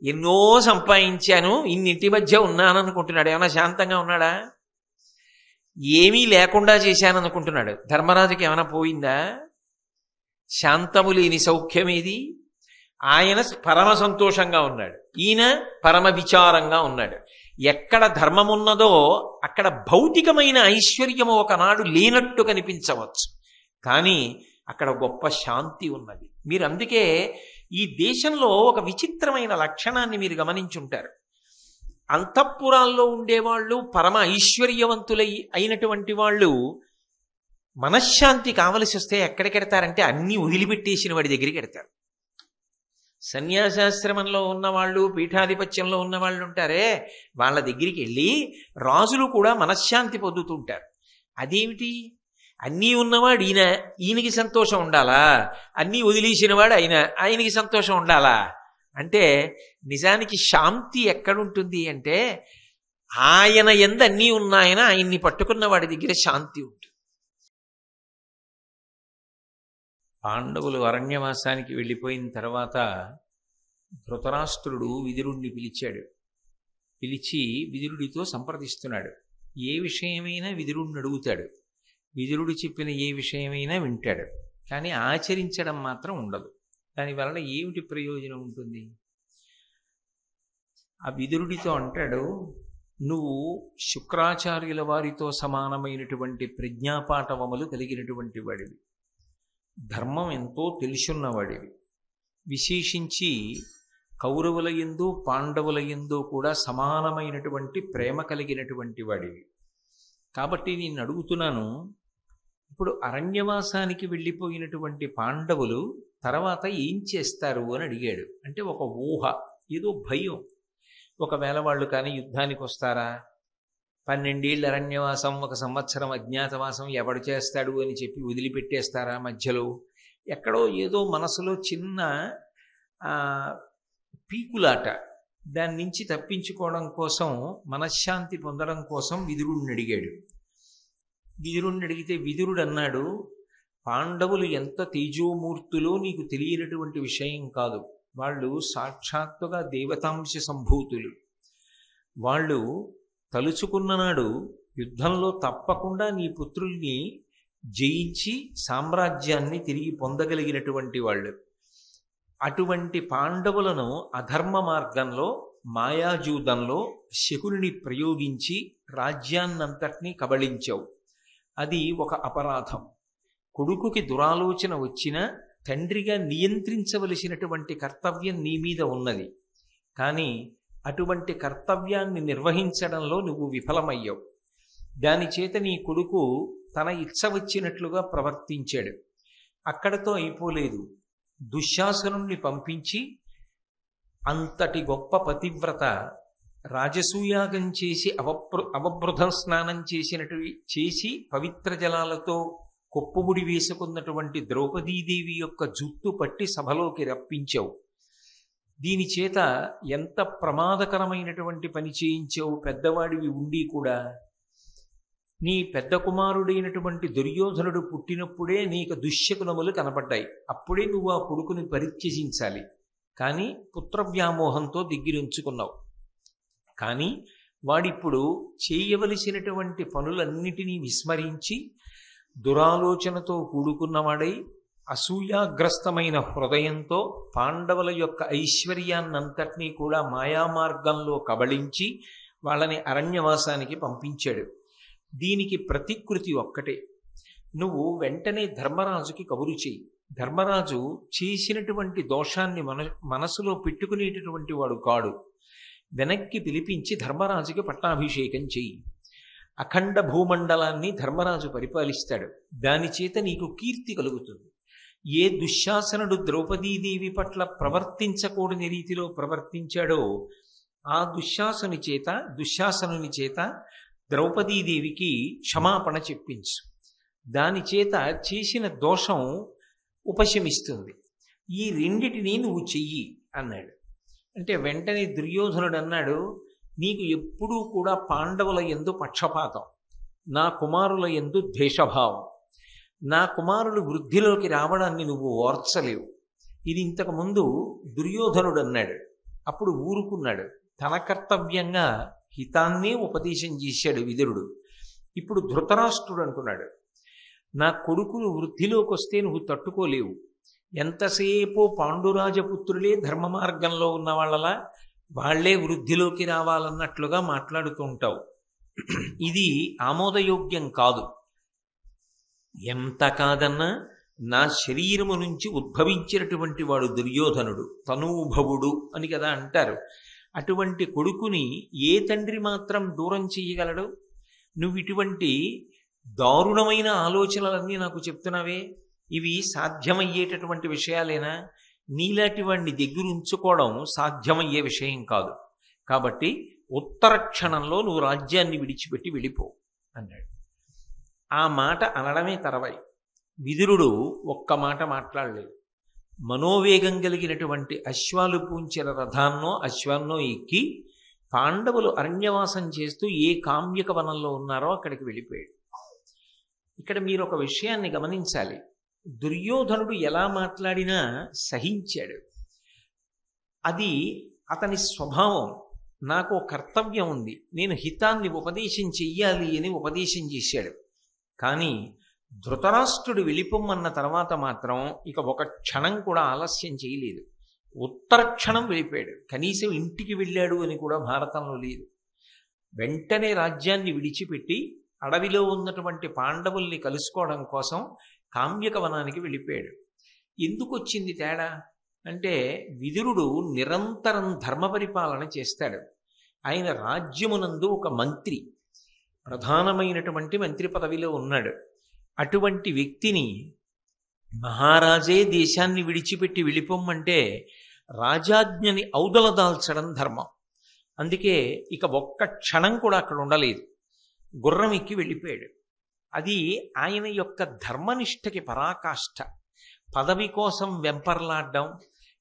ఎన్నో సంపాదించాను, ఇన్నింటి మధ్య ఉన్నాననుకుంటున్నాడు. ఏమన్నా శాంతంగా ఉన్నాడా? ఏమీ లేకుండా చేశాననుకుంటున్నాడు. ధర్మరాజుకి ఏమైనా పోయిందా? శాంతము లేని సౌఖ్యమేది? ఆయన పరమ సంతోషంగా ఉన్నాడు, ఈయన పరమ విచారంగా ఉన్నాడు. ఎక్కడ ధర్మమున్నదో అక్కడ భౌతికమైన ఐశ్వర్యము ఒకనాడు లేనట్టు కనిపించవచ్చు, కానీ అక్కడ గొప్ప శాంతి ఉన్నది. మీరు అందుకే ఈ దేశంలో ఒక విచిత్రమైన లక్షణాన్ని మీరు గమనించుంటారు. అంతఃపురాల్లో ఉండేవాళ్ళు, పరమ ఐశ్వర్యవంతులై అయినటువంటి వాళ్ళు మనశ్శాంతి కావలసి వస్తే ఎక్కడికెడతారంటే అన్నీ వదిలిపెట్టేసిన వాడి దగ్గరికి ఎడతారు. సన్యాసాశ్రమంలో ఉన్నవాళ్ళు, పీఠాధిపత్యంలో ఉన్నవాళ్ళు ఉంటారే, వాళ్ళ దగ్గరికి వెళ్ళి రాజులు కూడా మనశ్శాంతి పొందుతుంటారు. అదేమిటి? అన్నీ ఉన్నవాడు ఈయన, ఈయనకి సంతోషం ఉండాలా? అన్నీ వదిలేసినవాడు ఆయనకి సంతోషం ఉండాలా? అంటే నిజానికి శాంతి ఎక్కడుంటుంది అంటే ఆయన యందు అన్నీ ఉన్నాయన ఆయన్ని పట్టుకున్న వాడి దగ్గర శాంతి ఉంటుంది. పాండవులు అరణ్యవాసానికి వెళ్ళిపోయిన తర్వాత ధృతరాష్ట్రుడు విదురుణ్ణి పిలిచాడు. పిలిచి విదురుడితో సంప్రదిస్తున్నాడు. ఏ విషయమైనా విదురుణ్ణి అడుగుతాడు. విదురుడు చెప్పిన ఏ విషయమైనా వింటాడు, కానీ ఆచరించడం మాత్రం ఉండదు. దానివలన ఏమిటి ప్రయోజనం ఉంటుంది? ఆ విదురుడితో అంటాడు, నువ్వు శుక్రాచార్యుల వారితో సమానమైనటువంటి ప్రజ్ఞాపాఠవములు కలిగినటువంటి వాడివి, ధర్మం ఎంతో తెలుసున్నవాడివి, విశేషించి కౌరవుల యందు పాండవుల యందు కూడా సమానమైనటువంటి ప్రేమ కలిగినటువంటి వాడివి. కాబట్టి నేను అడుగుతున్నాను, ఇప్పుడు అరణ్యవాసానికి వెళ్ళిపోయినటువంటి పాండవులు తర్వాత ఏం చేస్తారు అని అడిగాడు. అంటే ఒక ఊహ, ఏదో భయం. ఒకవేళ వాళ్ళు కానీ యుద్ధానికి వస్తారా, 12 ఏళ్ళు అరణ్యవాసం, 1 సంవత్సరం అజ్ఞాతవాసం ఎవడు చేస్తాడు అని చెప్పి వదిలిపెట్టేస్తారా మధ్యలో? ఎక్కడో ఏదో మనసులో చిన్న పీకులాట. దాని నుంచి తప్పించుకోవడం కోసం, మనశ్శాంతి పొందడం కోసం విదురుణ్ణి అడిగాడు. విదురుణ్ణి అడిగితే విదురుడు అన్నాడు, పాండవులు ఎంత తేజోమూర్తులో నీకు తెలియనటువంటి విషయం కాదు. వాళ్ళు సాక్షాత్తుగా దేవతాంశ సంభూతులు. వాళ్ళు తలుచుకున్న నాడు యుద్ధంలో తప్పకుండా నీ పుత్రుల్ని జయించి సామ్రాజ్యాన్ని తిరిగి పొందగలిగినటువంటి వాళ్ళు. అటువంటి పాండవులను అధర్మ మార్గంలో, మాయాజూదంలో శకుని ప్రయోగించి రాజ్యాన్నంతటినీ కబళించావు. అది ఒక అపరాధం. కొడుకుకి దురాలోచన వచ్చినా తండ్రిగా నియంత్రించవలసినటువంటి కర్తవ్యం నీ మీద ఉన్నది, కానీ అటువంటి కర్తవ్యాన్ని నిర్వహించడంలో నువ్వు విఫలమయ్యావు. దానిచేత నీ కొడుకు తన ఇచ్చ వచ్చినట్లుగా ప్రవర్తించాడు. అక్కడతో అయిపోలేదు. దుశ్శాసనుణ్ణి పంపించి అంతటి గొప్ప పతివ్రత రాజసూయాగం చేసి అవబృధ స్నానం చేసి పవిత్ర జలాలతో కొప్పుముడి వేసుకున్నటువంటి ద్రౌపదీదేవి యొక్క జుట్టు పట్టి సభలోకి రప్పించావు. దీని చేత ఎంత ప్రమాదకరమైనటువంటి పని చేయించావు. పెద్దవాడివి ఉండి కూడా నీ పెద్ద కుమారుడైనటువంటి దుర్యోధనుడు పుట్టినప్పుడే నీకు దుశ్శకునములు కనపడ్డాయి. అప్పుడే నువ్వు ఆ కొడుకుని పరిత్యజించాలి, కానీ పుత్రవ్యామోహంతో దగ్గరుంచుకున్నావు. కానీ వాడిప్పుడు చేయవలసినటువంటి పనులన్నిటినీ విస్మరించి దురాలోచనతో కూడుకున్నవాడై అసూయాగ్రస్తమైన హృదయంతో పాండవుల యొక్క ఐశ్వర్యాన్నంతటినీ కూడా మాయామార్గంలో కబళించి వాళ్ళని అరణ్యవాసానికి పంపించాడు. దీనికి ప్రతికృతి ఒక్కటే. నువ్వు వెంటనే ధర్మరాజుకి కబురు చెయ్యి. ధర్మరాజు చేసినటువంటి దోషాన్ని మనసులో పెట్టుకునేటటువంటి వాడు కాడు. వెనక్కి పిలిపించి ధర్మరాజుకి పట్టాభిషేకం చెయ్యి. అఖండ భూమండలాన్ని ధర్మరాజు పరిపాలిస్తాడు. దాని చేత నీకు కీర్తి కలుగుతుంది. ఏ దుశ్శాసనుడు ద్రౌపదీదేవి పట్ల ప్రవర్తించకూడని రీతిలో ప్రవర్తించాడో ఆ దుశ్శాసనుని చేత ద్రౌపదీదేవికి క్షమాపణ చెప్పించు. దాని చేత చేసిన దోషం ఉపశమిస్తుంది. ఈ రెండిటిని నువ్వు చెయ్యి అన్నాడు. అంటే వెంటనే దుర్యోధనుడు అన్నాడు, నీకు ఎప్పుడూ కూడా పాండవుల యందు పక్షపాతం, నా కుమారుల యందు ద్వేషభావం, నా కుమారులు వృద్ధిలోకి రావడాన్ని నువ్వు ఓర్చలేవు. ఇది ఇంతకుముందు దుర్యోధనుడు అన్నాడు. అప్పుడు ఊరుకున్నాడు. తన కర్తవ్యంగా హితాన్నే ఉపదేశం చేశాడు విదురుడు. ఇప్పుడు ధృతరాష్ట్రుడు అనుకున్నాడు, నా కొడుకులు వృద్ధిలోకి వస్తే నువ్వు తట్టుకోలేవు. ఎంతసేపు పాండురాజపుత్రులే ధర్మ మార్గంలో ఉన్న వాళ్ళలా వాళ్లే వృద్ధిలోకి రావాలన్నట్లుగా మాట్లాడుతూ ఉంటావు. ఇది ఆమోదయోగ్యం కాదు. ఎంత కాదన్నా నా శరీరము నుంచి ఉద్భవించినటువంటి వాడు దుర్యోధనుడు, తనూభవుడు అని కదా అంటారు. అటువంటి కొడుకుని ఏ తండ్రి మాత్రం దూరం చెయ్యగలడు? నువ్వు ఇటువంటి దారుణమైన ఆలోచనలన్నీ నాకు చెప్తున్నావే, ఇవి సాధ్యమయ్యేటటువంటి విషయాలేనా? నీలాంటి వాడిని దగ్గర ఉంచుకోవడం సాధ్యమయ్యే విషయం కాదు. కాబట్టి ఉత్తర క్షణంలో నువ్వు రాజ్యాన్ని విడిచిపెట్టి వెళ్ళిపో అన్నాడు. ఆ మాట అనడమే తర్వాయి. విదురుడు ఒక్క మాట మాట్లాడలేదు. మనోవేగం కలిగినటువంటి అశ్వాలు పూంచిన రథాన్నో అశ్వాన్నో ఎక్కి పాండవులు అరణ్యవాసం చేస్తూ ఏ కామ్యక వనంలో ఉన్నారో అక్కడికి వెళ్ళిపోయాడు. ఇక్కడ మీరు ఒక విషయాన్ని గమనించాలి. దుర్యోధనుడు ఎలా మాట్లాడినా సహించాడు. అది అతని స్వభావం. నాకు కర్తవ్యం ఉంది, నేను హితాన్ని ఉపదేశం చెయ్యాలి అని ఉపదేశం చేశాడు. కానీ ధృతరాష్ట్రుడు వెళ్ళిపోమ్మన్న తర్వాత మాత్రం ఇక ఒక క్షణం కూడా ఆలస్యం చేయలేదు. ఉత్తర క్షణం వెళ్ళిపోయాడు. కనీసం ఇంటికి వెళ్ళాడు అని కూడా భారతంలో లేదు. వెంటనే రాజ్యాన్ని విడిచిపెట్టి అడవిలో ఉన్నటువంటి పాండవుల్ని కలుసుకోవడం కోసం కామ్యక వనానికి వెళ్ళిపోయాడు. ఎందుకు వచ్చింది తేడా అంటే, విదురుడు నిరంతరం ధర్మ పరిపాలన చేస్తాడు. ఆయన రాజ్యమునందు ఒక మంత్రి, ప్రధానమైనటువంటి మంత్రి పదవిలో ఉన్నాడు. అటువంటి వ్యక్తిని మహారాజే దేశాన్ని విడిచిపెట్టి వెళ్ళిపోమ్మంటే రాజాజ్ఞని ఔదల దాల్చడం ధర్మం. అందుకే ఇక ఒక్క క్షణం కూడా అక్కడ ఉండలేదు. గుర్రం ఎక్కి వెళ్ళిపోయాడు. అది ఆయన యొక్క ధర్మనిష్టకి పరాకాష్ఠ. పదవి కోసం వెంపర్లాడడం,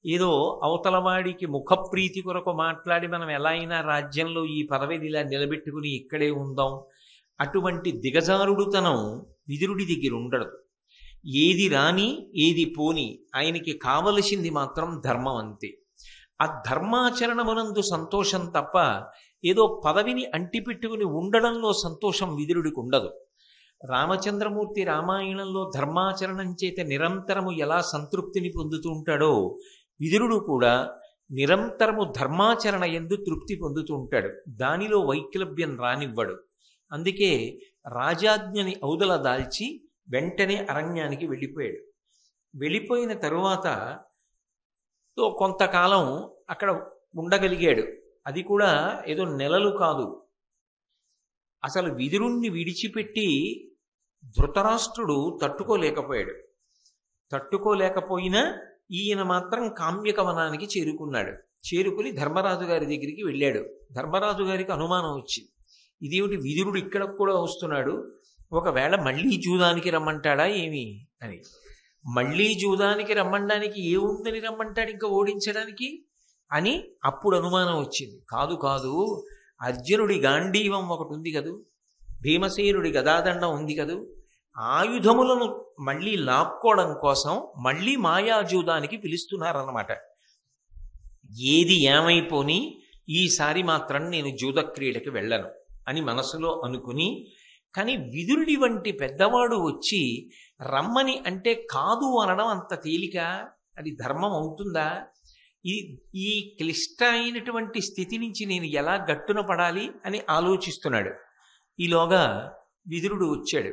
ఏదో అవతలవాడికి ముఖప్రీతి కొరకు మాట్లాడి మనం ఎలా అయినా రాజ్యంలో ఈ పదవిని ఇలా నిలబెట్టుకుని ఇక్కడే ఉందాం, అటువంటి దిగజారుడుతనం విదురుడి దగ్గర ఉండదు. ఏది రాని ఏది పోని ఆయనకి కావలసింది మాత్రం ధర్మం అంతే. ఆ ధర్మాచరణమునందు సంతోషం తప్ప ఏదో పదవిని అంటిపెట్టుకుని ఉండడంలో సంతోషం విదురుడికి ఉండదు. రామచంద్రమూర్తి రామాయణంలో ధర్మాచరణం చేత నిరంతరము ఎలా సంతృప్తిని పొందుతూ ఉంటాడో, విదురుడు కూడా నిరంతరము ధర్మాచరణ యందు తృప్తి పొందుతూ ఉంటాడు. దానిలో వైక్లభ్యం రానివ్వడు. అందుకే రాజాజ్ఞని ఔదల దాల్చి వెంటనే అరణ్యానికి వెళ్ళిపోయాడు. వెళ్ళిపోయిన తరువాత కొంతకాలం అక్కడ ఉండగలిగాడు. అది కూడా ఏదో నెలలు కాదు. అసలు విదురుణ్ణి విడిచిపెట్టి ధృతరాష్ట్రుడు తట్టుకోలేకపోయాడు. తట్టుకోలేకపోయినా ఈయన మాత్రం కామ్యక వనానికి చేరుకున్నాడు. చేరుకుని ధర్మరాజు గారి దగ్గరికి వెళ్ళాడు. ధర్మరాజు గారికి అనుమానం వచ్చింది, ఇదేమిటి విదురుడు ఇక్కడ కూడా వస్తున్నాడు, ఒకవేళ మళ్ళీ జూదానికి రమ్మంటాడా ఏమి అని. మళ్ళీ జూదానికి రమ్మండానికి ఏముందని రమ్మంటాడు ఇంకా ఓడించడానికి అని అప్పుడు అనుమానం వచ్చింది. కాదు కాదు, అర్జునుడి గాంధీవం ఒకటి ఉంది కదూ, భీమసేనుడి గదాదండం ఉంది కదూ, ఆయుధములను మళ్ళీ లాక్కోవడం కోసం మళ్ళీ మాయాజూదానికి పిలుస్తున్నారన్నమాట. ఏది ఏమైపోని ఈసారి మాత్రం నేను జూద క్రీడకి వెళ్ళను అని మనసులో అనుకుని, కానీ విదురుడి వంటి పెద్దవాడు వచ్చి రమ్మని అంటే కాదు అనడం అంత తేలిక? అది ధర్మం అవుతుందా? ఈ క్లిష్ట అయినటువంటి స్థితి నుంచి నేను ఎలా గట్టున పడాలి అని ఆలోచిస్తున్నాడు. ఈలోగా విదురుడు వచ్చాడు.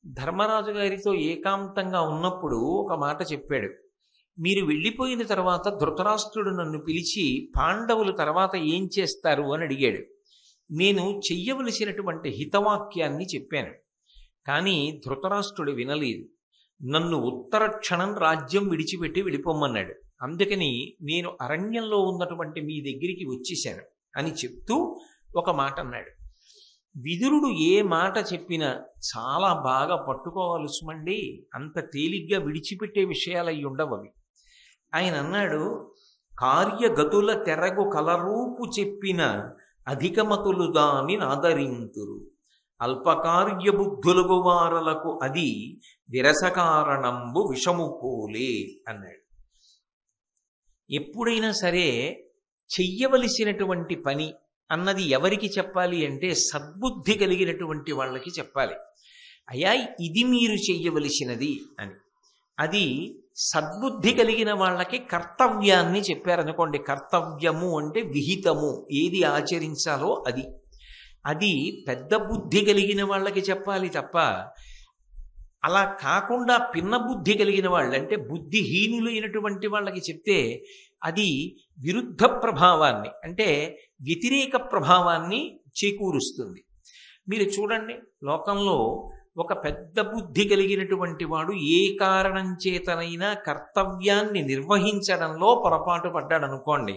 ధర్మరాజు గారితో ఏకాంతంగా ఉన్నప్పుడు ఒక మాట చెప్పాడు. మీరు వెళ్ళిపోయిన తర్వాత ధృతరాష్ట్రుడు నన్ను పిలిచి పాండవులు తర్వాత ఏం చేస్తారు అని అడిగాడు. నేను చెయ్యవలసినటువంటి హితవాక్యాన్ని చెప్పాను. కానీ ధృతరాష్ట్రుడు వినలేదు. నన్ను ఉత్తర క్షణం రాజ్యం విడిచిపెట్టి వెళ్ళిపోమ్మన్నాడు. అందుకని నేను అరణ్యంలో ఉన్నటువంటి మీ దగ్గరికి వచ్చేశాను అని చెప్తూ ఒక మాట అన్నాడు. విదురుడు ఏ మాట చెప్పినా చాలా బాగా పట్టుకోవాలి సుమండి, అంత తేలిగ్గా విడిచిపెట్టే విషయాలు అయి ఉండవు అవి. ఆయన అన్నాడు, కార్యగతుల తెరగు కలరూపు చెప్పిన అధికమతులు దాని నాదరింతురు, అల్పకార్య బుద్ధులకు వారలకు అది విరసకారణంబు విషము పోలే అన్నాడు. ఎప్పుడైనా సరే చెయ్యవలసినటువంటి పని అన్నది ఎవరికి చెప్పాలి అంటే సద్బుద్ధి కలిగినటువంటి వాళ్ళకి చెప్పాలి. అయ్యా ఇది మీరు చెయ్యవలసినది అని. అది సద్బుద్ధి కలిగిన వాళ్ళకి కర్తవ్యాన్ని చెప్పారనుకోండి. కర్తవ్యము అంటే విహితము, ఏది ఆచరించాలో అది. అది పెద్ద బుద్ధి కలిగిన వాళ్ళకి చెప్పాలి తప్ప అలా కాకుండా పిన్న బుద్ధి కలిగిన వాళ్ళు అంటే బుద్ధిహీనులైనటువంటి వాళ్ళకి చెప్తే అది విరుద్ధ ప్రభావాన్ని అంటే వ్యతిరేక ప్రభావాన్ని చేకూరుస్తుంది. మీరు చూడండి, లోకంలో ఒక పెద్ద బుద్ధి కలిగినటువంటి వాడు ఏ కారణం చేతనైనా కర్తవ్యాన్ని నిర్వహించడంలో పొరపాటు పడ్డాడు అనుకోండి,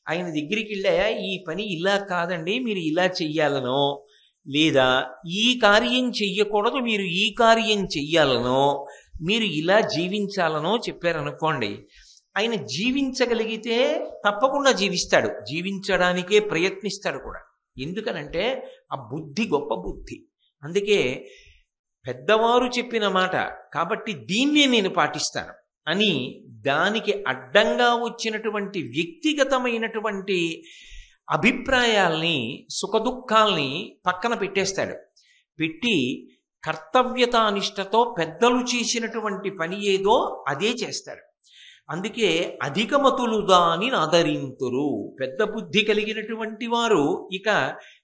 ఆయన దగ్గరికి వెళ్ళాయా ఈ పని ఇలా కాదండి మీరు ఇలా చెయ్యాలనో, లేదా ఈ కార్యం చెయ్యకూడదు మీరు ఈ కార్యం చెయ్యాలనో, మీరు ఇలా జీవించాలనో చెప్పారనుకోండి, ఆయన జీవించగలిగితే తప్పకుండా జీవిస్తాడు, జీవించడానికే ప్రయత్నిస్తాడు కూడా. ఎందుకనంటే ఆ బుద్ధి గొప్ప బుద్ధి. అందుకే పెద్దవారు చెప్పిన మాట కాబట్టి దీన్నే నేను పాటిస్తాను అని దానికి అడ్డంగా వచ్చినటువంటి వ్యక్తిగతమైనటువంటి అభిప్రాయాల్ని సుఖదుఖాల్ని పక్కన పెట్టేస్తాడు. పెట్టి కర్తవ్యతానిష్టతో పెద్దలు చేసినటువంటి పని ఏదో అదే చేస్తాడు. అందుకే అధికమతులు దాని ఆదరింతురు. పెద్ద బుద్ధి కలిగినటువంటి వారు ఇక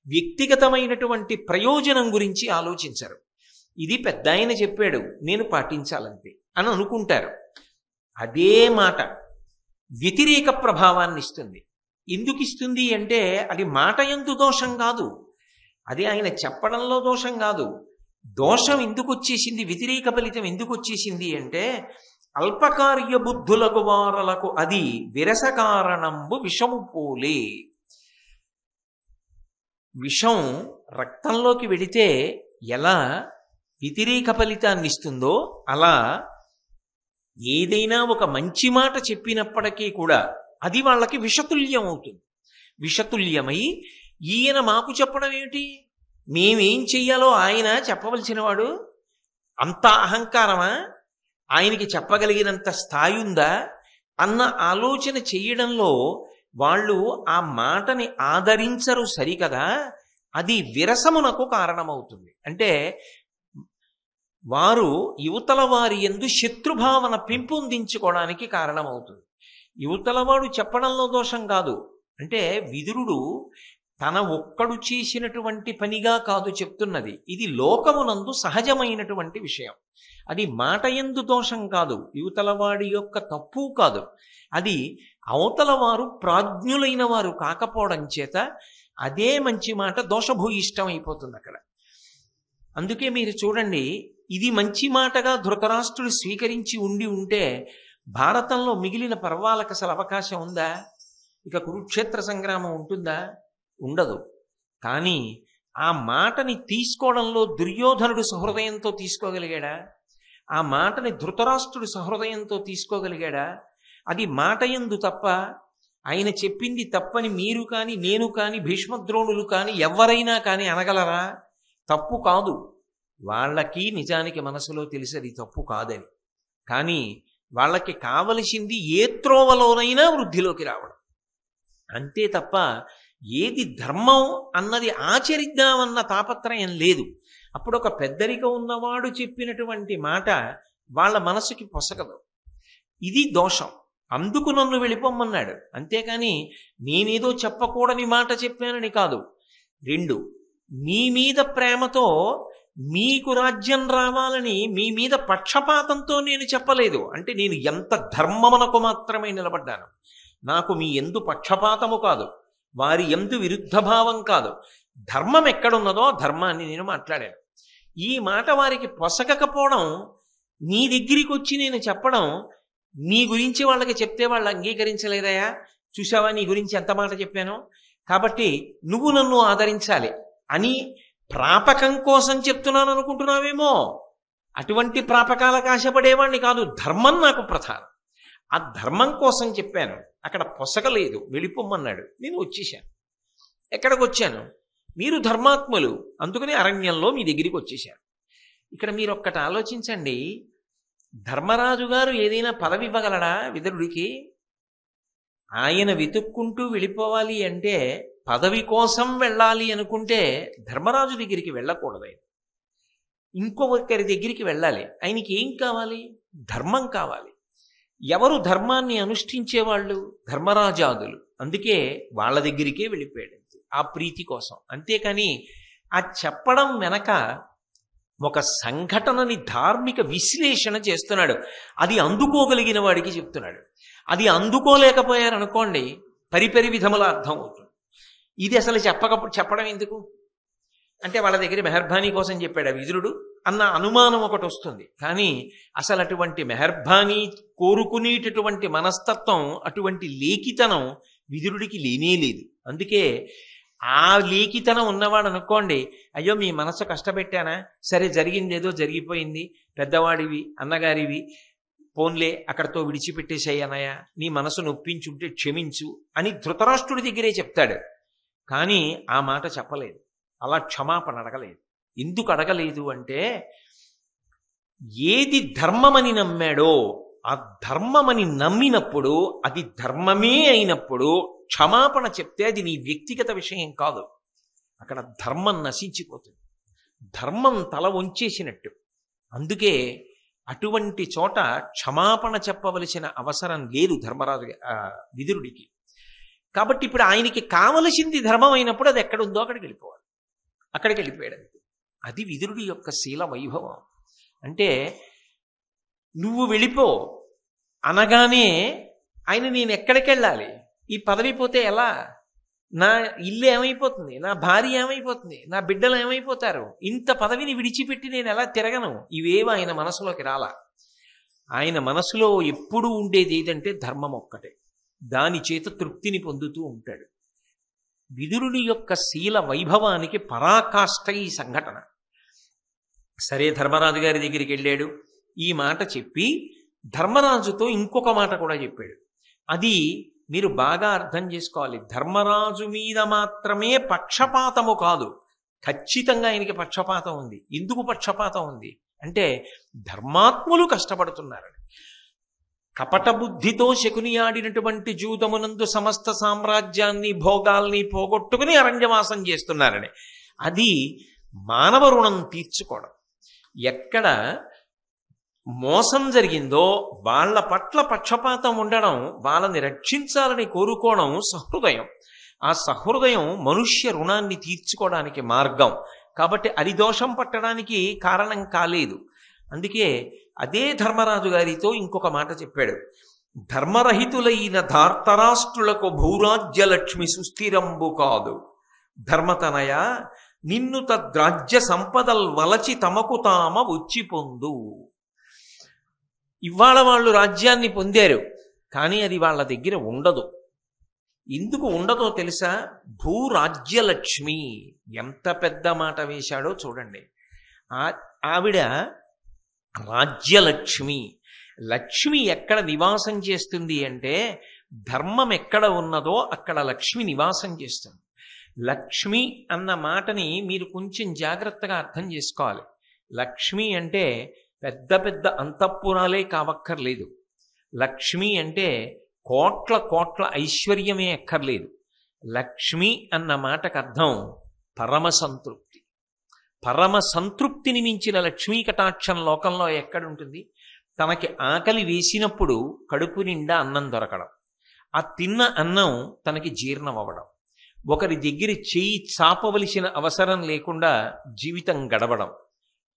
వ్యక్తిగతమైనటువంటి ప్రయోజనం గురించి ఆలోచించరు. ఇది పెద్ద ఆయన చెప్పాడు నేను పాటించాలంతే అని అనుకుంటారు. అదే మాట వ్యతిరేక ప్రభావాన్ని ఇస్తుంది. ఎందుకు ఇస్తుంది అంటే అది మాట యందు దోషం కాదు, అది ఆయన చెప్పడంలో దోషం కాదు. దోషం ఎందుకు వచ్చేసింది, వ్యతిరేక ఫలితం ఎందుకు వచ్చేసింది అంటే అల్పకార్య బుద్ధులకు వారలకు అది విరస కారణంబు విషము పోలే. విషం రక్తంలోకి వెడితే ఎలా వ్యతిరేక ఫలితాన్ని ఇస్తుందో అలా ఏదైనా ఒక మంచి మాట చెప్పినప్పటికీ కూడా అది వాళ్ళకి విషతుల్యం అవుతుంది. విషతుల్యమై ఈయన మాకు చెప్పడం ఏమిటి, మేమేం చెయ్యాలో ఆయన చెప్పవలసిన వాడు, అంత అహంకారమా, ఆయనకి చెప్పగలిగినంత స్థాయి ఉందా అన్న ఆలోచన చెయ్యడంలో వాళ్ళు ఆ మాటని ఆదరించరు సరికదా. అది విరసమునకు కారణమవుతుంది. అంటే వారు యువతల వారి యందు శత్రుభావన పెంపొందించుకోవడానికి కారణమవుతుంది. యువతలవాడు చెప్పడంలో దోషం కాదు. అంటే విదురుడు తన ఒక్కడు చేసినటువంటి పనిగా కాదు చెప్తున్నది, ఇది లోకమునందు సహజమైనటువంటి విషయం. అది మాట యందు దోషం కాదు, యువతలవాడి యొక్క తప్పు కాదు. అది అవతల వారు ప్రాజ్ఞులైన వారు కాకపోవడం చేత అదే మంచి మాట దోషభూయిష్టం అయిపోతుంది అక్కడ. అందుకే మీరు చూడండి, ఇది మంచి మాటగా ధృతరాష్ట్రుడు స్వీకరించి ఉంటే భారతంలో మిగిలిన పర్వాలకు అసలు అవకాశం ఉందా? ఇక కురుక్షేత్ర సంగ్రామం ఉంటుందా? ఉండదు. కానీ ఆ మాటని తీసుకోవడంలో దుర్యోధనుడు సహృదయంతో తీసుకోగలిగాడా? ఆ మాటని ధృతరాష్ట్రుడు సహృదయంతో తీసుకోగలిగాడా? అది మాట యందు తప్ప, ఆయన చెప్పింది తప్పని మీరు కానీ నేను కానీ భీష్మద్రోణులు కానీ ఎవరైనా కానీ అనగలరా? తప్పు కాదు. వాళ్ళకి నిజానికి మనసులో తెలిసేది తప్పు కాదని. కానీ వాళ్ళకి కావలసింది ఏ త్రోవలోనైనా వృద్ధిలోకి రావడం అంతే తప్ప ఏది ధర్మం అన్నది ఆచరిద్దామన్న తాపత్రయం లేదు. అప్పుడు ఒక పెద్దరిక ఉన్నవాడు చెప్పినటువంటి మాట వాళ్ళ మనసుకి పొసగదు. ఇది దోషం. అందుకు నన్ను వెళ్ళిపోమ్మన్నాడు. అంతేకాని నేనేదో చెప్పకూడని మాట చెప్పానని కాదు. 2, మీ మీద ప్రేమతో మీకు రాజ్యం రావాలని మీ మీద పక్షపాతంతో నేను చెప్పలేదు. అంటే నేను ఎంత ధర్మమునకు మాత్రమే నిలబడ్డాను. నాకు మీ ఎందు పక్షపాతము కాదు, వారి ఎందు విరుద్ధ భావం కాదు. ధర్మం ఎక్కడున్నదో ధర్మాన్ని నేను మాట్లాడాను. ఈ మాట వారికి పొసగకపోవడం, నీ దగ్గరికి వచ్చి నేను చెప్పడం, నీ గురించి వాళ్ళకి చెప్తే వాళ్ళు అంగీకరించలేదయా, చూసావా నీ గురించి ఎంత మాట చెప్పానో, కాబట్టి నువ్వు నన్ను ఆదరించాలి అని ప్రాపకం కోసం చెప్తున్నాను అనుకుంటున్నావేమో. అటువంటి ప్రాపకాలకు ఆశపడేవాడిని కాదు. ధర్మం నాకు ప్రధానం. ఆ ధర్మం కోసం చెప్పాను. అక్కడ పొసగలేదు, వెళ్ళిపోమ్మన్నాడు. నేను వచ్చేసాను. ఎక్కడికి వచ్చాను? మీరు ధర్మాత్ములు, అందుకని అరణ్యంలో మీ దగ్గరికి వచ్చేసాను. ఇక్కడ మీరు ఒక్కటి ఆలోచించండి. ధర్మరాజు గారు ఏదైనా పదవి ఇవ్వగలడా విదురుడికి? ఆయన వెతుక్కుంటూ వెళ్ళిపోవాలి అంటే పదవి కోసం వెళ్ళాలి అనుకుంటే ధర్మరాజు దగ్గరికి వెళ్ళకూడదు. ఆయన ఇంకొకరి దగ్గరికి వెళ్ళాలి. ఆయనకి ఏం కావాలి? ధర్మం కావాలి. ఎవరు ధర్మాన్ని అనుష్ఠించేవాళ్ళు? ధర్మరాజాదులు. అందుకే వాళ్ళ దగ్గరికే వెళ్ళిపోయాడు ఆ ప్రీతి కోసం. అంతేకాని ఆ చెప్పడం వెనక ఒక సంఘటనని ధార్మిక విశ్లేషణ చేస్తున్నాడు. అది అందుకోగలిగిన వాడికి చెప్తున్నాడు. అది అందుకోలేకపోయారనుకోండి పరిపరి విధముల అర్థం అవుతుంది. ఇది అసలు చెప్పడం ఎందుకు అంటే వాళ్ళ దగ్గర మెహర్బానీ కోసం చెప్పాడు విదురుడు అన్న అనుమానం ఒకటి వస్తుంది. కానీ అసలు అటువంటి మెహర్బానీ కోరుకునేటటువంటి మనస్తత్వం, అటువంటి లేఖితనం విదురుడికి లేనేలేదు. అందుకే ఆ లేఖితనం ఉన్నవాడు అనుకోండి, అయ్యో మీ మనసు కష్టపెట్టానా, సరే జరిగిందేదో జరిగిపోయింది, పెద్దవాడివి అన్నగారివి, పోన్లే అక్కడితో విడిచిపెట్టేసాయి అన్నయ్య, నీ మనసు నొప్పించుంటే క్షమించు అని ధృతరాష్ట్రుడి దగ్గరే చెప్తాడు. కానీ ఆ మాట చెప్పలేదు, అలా క్షమాపణ అడగలేదు. ఎందుకు అడగలేదు అంటే ఏది ధర్మమని నమ్మాడో ఆ ధర్మమని నమ్మినప్పుడు, అది ధర్మమే అయినప్పుడు క్షమాపణ చెప్తే అది నీ వ్యక్తిగత విషయం కాదు. అక్కడ ధర్మం నశించిపోతుంది, ధర్మం తల వంచేసినట్టు. అందుకే అటువంటి చోట క్షమాపణ చెప్పవలసిన అవసరం లేదు ధర్మరాజు విదురుడికి. కాబట్టి ఇప్పుడు ఆయనకి కావలసింది ధర్మం అయినప్పుడు అది ఎక్కడుందో అక్కడికి వెళ్ళిపోవాలి. అక్కడికి వెళ్ళిపోయాడు. అది విదురుడి యొక్క శీల వైభవం. అంటే నువ్వు వెళ్ళిపో అనగానే ఆయన నేను ఎక్కడికి వెళ్ళాలి, ఈ పదవి పోతే ఎలా, నా ఇల్లు ఏమైపోతుంది, నా భార్య ఏమైపోతుంది, నా బిడ్డలు ఏమైపోతారు, ఇంత పదవిని విడిచిపెట్టి నేను ఎలా తిరగను, ఇవేవి ఆయన మనసులోకి రాలా. ఆయన మనసులో ఎప్పుడూ ఉండేది ఏదంటే ధర్మం ఒక్కటే. దాని చేత తృప్తిని పొందుతూ ఉంటాడు. విదురుని యొక్క శీల వైభవానికి పరాకాష్ఠ ఈ సంఘటన. సరే ధర్మరాజు గారి దగ్గరికి వెళ్ళాడు, ఈ మాట చెప్పి ధర్మరాజుతో ఇంకొక మాట కూడా చెప్పాడు. అది మీరు బాగా అర్థం చేసుకోవాలి. ధర్మరాజు మీద మాత్రమే పక్షపాతము కాదు, ఖచ్చితంగా ఆయనకి పక్షపాతం ఉంది. ఎందుకు పక్షపాతం ఉంది అంటే ధర్మాత్ములు కష్టపడుతున్నారని. కపట బుద్ధితో శకుని ఆడినటువంటి జూదమునందు సమస్త సామ్రాజ్యాన్ని భోగాల్ని పోగొట్టుకుని అరణ్యవాసం చేస్తున్నారని. అది మానవ రుణం తీర్చుకోవడం. ఎక్కడ మోసం జరిగిందో వాళ్ళ పట్ల పక్షపాతం ఉండడం, వాళ్ళని రక్షించాలని కోరుకోవడం సహృదయం. ఆ సహృదయం మనుష్య రుణాన్ని తీర్చుకోవడానికి మార్గం. కాబట్టి అది దోషం పట్టడానికి కారణం కాలేదు. అందుకే అదే ధర్మరాజు గారితో ఇంకొక మాట చెప్పాడు. ధర్మరహితులైన ధార్తరాష్ట్రులకు భూరాజ్యలక్ష్మి సుస్థిరంబు కాదు, ధర్మతనయ నిన్ను తద్రాజ్య సంపదల్ వలచి తమకు తామ వచ్చి పొందు. ఇవాళ వాళ్ళు రాజ్యాన్ని పొందారు, కానీ అది వాళ్ళ దగ్గర ఉండదు. ఎందుకు ఉండదో తెలుసా? భూరాజ్యలక్ష్మి. ఎంత పెద్ద మాట వేశాడో చూడండి. ఆవిడ రాజ్యలక్ష్మి. లక్ష్మి ఎక్కడ నివాసం చేస్తుంది అంటే ధర్మం ఎక్కడ ఉన్నదో అక్కడ లక్ష్మి నివాసం చేస్తుంది. లక్ష్మి అన్న మాటని మీరు కొంచెం జాగ్రత్తగా అర్థం చేసుకోవాలి. లక్ష్మి అంటే పెద్ద పెద్ద అంతఃపురాలే కావక్కర్లేదు. లక్ష్మి అంటే కోట్ల కోట్ల ఐశ్వర్యమే అక్కర్లేదు. లక్ష్మి అన్న మాటకు అర్థం పరమ సంతృప్తి. పరమ సంతృప్తిని మించిన లక్ష్మీ కటాక్షం లోకంలో ఎక్కడుంటుంది? తనకి ఆకలి వేసినప్పుడు కడుపు నిండా అన్నం దొరకడం, ఆ తిన్న అన్నం తనకి జీర్ణం అవ్వడం, ఒకరి దగ్గర చేయి చాపవలసిన అవసరం లేకుండా జీవితం గడవడం,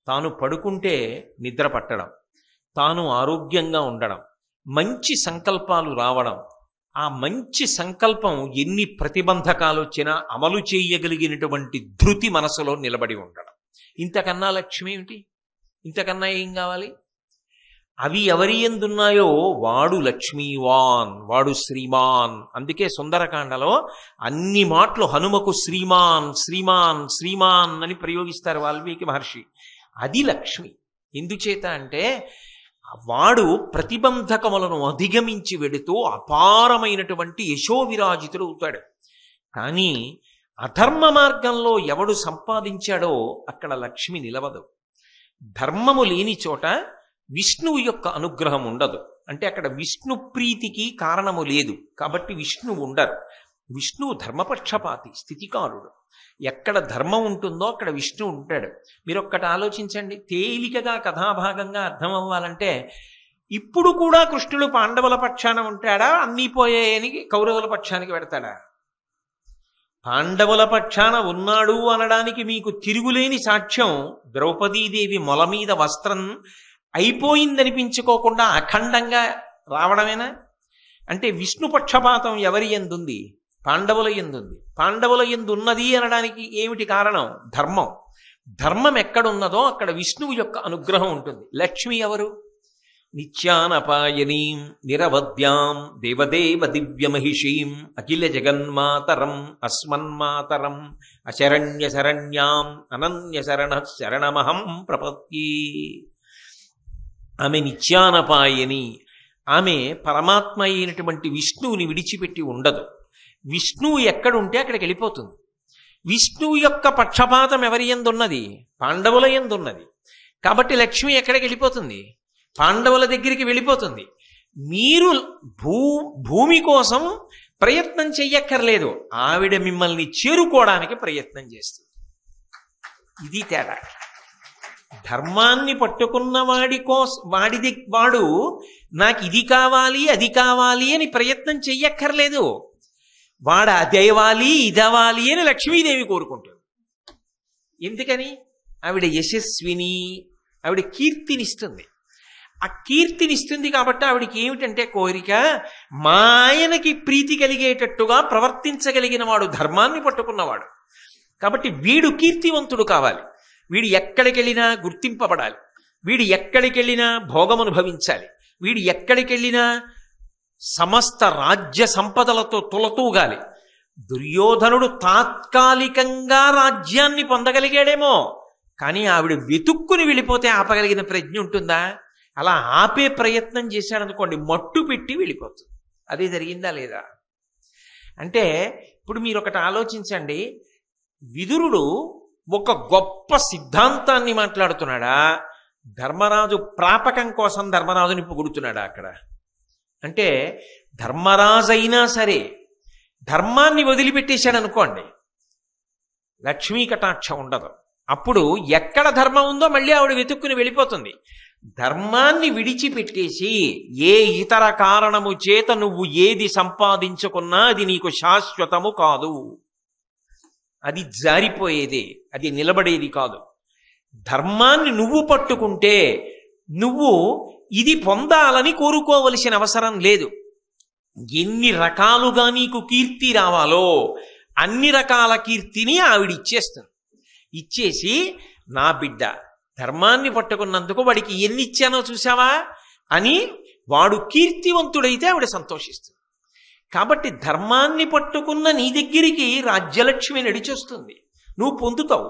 తాను పడుకుంటే నిద్ర పట్టడం, తాను ఆరోగ్యంగా ఉండడం, మంచి సంకల్పాలు రావడం, ఆ మంచి సంకల్పం ఎన్ని ప్రతిబంధకాలు వచ్చినా అమలు చేయగలిగినటువంటి ధృతి మనసులో నిలబడి ఉండడం. ఇంతకన్నా లక్ష్మి ఏమిటి? ఇంతకన్నా ఏం కావాలి? అవి ఎవరి ఎందున్నాయో వాడు లక్ష్మీవాన్, వాడు శ్రీమాన్. అందుకే సుందరకాండలో అన్ని మాటలు హనుమకు శ్రీమాన్ శ్రీమాన్ శ్రీమాన్ అని ప్రయోగిస్తారు వాల్మీకి మహర్షి. అది లక్ష్మి. ఎందుచేత అంటే వాడు ప్రతిబంధకములను అధిగమించి వెడుతూ అపారమైనటువంటి యశోవిరాజితుడు అవుతాడు. కానీ అధర్మ మార్గంలో ఎవడు సంపాదించాడో అక్కడ లక్ష్మి నిలవదు. ధర్మము లేని చోట విష్ణువు యొక్క అనుగ్రహం ఉండదు. అంటే అక్కడ విష్ణు ప్రీతికి కారణము లేదు, కాబట్టి విష్ణువు ఉండరు. విష్ణువు ధర్మపక్షపాతి, స్థితికారుడు. ఎక్కడ ధర్మం ఉంటుందో అక్కడ విష్ణువు ఉంటాడు. మీరు ఒక్కటి ఆలోచించండి, తేలికగా కథాభాగంగా అర్థం అవ్వాలంటే, ఇప్పుడు కూడా కృష్ణుడు పాండవుల పక్షాన ఉంటాడా, అన్నీ పోయాయని కౌరవుల పక్షానికి పెడతాడా? పాండవుల పక్షాన ఉన్నాడు అనడానికి మీకు తిరుగులేని సాక్ష్యం ద్రౌపదీదేవి మొల మీద వస్త్రం అయిపోయిందనిపించుకోకుండా అఖండంగా రావడమేనా? అంటే విష్ణు పక్షపాతం ఎవరి యందుంది? పాండవుల యందుంది. పాండవుల యందు ఉన్నది అనడానికి ఏమిటి కారణం? ధర్మం. ధర్మం ఎక్కడున్నదో అక్కడ విష్ణువు యొక్క అనుగ్రహం ఉంటుంది. లక్ష్మి ఎవరు? నిత్యానపాయనీం నిరవద్యాం దేవదేవ దివ్యమహిషీం అఖిల జగన్మాతరం అస్మన్మాతరం అశరణ్య శరణ్యాం అనన్య శరణ శరణమహం ప్రపత్యే. ఆమె నిత్యానపాయని. ఆమె పరమాత్మ అయినటువంటి విష్ణువుని విడిచిపెట్టి ఉండదు. విష్ణువు ఎక్కడుంటే అక్కడికి వెళ్ళిపోతుంది. విష్ణువు యొక్క పక్షపాతం ఎవరి యందున్నది? పాండవుల యందున్నది. కాబట్టి లక్ష్మి ఎక్కడికి వెళ్ళిపోతుంది? పాండవుల దగ్గరికి వెళ్ళిపోతుంది. మీరు భూమి కోసం ప్రయత్నం చెయ్యక్కర్లేదు, ఆవిడ మిమ్మల్ని చేరుకోవడానికి ప్రయత్నం చేస్తుంది. ఇది తేడా. ధర్మాన్ని పట్టుకున్న వాడు నాకు ఇది కావాలి అది కావాలి అని ప్రయత్నం చెయ్యక్కర్లేదు. వాడు అదేవాలి ఇదవాలి అని లక్ష్మీదేవి కోరుకుంటుంది. ఎందుకని? ఆవిడ యశస్విని, ఆవిడ కీర్తినిస్తుంది. ఆ కీర్తినిస్తుంది కాబట్టి ఆవిడికి ఏమిటంటే కోరిక, మా ఆయనకి ప్రీతి కలిగేటట్టుగా ప్రవర్తించగలిగిన వాడు, ధర్మాన్ని పట్టుకున్నవాడు. కాబట్టి వీడు కీర్తివంతుడు కావాలి. వీడు ఎక్కడికి వెళ్ళినా గుర్తింపబడాలి. వీడు ఎక్కడికి వెళ్ళినా భోగం అనుభవించాలి. వీడు ఎక్కడికి వెళ్ళినా సమస్త రాజ్య సంపదలతో తులతూగాలి. దుర్యోధనుడు తాత్కాలికంగా రాజ్యాన్ని పొందగలిగాడేమో, కానీ ఆవిడ వెతుక్కుని వెళ్ళిపోతే ఆపగలిగిన ప్రజ్ఞ ఉంటుందా? అలా ఆపే ప్రయత్నం చేశాడనుకోండి, మట్టు పెట్టి వెళ్ళిపోతుంది. అదే జరిగిందా లేదా? అంటే ఇప్పుడు మీరు ఒకటి ఆలోచించండి, విదురుడు ఒక గొప్ప సిద్ధాంతాన్ని మాట్లాడుతున్నాడా, ధర్మరాజు ప్రాపకం కోసం ధర్మరాజుని పొగుడుతున్నాడా? అక్కడ అంటే ధర్మరాజు అయినా సరే ధర్మాన్ని వదిలిపెట్టేశాడు అనుకోండి, లక్ష్మీ కటాక్షం ఉండదు. అప్పుడు ఎక్కడ ధర్మం ఉందో మళ్ళీ ఆవిడ వెతుక్కుని వెళ్ళిపోతుంది. ధర్మాన్ని విడిచిపెట్టేసి ఏ ఇతర కారణము చేత నువ్వు ఏది సంపాదించుకున్నా అది నీకు శాశ్వతము కాదు, అది జారిపోయేదే, అది నిలబడేది కాదు. ధర్మాన్ని నువ్వు పట్టుకుంటే నువ్వు ఇది పొందాలని కోరుకోవలసిన అవసరం లేదు. ఎన్ని రకాలుగా నీకు కీర్తి రావాలో అన్ని రకాల కీర్తిని ఆవిడ ఇచ్చేస్తుంది. ఇచ్చేసి నా బిడ్డ ధర్మాన్ని పట్టుకున్నందుకు వాడికి ఎన్ని ఇచ్చానో చూసావా అని వాడు కీర్తివంతుడైతే ఆవిడ సంతోషిస్తుంది. కాబట్టి ధర్మాన్ని పట్టుకున్న నీ దగ్గరికి రాజ్యలక్ష్మి నడిచొస్తుంది, నువ్వు పొందుతావు.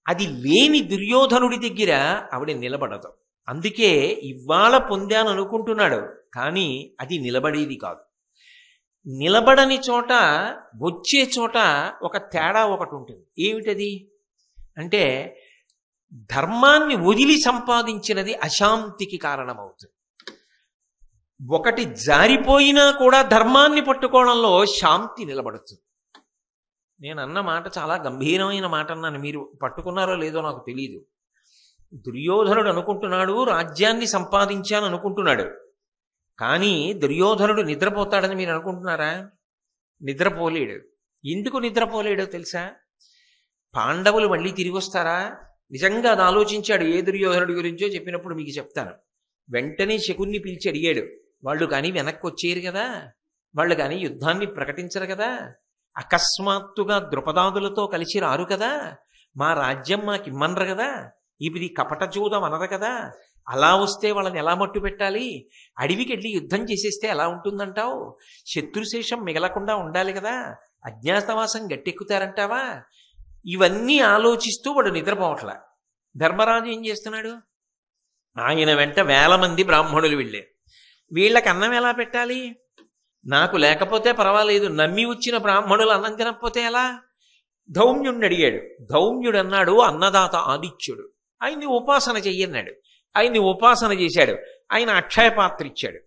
అది లేని దుర్యోధనుడి దగ్గర ఆవిడ నిలబడదు. అందుకే ఇవాళ పొందాను అనుకుంటున్నాడు, కానీ అది నిలబడేది కాదు. నిలబడని చోట వచ్చే చోట ఒక తేడా ఒకటి ఉంటుంది. ఏమిటది అంటే, ధర్మాన్ని వదిలి సంపాదించినది అశాంతికి కారణమవుతుంది. ఒకటి జారిపోయినా కూడా ధర్మాన్ని పట్టుకోవడంలో శాంతి నిలబడుతుంది. నేను అన్న మాట చాలా గంభీరమైన మాట అన్నాను, మీరు పట్టుకున్నారో లేదో నాకు తెలియదు. దుర్యోధనుడు అనుకుంటున్నాడు రాజ్యాన్ని సంపాదించాను అనుకుంటున్నాడు, కానీ దుర్యోధనుడు నిద్రపోతాడని మీరు అనుకుంటున్నారా? నిద్రపోలేడు. ఎందుకు నిద్రపోలేడో తెలుసా? పాండవులు మళ్ళీ తిరిగి వస్తారా? నిజంగా అది ఆలోచించాడు. ఏ దుర్యోధనుడి గురించో చెప్పినప్పుడు మీకు చెప్తాను. వెంటనే శకున్ని పిలిచి అడిగాడు, వాళ్ళు కానీ వెనక్కి వచ్చేయరు కదా, వాళ్ళు కానీ యుద్ధాన్ని ప్రకటించరు కదా, అకస్మాత్తుగా ద్రుపదాదులతో కలిసి రారు కదా, మా రాజ్యం మాకు ఇమ్మనరు కదా, ఇది కపట జూదం అనరు కదా, అలా వస్తే వాళ్ళని ఎలా మట్టు పెట్టాలి, అడవికి వెళ్ళి యుద్ధం చేసేస్తే ఎలా ఉంటుందంటావు, శత్రుశేషం మిగలకుండా ఉండాలి కదా, అజ్ఞాతవాసం గట్టెక్కుతారంటావా? ఇవన్నీ ఆలోచిస్తూ వాడు నిద్రపోవట్లా. ధర్మరాజు ఏం చేస్తున్నాడు? ఆయన వెంట 1000 మంది బ్రాహ్మణులు వెళ్ళారు. వీళ్ళకి అన్నం ఎలా పెట్టాలి? నాకు లేకపోతే పర్వాలేదు, నమ్మి వచ్చిన బ్రాహ్మణులు అన్నం తినకపోతే ఎలా? ధౌమ్యుడిని అడిగాడు. ధౌమ్యుడు అన్నాడు, అన్నదాత ఆదిత్యుడు, ఆయన్ని ఉపాసన చెయ్యన్నాడు. ఆయన్ని ఉపాసన చేశాడు. ఆయన అక్షయ పాత్ర ఇచ్చాడు.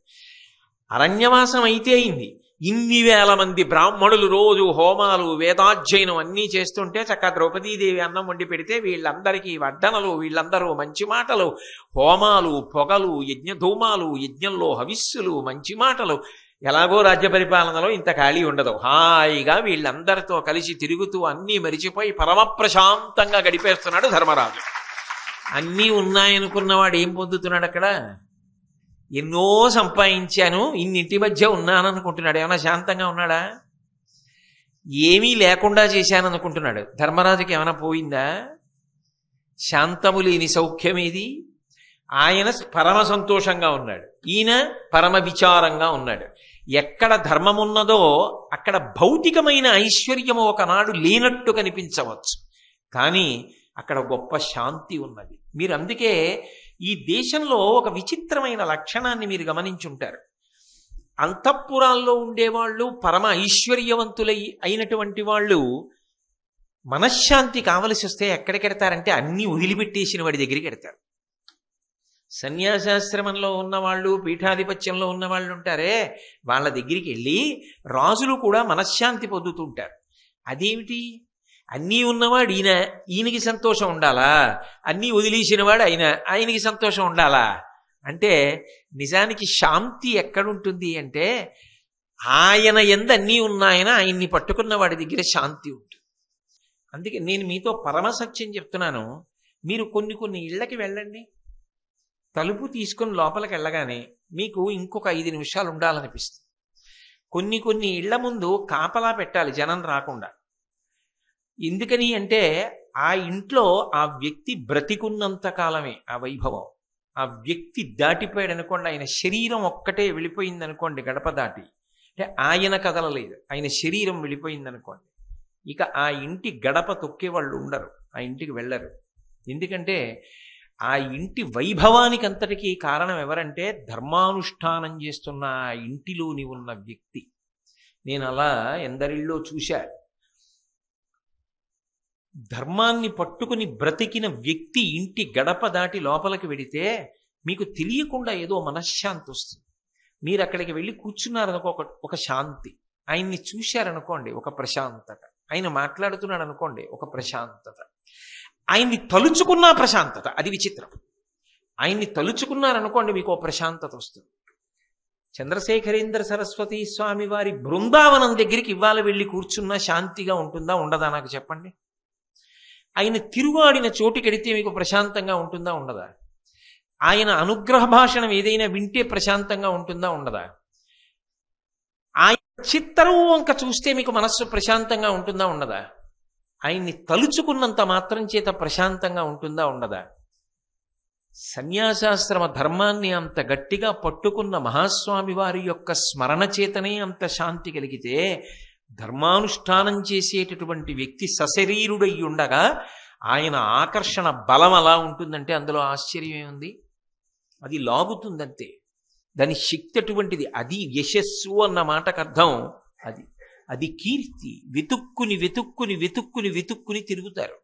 అరణ్యవాసం అయితే అయింది. ఇన్ని వేల మంది బ్రాహ్మణులు రోజు హోమాలు వేదాధ్యయనం అన్నీ చేస్తుంటే చక్కగా ద్రౌపదీదేవి అన్నం వండి పెడితే వీళ్ళందరికీ వడ్డనలు, వీళ్ళందరూ మంచి మాటలు, హోమాలు, పొగలు, యజ్ఞధూమాలు, యజ్ఞంలో హవిస్సులు, మంచి మాటలు. ఎలాగో రాజ్య పరిపాలనలో ఇంత ఖాళీ ఉండదు. హాయిగా వీళ్ళందరితో కలిసి తిరుగుతూ అన్నీ మరిచిపోయి పరమ ప్రశాంతంగా గడిపేస్తున్నాడు ధర్మరాజు. అన్నీ ఉన్నాయనుకున్నవాడు ఏం పొందుతున్నాడు అక్కడ? ఎన్నో సంపాదించాను, ఇన్నింటి మధ్య ఉన్నాననుకుంటున్నాడు. ఏమన్నా శాంతంగా ఉన్నాడా? ఏమీ లేకుండా చేశాననుకుంటున్నాడు. ధర్మరాజుకి ఏమైనా పోయిందా? శాంతము లేని సౌఖ్యమేది? ఆయన పరమ సంతోషంగా ఉన్నాడు, ఈయన పరమ విచారంగా ఉన్నాడు. ఎక్కడ ధర్మమున్నదో అక్కడ భౌతికమైన ఐశ్వర్యము ఒకనాడు లేనట్టు కనిపించవచ్చు, కానీ అక్కడ గొప్ప శాంతి ఉన్నది. మీరు అందుకే ఈ దేశంలో ఒక విచిత్రమైన లక్షణాన్ని మీరు గమనించుంటారు. అంతఃపురాల్లో ఉండేవాళ్ళు, పరమ ఐశ్వర్యవంతులై అయినటువంటి వాళ్ళు మనశ్శాంతి కావలసి వస్తే ఎక్కడికెడతారంటే అన్నీ వదిలిపెట్టేసిన వాడి దగ్గరికి ఎడతారు. సన్యాసాశ్రమంలో ఉన్నవాళ్ళు, పీఠాధిపత్యంలో ఉన్నవాళ్ళు ఉంటారే, వాళ్ళ దగ్గరికి వెళ్ళి రాజులు కూడా మనశ్శాంతి పొందుతుంటారు. అదేమిటి? అన్నీ ఉన్నవాడు ఈయన, ఈయనకి సంతోషం ఉండాలా? అన్నీ వదిలేసినవాడు ఆయనకి సంతోషం ఉండాలా? అంటే నిజానికి శాంతి ఎక్కడుంటుంది అంటే ఆయన ఎందు అన్నీ ఉన్నాయన ఆయన్ని పట్టుకున్న వాడి దగ్గర శాంతి ఉంటుంది. అందుకే నేను మీతో పరమసత్యం చెప్తున్నాను. మీరు కొన్ని ఇళ్ళకి వెళ్ళండి, తలుపు తీసుకుని లోపలికి వెళ్ళగానే మీకు ఇంకొక 5 నిమిషాలు ఉండాలనిపిస్తుంది. కొన్ని ఇళ్ల ముందు కాపలా పెట్టాలి జనం రాకుండా. ఎందుకని అంటే ఆ ఇంట్లో ఆ వ్యక్తి బ్రతికున్నంత కాలమే ఆ వైభవం. ఆ వ్యక్తి దాటిపోయాడు అనుకోండి, ఆయన శరీరం ఒక్కటే వెళ్ళిపోయింది అనుకోండి, గడప దాటి, అంటే ఆయన కదలలేదు, ఆయన శరీరం వెళ్ళిపోయింది అనుకోండి, ఇక ఆ ఇంటి గడప తొక్కే వాళ్ళు ఉండరు, ఆ ఇంటికి వెళ్ళరు. ఎందుకంటే ఆ ఇంటి వైభవానికి అంతటికీ కారణం ఎవరంటే ధర్మానుష్ఠానం చేస్తున్న ఆ ఇంటిలోని ఉన్న వ్యక్తి. నేను అలా ఎందరిళ్ళో చూశా. ధర్మాన్ని పట్టుకుని బ్రతికిన వ్యక్తి ఇంటి గడప దాటి లోపలికి వెడితే మీకు తెలియకుండా ఏదో మనశ్శాంతి వస్తుంది. మీరు అక్కడికి వెళ్ళి కూర్చున్నారనుకో, ఒక శాంతి. ఆయన్ని చూశారనుకోండి, ఒక ప్రశాంతత. ఆయన మాట్లాడుతున్నాడు అనుకోండి, ఒక ప్రశాంతత. ఆయన్ని తలుచుకున్నా ప్రశాంతత. అది విచిత్రం. ఆయన్ని తలుచుకున్నారనుకోండి, మీకు ఒక ప్రశాంతత వస్తుంది. చంద్రశేఖరేంద్ర సరస్వతి స్వామి వారి బృందావనం దగ్గరికి ఇవాళ వెళ్ళి కూర్చున్నా శాంతిగా ఉంటుందా ఉండదా నాకు చెప్పండి? ఆయన తిరుగాడిన చోటుకెడితే మీకు ప్రశాంతంగా ఉంటుందా ఉండదా? ఆయన అనుగ్రహ భాషణం ఏదైనా వింటే ప్రశాంతంగా ఉంటుందా ఉండదా? ఆయన చిత్తరం వంక చూస్తే మీకు మనస్సు ప్రశాంతంగా ఉంటుందా ఉండదా? ఆయన్ని తలుచుకున్నంత మాత్రం చేత ప్రశాంతంగా ఉంటుందా ఉండదా? సన్యాసాశ్రమ ధర్మాన్ని అంత గట్టిగా పట్టుకున్న మహాస్వామి వారి యొక్క స్మరణ చేతనే అంత శాంతి కలిగితే, ధర్మానుష్ఠానం చేసేటటువంటి వ్యక్తి సశరీరుడై ఉండగా ఆయన ఆకర్షణ బలం అలా ఉంటుందంటే అందులో ఆశ్చర్యం ఏముంది? అది లాగుతుందంతే. దాని శక్తి అటువంటిది. అది యశస్సు అన్న మాటకు అర్థం అది. అది కీర్తి. వెతుక్కుని వెతుక్కుని వెతుక్కుని వెతుక్కుని తిరుగుతారు.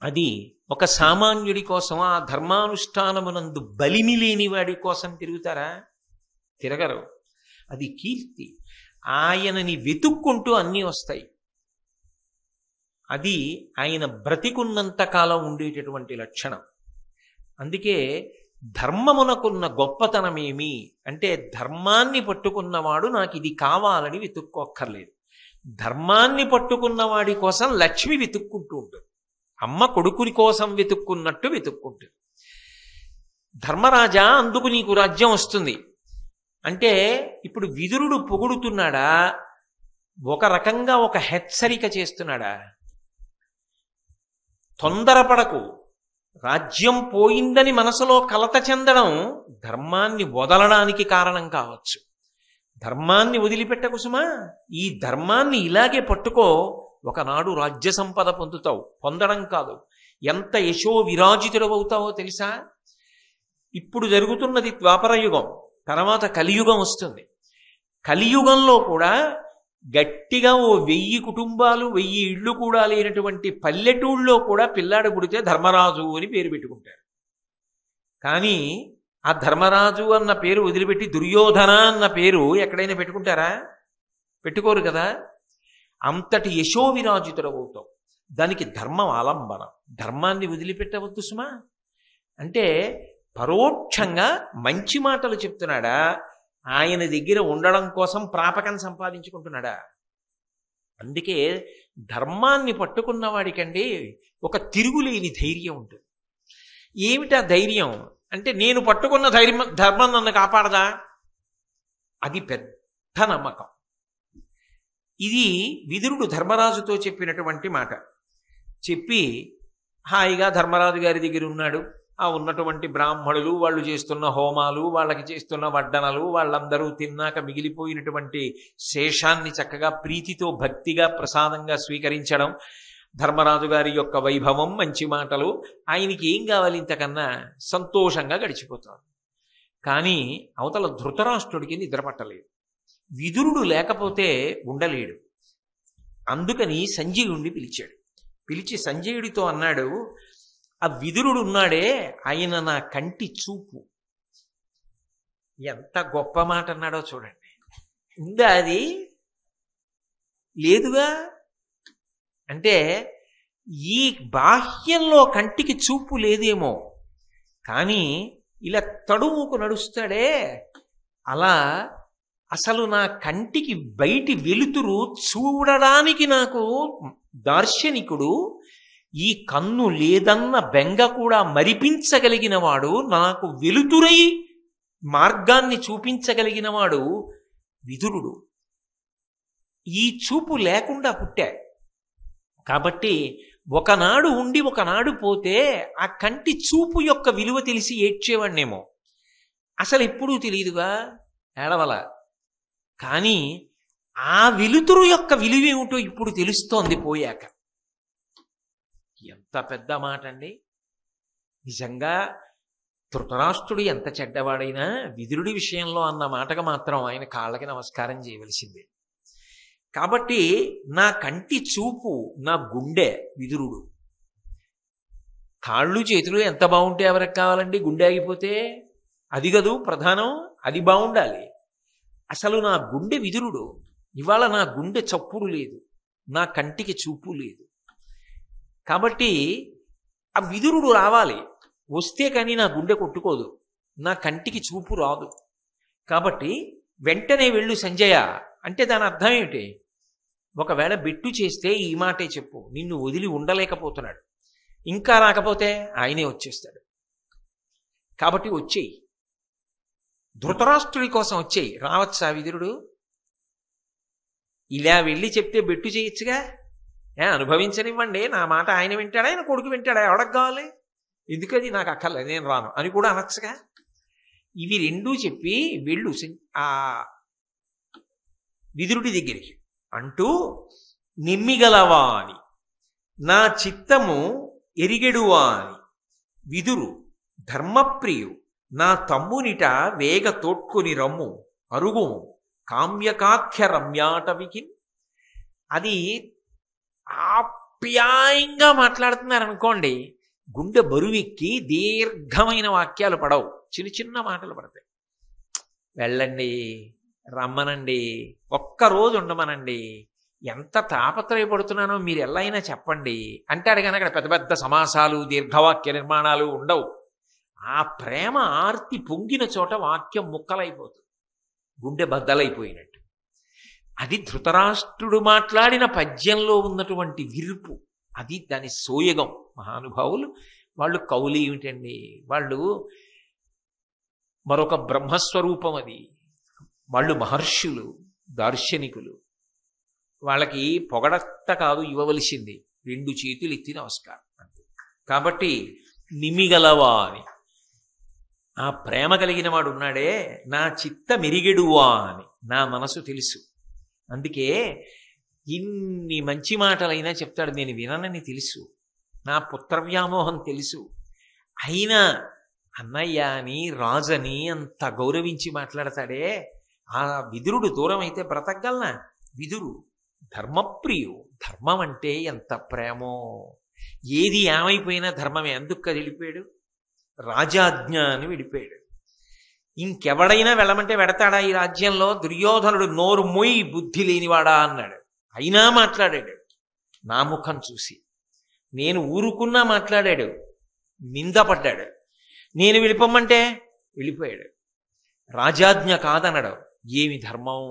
అది ఒక సామాన్యుడి కోసం, ఆ ధర్మానుష్ఠానమునందు బలిమి లేని వాడి కోసం తిరుగుతారా? తిరగరు. అది కీర్తి. ఆయనని వెతుక్కుంటూ అన్నీ వస్తాయి. అది ఆయన బ్రతికున్నంత కాలం ఉండేటటువంటి లక్షణం. అందుకే ధర్మమునకున్న గొప్పతనమేమి అంటే, ధర్మాన్ని పట్టుకున్నవాడు నాకు ఇది కావాలని వెతుక్కోక్కర్లేదు. ధర్మాన్ని పట్టుకున్నవాడి కోసం లక్ష్మి వెతుక్కుంటూ ఉంటుంది. అమ్మ కొడుకుని కోసం వెతుక్కున్నట్టు వెతుక్కుంటుంది. ధర్మరాజా, అందుకు నీకు రాజ్యం వస్తుంది అంటే ఇప్పుడు విదురుడు పొగుడుతున్నాడా, ఒక రకంగా ఒక హెచ్చరిక చేస్తున్నాడా? తొందరపడకు. రాజ్యం పోయిందని మనసులో కలత చెందడం ధర్మాన్ని వదలడానికి కారణం కావచ్చు. ధర్మాన్ని వదిలిపెట్టకు సుమా. ఈ ధర్మాన్ని ఇలాగే పట్టుకో, ఒకనాడు రాజ్య సంపద పొందుతావు. పొందడం కాదు, ఎంత యశో విరాజితుడవుతావో తెలుసా? ఇప్పుడు జరుగుతున్నది ద్వాపరయుగం, తర్వాత కలియుగం వస్తుంది. కలియుగంలో కూడా గట్టిగా 1000 కుటుంబాలు 1000 ఇళ్ళు కూడా లేనటువంటి పల్లెటూళ్ళలో కూడా పిల్లాడు పుడితే ధర్మరాజు అని పేరు పెట్టుకుంటారు. కానీ ఆ ధర్మరాజు అన్న పేరు వదిలిపెట్టి దుర్యోధన అన్న పేరు ఎక్కడైనా పెట్టుకుంటారా? పెట్టుకోరు కదా. అంతటి యశోవిరాజితుడవుతావు. దానికి ధర్మం ఆలంబన. ధర్మాన్ని వదిలిపెట్టవద్దు సుమా. అంటే పరోక్షంగా మంచి మాటలు చెప్తున్నాడా, ఆయన దగ్గర ఉండడం కోసం ప్రాపకం సంపాదించుకుంటున్నాడా? అందుకే ధర్మాన్ని పట్టుకున్న వాడికండి ఒక తిరుగులేని ధైర్యం ఉంటుంది. ఏమిటా ధైర్యం అంటే, నేను పట్టుకున్న ధర్మం నన్ను కాపాడదా? అది పెద్ద నమ్మకం. ఇది విదురుడు ధర్మరాజుతో చెప్పినటువంటి మాట. చెప్పి హాయిగా ధర్మరాజు గారి దగ్గర ఉన్నాడు. ఆ ఉన్నటువంటి బ్రాహ్మణులు, వాళ్ళు చేస్తున్న హోమాలు, వాళ్ళకి చేస్తున్న వడ్డనలు, వాళ్ళందరూ తిన్నాక మిగిలిపోయినటువంటి శేషాన్ని చక్కగా ప్రీతితో భక్తిగా ప్రసాదంగా స్వీకరించడం, ధర్మరాజు గారి యొక్క వైభవం, మంచి మాటలు, ఆయనకి ఏం కావాలి ఇంతకన్నా? సంతోషంగా గడిచిపోతాడు. కానీ అవతల ధృతరాష్ట్రుడికి నిద్రపట్టలేదు. విదురుడు లేకపోతే ఉండలేడు. అందుకని సంజయుడిని పిలిచాడు. పిలిచి సంజయుడితో అన్నాడు, ఆ విదురుడు ఉన్నాడే, ఆయన నా కంటి చూపు. ఎంత గొప్ప మాట అన్నాడో చూడండి. ఉందా అది? లేదుగా. అంటే ఈ బాహ్యంలో కంటికి చూపు లేదేమో, కానీ ఇలా తడుముకు నడుస్తాడే, అలా అసలు నా కంటికి బయటి వెలుతురు చూడడానికి నాకు దార్శనికుడు, ఈ కన్ను లేదన్న బెంగ కూడా మరిపించగలిగిన వాడు, నాకు వెలుతురై మార్గాన్ని చూపించగలిగిన వాడు విదురుడు. ఈ చూపు లేకుండా పుట్టా. కాబట్టి ఒకనాడు ఉండి ఒకనాడు పోతే ఆ కంటి చూపు యొక్క విలువ తెలిసి ఏడ్చేవాడినేమో. అసలు ఎప్పుడూ తెలియదుగా, ఏడవల. కానీ ఆ వెలుతురు యొక్క విలువ ఏమిటో ఇప్పుడు తెలుస్తోంది పోయాక. ఎంత పెద్ద మాట అండి. నిజంగా ధృతరాష్ట్రుడు ఎంత చెడ్డవాడైనా విదురుడి విషయంలో అన్న మాటకు మాత్రం ఆయన కాళ్ళకి నమస్కారం చేయవలసిందే. కాబట్టి నా కంటి చూపు, నా గుండె విదురుడు. కాళ్ళు చేతులు ఎంత బాగుంటే ఎవరికి కావాలండి? గుండె ఆగిపోతే అది కదూ ప్రధానం, అది బాగుండాలి. అసలు నా గుండె విదురుడు. ఇవాళ నా గుండె చప్పుడు లేదు, నా కంటికి చూపు లేదు. కాబట్టి ఆ విదురుడు రావాలి. వస్తే కానీ నా గుండె కొట్టుకోదు, నా కంటికి చూపు రాదు. కాబట్టి వెంటనే వెళ్ళు సంజయ అంటే దాని అర్థం ఏమిటి? ఒకవేళ బెట్టు చేస్తే ఈ మాటే చెప్పు, నిన్ను వదిలి ఉండలేకపోతున్నాడు, ఇంకా రాకపోతే ఆయనే వచ్చేస్తాడు. కాబట్టి వచ్చేయి, ధృతరాష్ట్రుడి కోసం వచ్చేయి. రావచ్చా విదురుడు? ఇలా వెళ్ళి చెప్తే బెట్టు చేయొచ్చుగా. అనుభవించనివ్వండి, నా మాట ఆయన వింటాడా, ఆయన కొడుకు వింటాడా, ఎవడకు కావాలి, ఎందుకది నాకు అక్కర్లేదు, నేను రాను అని కూడా అనొచ్చుగా. ఇవి రెండూ చెప్పి వెళ్ళు ఆ విదురుడి దగ్గరికి అంటూ, నిమ్మిగలవా అని నా చిత్తము ఎరిగెడువా అని విదురు ధర్మప్రియు నా తమ్మునిట వేగ తోడ్కొని రమ్ము అరుగుము కామ్యకాఖ్య రమ్యాటవికి. అది ఆప్యాయంగా మాట్లాడుతున్నారు అనుకోండి, గుండె బరువెక్కి దీర్ఘమైన వాక్యాలు పడవు, చిన్న చిన్న మాటలు పడతాయి. వెళ్ళండి, రమ్మనండి, ఒక్కరోజు ఉండమనండి, ఎంత తాపత్రయపడుతున్నానో మీరు ఎలా అయినా చెప్పండి అంటాడు. కానీ అక్కడ పెద్ద పెద్ద సమాసాలు, దీర్ఘవాక్య నిర్మాణాలు ఉండవు. ఆ ప్రేమ ఆర్తి పొంగిన చోట వాక్యం ముక్కలైపోతుంది, గుండె బద్దలైపోయినట్టు. అది ధృతరాష్ట్రుడు మాట్లాడిన పద్యంలో ఉన్నటువంటి విరుపు, అది దాని సోయగం. మహానుభావులు వాళ్ళు కౌలు ఏమిటండి, వాళ్ళు మరొక బ్రహ్మస్వరూపం. అది వాళ్ళు మహర్షులు, దార్శనికులు. వాళ్ళకి పొగడత కాదు ఇవ్వవలసింది, 2 చేతులు ఎత్తి నమస్కారం అంతే. కాబట్టి నిమిగలవా అని, ఆ ప్రేమ కలిగిన వాడు ఉన్నాడే, నా చిత్త మెరిగెడువా అని, నా మనసు తెలుసు. అందుకే ఇన్ని మంచి మాటలైనా చెప్తాడు, నేను విననని తెలుసు, నా పుత్రవ్యామోహం తెలుసు, అయినా అన్నయ్య అని రాజని అంత గౌరవించి మాట్లాడతాడే. ఆ విదురుడు దూరం అయితే బ్రతకగలనా? విదురు ధర్మప్రియు, ధర్మం అంటే ఎంత ప్రేమో. ఏది ఏమైపోయినా ధర్మమే, అందుకు కదిలిపోయాడు. రాజాజ్ఞ అని వెళ్ళిపోయాడు. ఇంకెవడైనా వెళ్ళమంటే వెడతాడా ఈ రాజ్యంలో? దుర్యోధనుడు నోరు మొయ్యి బుద్ధి లేనివాడా అన్నాడు. అయినా మాట్లాడాడు. నా ముఖం చూసి నేను ఊరుకున్నా మాట్లాడాడు. నిందపడ్డాడు. నేను వెళ్ళిపోమ్మంటే వెళ్ళిపోయాడు. రాజాజ్ఞ కాదనడు. ఏమి ధర్మం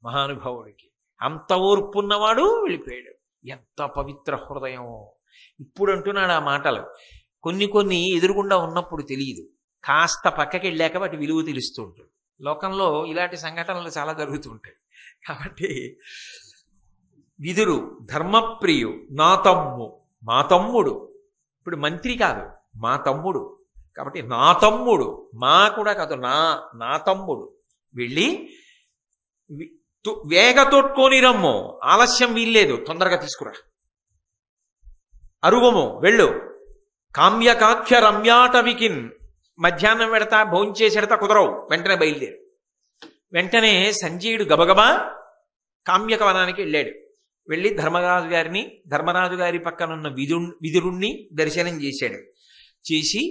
మహానుభావుడికి! అంత ఓర్పున్నవాడు వెళ్ళిపోయాడు. ఎంత పవిత్ర హృదయం! ఇప్పుడు అంటున్నాడు ఆ మాటలు. కొన్ని ఎదురుగుండా ఉన్నప్పుడు తెలియదు, కాస్త పక్కకి వెళ్ళాక వాటి విలువ తెలుస్తూ ఉంటుంది. లోకంలో ఇలాంటి సంఘటనలు చాలా జరుగుతుంటాయి. కాబట్టి విదురు ధర్మప్రియు, నా మా తమ్ముడు. ఇప్పుడు మంత్రి కాదు, మా తమ్ముడు. కాబట్టి నా తమ్ముడు, మా కూడా కాదు, నా తమ్ముడు వెళ్ళి వేగతోట్కొని రమ్ము, ఆలస్యం వీల్లేదు, తొందరగా తీసుకురా. అరుగము వెళ్ళు. కామ్యకాఖ్య రమ్యాటవికిన్, మధ్యాహ్నం పెడతా భోంచేసేడతా కుదరవు, వెంటనే బయలుదేరు. వెంటనే సంజయుడు గబగబా కామ్యక వనానికి వెళ్ళాడు. వెళ్ళి ధర్మరాజు గారి పక్కనున్న విదురుణ్ణి దర్శనం చేశాడు. చేసి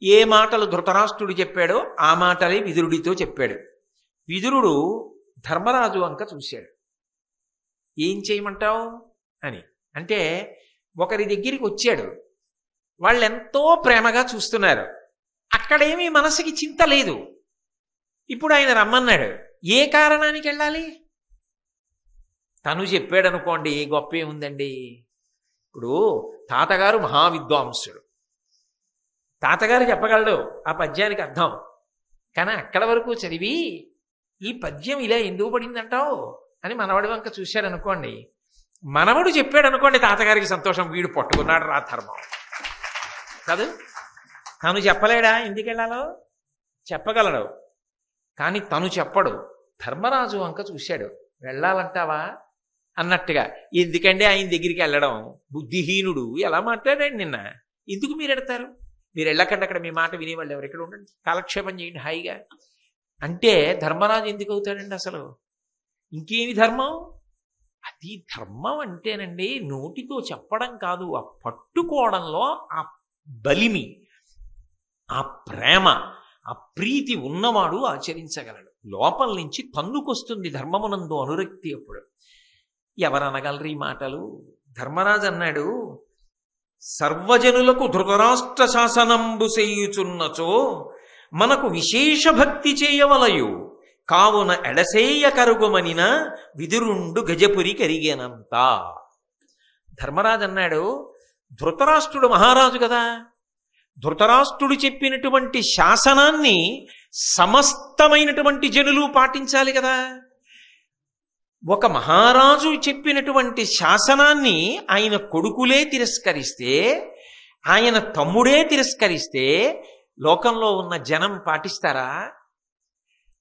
ఏ మాటలు ధృతరాష్ట్రుడు చెప్పాడో ఆ మాటలే విదురుడితో చెప్పాడు. విదురుడు ధర్మరాజు వంక చూశాడు. ఏం చేయమంటావు అని. అంటే ఒకరి దగ్గరికి వచ్చాడు, వాళ్ళెంతో ప్రేమగా చూస్తున్నారు, అక్కడేమీ మనసుకి చింత లేదు. ఇప్పుడు ఆయన రమ్మన్నాడు, ఏ కారణానికి వెళ్ళాలి? తను చెప్పాడు అనుకోండి, గొప్ప ఏముందండి. ఇప్పుడు తాతగారు మహావిద్వాంసుడు, తాతగారు చెప్పగలడు ఆ పద్యానికి అర్థం. కానీ అక్కడ వరకు చదివి ఈ పద్యం ఇలా ఎందుకు పడిందంటావు అని మనవడి వంక చూశాడు అనుకోండి, మనవడు చెప్పాడు అనుకోండి, తాతగారికి సంతోషం, వీడు పట్టుకున్నాడు రా ధర్మం కాదు. తను చెప్పలేడా ఎందుకు వెళ్ళాలో? చెప్పగలడు, కానీ తను చెప్పడు. ధర్మరాజు వంక చూశాడు, వెళ్ళాలంటావా అన్నట్టుగా. ఎందుకంటే ఆయన దగ్గరికి వెళ్ళడం? బుద్ధిహీనుడు ఎలా మాట్లాడాడు నిన్న, ఎందుకు మీరు ఎడతారు? మీరు వెళ్ళకండి, అక్కడ మీ మాట వినేవాళ్ళు ఎవరు, ఇక్కడ ఉండండి, కాలక్షేపం చేయండి హాయిగా అంటే ధర్మరాజు ఎందుకు అవుతాడండి అసలు? ఇంకేమి ధర్మం? అది ధర్మం అంటేనండి నోటితో చెప్పడం కాదు, ఆ పట్టుకోవడంలో ఆ బలిమి, ఆ ప్రేమ, ఆ ప్రీతి ఉన్నవాడు ఆచరించగలడు. లోపల నుంచి తన్నుకొస్తుంది ధర్మమునందు అనురక్తి. అప్పుడు ఎవరనగలరు ఈ మాటలు? ధర్మరాజు అన్నాడు, సర్వజనులకు ధృతరాష్ట్ర శాసనంబు చేయుచున్నచో మనకు విశేష భక్తి చేయవలయు, కావున ఎడసేయ కరుగుమనిన విదురుండు గజపురి కరిగేనంత. ధర్మరాజు అన్నాడు, ధృతరాష్ట్రుడు మహారాజు కదా, ధృతరాష్ట్రుడు చెప్పినటువంటి శాసనాన్ని సమస్తమైనటువంటి జనులు పాటించాలి కదా. ఒక మహారాజు చెప్పినటువంటి శాసనాన్ని ఆయన కొడుకులే తిరస్కరిస్తే, ఆయన తమ్ముడే తిరస్కరిస్తే లోకంలో ఉన్న జనం పాటిస్తారా?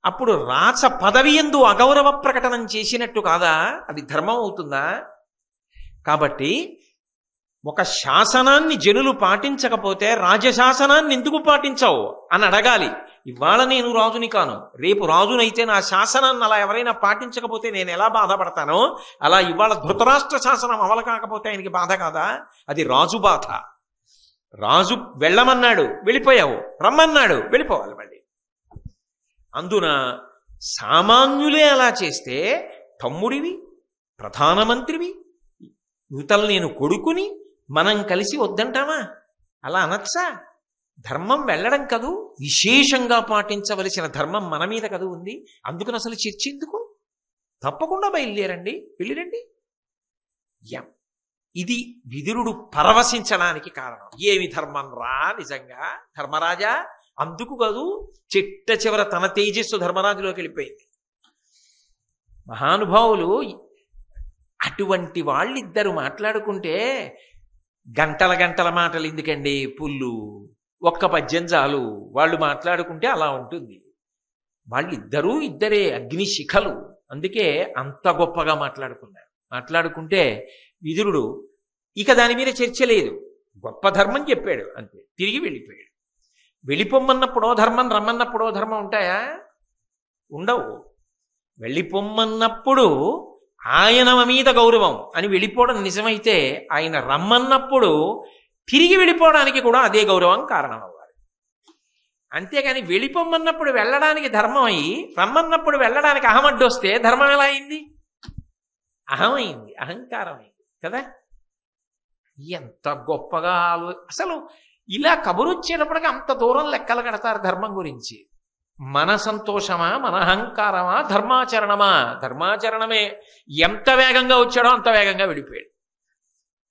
అప్పుడు రాచ పదవి యందు అగౌరవ ప్రకటనం చేసినట్టు కాదా? అది ధర్మం అవుతుందా? కాబట్టి ఒక శాసనాన్ని జనులు పాటించకపోతే రాజశాసనాన్ని ఎందుకు పాటించవు అని అడగాలి. ఇవాళ నేను రాజుని కాను, రేపు రాజునైతే నా శాసనాన్ని అలా ఎవరైనా పాటించకపోతే నేను ఎలా బాధపడతానో, అలా ఇవాళ ధృతరాష్ట్ర శాసనం అమలు కాకపోతే ఆయనకి బాధ కాదా? అది రాజు బాధ. రాజు వెళ్ళమన్నాడు, వెళ్ళిపోయావు, రమ్మన్నాడు, వెళ్ళిపోవాలి మళ్ళీ. అందున సామాన్యులే అలా చేస్తే తమ్ముడివి, ప్రధానమంత్రివి, యువతలు నేను కొడుకుని మనం కలిసి వద్దంటామా? అలా అనొచ్చా? ధర్మం వెళ్ళడం కదూ, విశేషంగా పాటించవలసిన ధర్మం మన మీద కదూ ఉంది. అందుకని అసలు చర్చ ఎందుకు? తప్పకుండా బయలుదేరండి, వెళ్ళిరండి. ఇది విదురుడు పరవశించడానికి కారణం. ఏమి ధర్మం రా నిజంగా ధర్మరాజా? అందుకు కాదు, చిట్ట చివర తన తేజస్సు ధర్మరాజులోకి వెళ్ళిపోయింది. మహానుభావులు అటువంటి వాళ్ళిద్దరు మాట్లాడుకుంటే గంటల గంటల మాటలు ఎందుకండి? పుల్లు ఒక్క పద్యం చాలు. వాళ్ళు మాట్లాడుకుంటే అలా ఉంటుంది. వాళ్ళిద్దరూ ఇద్దరే అగ్నిశిఖలు, అందుకే అంత గొప్పగా మాట్లాడుకున్నారు. మాట్లాడుకుంటే విదురుడు ఇక దాని మీద చర్చ లేదు, గొప్ప ధర్మం చెప్పాడు అంతే, తిరిగి వెళ్ళిపోయాడు. వెళ్ళిపోమ్మన్నప్పుడో ధర్మం, రమ్మన్నప్పుడో ధర్మం ఉంటాయా? ఉండవు. వెళ్ళిపోమ్మన్నప్పుడు ఆయన మీద గౌరవం అని వెళ్ళిపోవడం నిజమైతే, ఆయన రమ్మన్నప్పుడు తిరిగి వెళ్ళిపోవడానికి కూడా అదే గౌరవం కారణం అవ్వాలి. అంతేగాని వెళ్ళిపోమ్మన్నప్పుడు వెళ్ళడానికి ధర్మం అయ్యి రమ్మన్నప్పుడు వెళ్ళడానికి అహం అడ్డొస్తే ధర్మం ఎలా అయింది? అహం అయింది, అహంకారం అయింది కదా. ఎంత గొప్పగా అసలు ఇలా కబురు వచ్చేటప్పటికి అంత దూరం లెక్కలు కడతారు ధర్మం గురించి. మన సంతోషమా, మన అహంకారమా, ధర్మాచరణమా? ధర్మాచరణమే. ఎంత వేగంగా వచ్చాడో అంత వేగంగా వెళ్ళిపోయాడు.